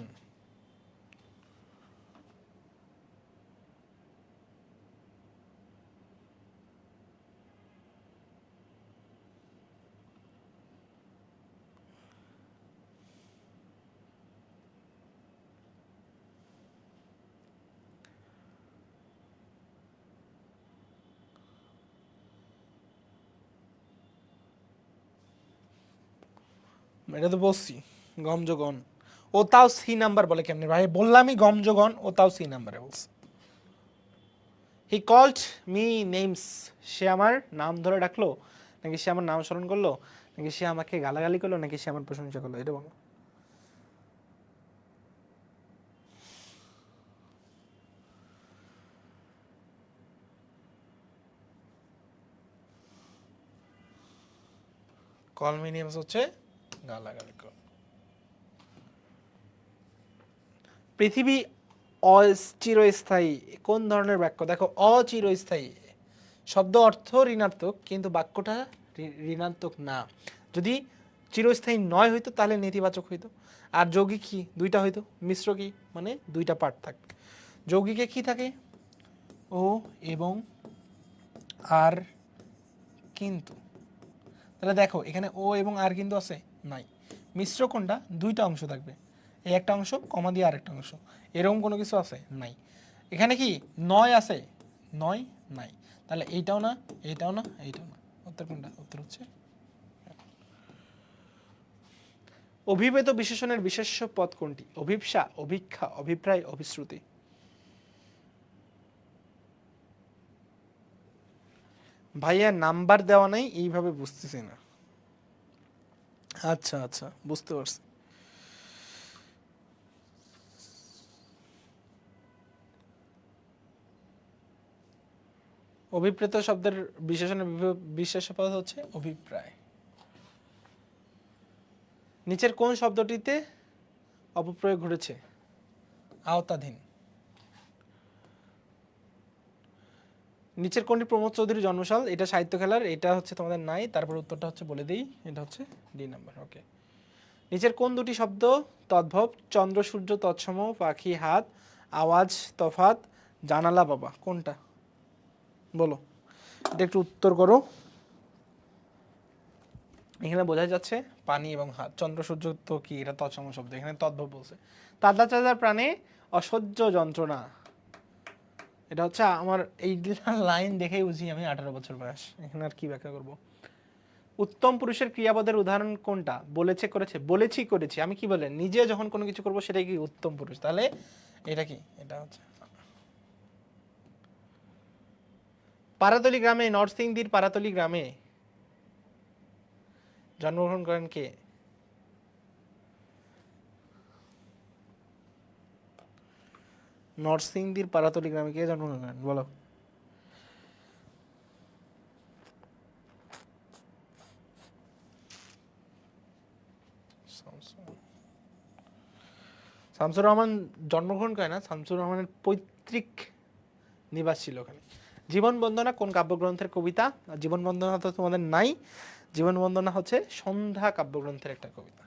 এটা তো বলছি গম যোগ অন। ও তাও সি নাম্বার বলে কেমনে ভাই? বললামই গম যোগ অন, ও তাও সি নাম্বারে বলছে। হি কল্ড মি নেমস, সে আমার নাম ধরে ডাকলো, নাকি সে আমার নাম স্মরণ করলো, নাকি সে আমাকে গালাগালি করলো, নাকি সে আমার প্রশংসা করলো? এটা বলো। কল মি নেমস হচ্ছে গালাগালি করলো। পৃথিবী অচিরস্থায়ী কোন ধরনের বাক্য? দেখো, অচিরস্থায়ী শব্দ অর্থ ঋণাত্মক, কিন্তু বাক্যটা ঋণাত্মক না। যদি চিরস্থায়ী নয় হইতো তাহলে নেতিবাচক হইতো। আর যৌগিক কি? দুইটা হইতো। মিশ্র কি? মানে দুইটা পার্ট থাকবে। যৌগিকে কি থাকে? ও এবং আর কিন্তু। তাহলে দেখো এখানে ও এবং আর কিন্তু আছে নাই। মিশ্র কোনটা? দুইটা অংশ থাকবে, এই একটা অংশ কমা দিয়ে আরেকটা অংশ, এরকম কোনো কিছু আছে নাই। এখানে কি নয় আছে? নয় নাই। তাহলে এইটাও না, এইটাও না, এইটাও না। উত্তর কোনটা? উত্তর হচ্ছে অভিভেদ বিশেষণের বিশেষ্য পদ কোনটি? অভিপ্সা, অভিক্ষা, অভিপ্রায়, অভিশ্রুতি। ভাইয়া নাম্বার দেওয়া নাই, এইভাবে বুঝতেছি না। আচ্ছা আচ্ছা, বুঝতে পারছি। অভিপ্রেত শব্দের বিশেষণের বিশেষ্য পদ হচ্ছে অভিপ্রায়। নিচের কোন শব্দটিতে অপপ্রয়োগ ঘটেছে? আওতাধীন। নিচের কোনটি প্রমোদ চৌধুরীর জন্মসাল? এটা সাহিত্য খেলার, এটা হচ্ছে তোমাদের নাই, তারপর উত্তরটা হচ্ছে বলে দিই, এটা হচ্ছে ডি নাম্বার। ওকে। নিচের কোন দুটি শব্দ তদ্ভব? চন্দ্র সূর্য তৎসম, পাখি হাত, আওয়াজ তফাত, জানালা বাবা। কোনটা বলো? এটা একটু উত্তর করো। এখানে বোঝা যাচ্ছে পানি এবং হাত। চন্দ্র সূর্য তো কি, এটা তৎসম শব্দ, এখানে তদ্ভব বলছে। তাজা তাজা প্রাণে অসহ্য যন্ত্রণা, এটা হচ্ছে আমার এই লাইন দেখেই বুঝি আমি 18 বছর বয়স। এখানে আর কি ব্যাখ্যা করব। উত্তম পুরুষের ক্রিয়াপদের উদাহরণ কোনটা? বলেছে, করেছে। বলেছি, করেছি। আমি কি বলে নিজে যখন কোনো কিছু করব সেটাই কি উত্তম পুরুষ? তাহলে এটা কি? এটা হচ্ছে পারাতলি গ্রামে, নরসিংদীর পারাতলি গ্রামে জন্মগ্রহণ করেন কে? নরসিংদীর পারাতলি গ্রামে কে জন্মগ্রহণ করেন বলো? শামসুর রহমান জন্মগ্রহণ করে না, শামসুর রহমানের পৈতৃক নিবাস ছিল ওখানে। জীবন বন্দনা কোন কাব্যগ্রন্থের কবিতা? জীবন বন্দনা তো তোমাদের নাই, জীবন বন্দনা হচ্ছে সন্ধ্যা কাব্যগ্রন্থের একটা কবিতা।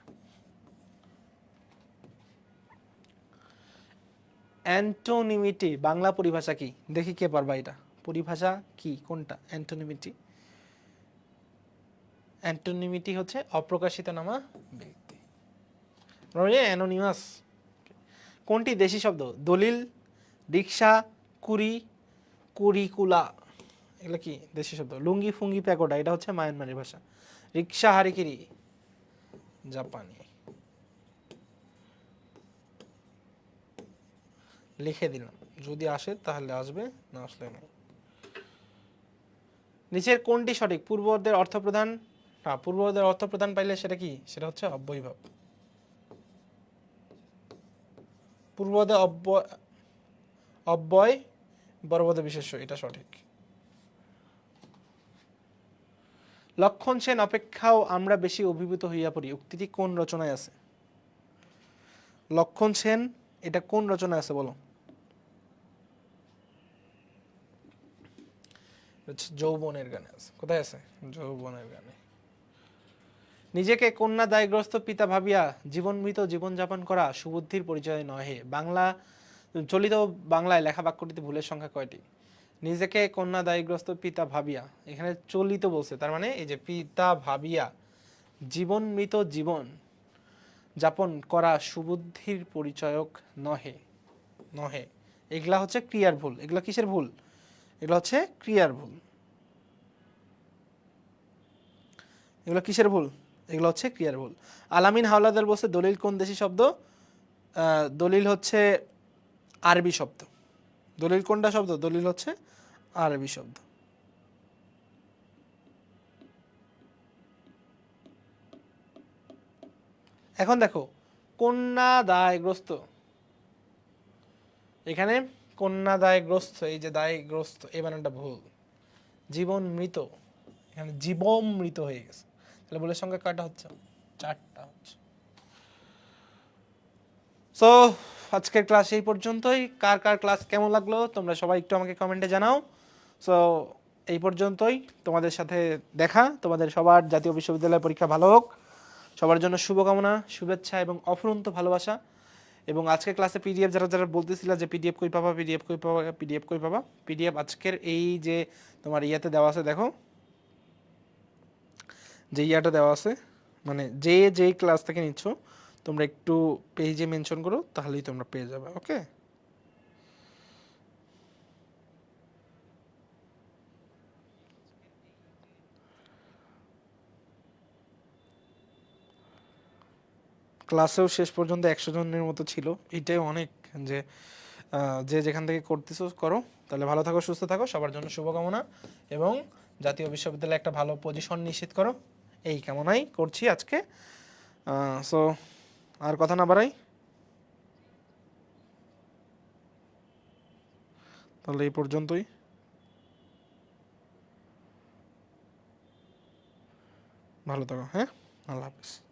অ্যান্টোনিমিটি বাংলা পরিভাষা কি? দেখি কে পারবা এটা। পরিভাষা কি, কোনটা অ্যান্টোনিমিটি? অ্যান্টোনিমিটি হচ্ছে অপ্রকাশিত নামা ব্যক্তি, অ্যানোনিমাস। কোনটি দেশি শব্দ? দলিল, রিক্সা, কুরি, কুরিকুলা, এগুলো কি দেশি শব্দ? লুঙ্গি, ফুঙ্গি, প্যাকোডা, এটা হচ্ছে মায়ানমারি ভাষা। রিক্সা, হারিকিরি জাপানি। লিখে দিলাম, যদি আসে তাহলে আসবে, না আসলে নেই। নিচের কোনটি সঠিক? পূর্ববর্গের অর্থপ্রধান, না পূর্ববর্গের অর্থপ্রধান পাইলে সেটা কি? সেটা হচ্ছে অব্যয়ভাব। পূর্ববর্গে অব্যয়, পরবর্তী বিশেষ্য, এটা সঠিক। লক্ষণ সেন অপেক্ষাও আমরা বেশি অভিভূত হইয়া পড়ি, উক্তিটি কোন রচনায় আছে? লক্ষণ সেন, এটা কোন রচনায় আছে বলো? যৌবনের গানে আছে। কোথায় আছে? যৌবনের গানে। নিজেকে কন্যা দায়গ্রস্ত পিতা ভাবিয়া জীবন মৃত জীবনযাপন করা সুবুদ্ধির পরিচয় নহে। বাংলা চলিত বাংলায় লেখা বাক্যটিতে ভুলের সংখ্যা কয়টি? নিজেকে কন্যা দায়গ্রস্ত পিতা ভাবিয়া, এখানে চলিত বলছে, তার মানে এই যে পিতা ভাবিয়া জীবন মৃত জীবন যাপন করা সুবুদ্ধির পরিচয়ক নহে। নহে, এগুলা হচ্ছে ক্রিয়ার ভুল। এগুলা কিসের ভুল? এগুলো হচ্ছে ক্রিয়ার ভুল। এগুলো কিসের ভুল? এগুলো হচ্ছে ক্রিয়ার ভুল। আলামিন হাওলাদার বলছে দলিল কোন দেশি শব্দ? দলিল হচ্ছে আরবি শব্দ। দলিল কোনটা শব্দ? দলিল হচ্ছে আরবি শব্দ। এখন দেখো কন্যা দায়গ্রস্ত, এখানে কন্যা দায়গ্রস্ত, এই যে দায়গ্রস্ত, এই বানানটা ভুল। জীবন মৃত, এখানে জীবন মৃত হয়ে গেছে। তাহলে ভুলের সংখ্যা কয়টা হচ্ছে? 4টা হচ্ছে। সো আজকের ক্লাস এই পর্যন্তই। কার কার ক্লাস কেমন লাগলো তোমরা সবাই একটু আমাকে কমেন্টে জানাও। সো এই পর্যন্তই, তোমাদের সাথে দেখা। তোমাদের সবার জাতীয় বিশ্ববিদ্যালয় পরীক্ষা ভালো হোক, সবার জন্য শুভকামনা, শুভেচ্ছা এবং অফুরন্ত ভালোবাসা। এবং আজকের ক্লাসে পিডিএফ যারা যারা বলতেছিল যে পিডিএফ কই পাবা, পিডিএফ কই পাবা, পিডিএফ কই পাবা, পিডিএফ আজকের এই যে তোমার ইয়াতে দেওয়া আছে, দেখো যে ইয়াটা দেওয়া আছে, মানে যেই ক্লাস থেকে নিচ্ছ তোমরা একটু পেজে মেনশন করো, তাহলেই তোমরা পেয়ে যাবে। ওকে, ক্লাসেও শেষ পর্যন্ত 100 জনের মতো ছিল, এটাই অনেক। যে যে যেখান থেকে করতেছো করো। তাহলে ভালো থাকো, সুস্থ থাকো, সবার জন্য শুভকামনা, এবং জাতীয় বিশ্ববিদ্যালয়ে একটা ভালো পজিশন নিশ্চিত করো, এই কামনাই করছি আজকে। সো আর কথা না বাড়াই, তাহলে এই পর্যন্তই। ভালো থাকো, হ্যাঁ, আল্লাহ হাফিজ।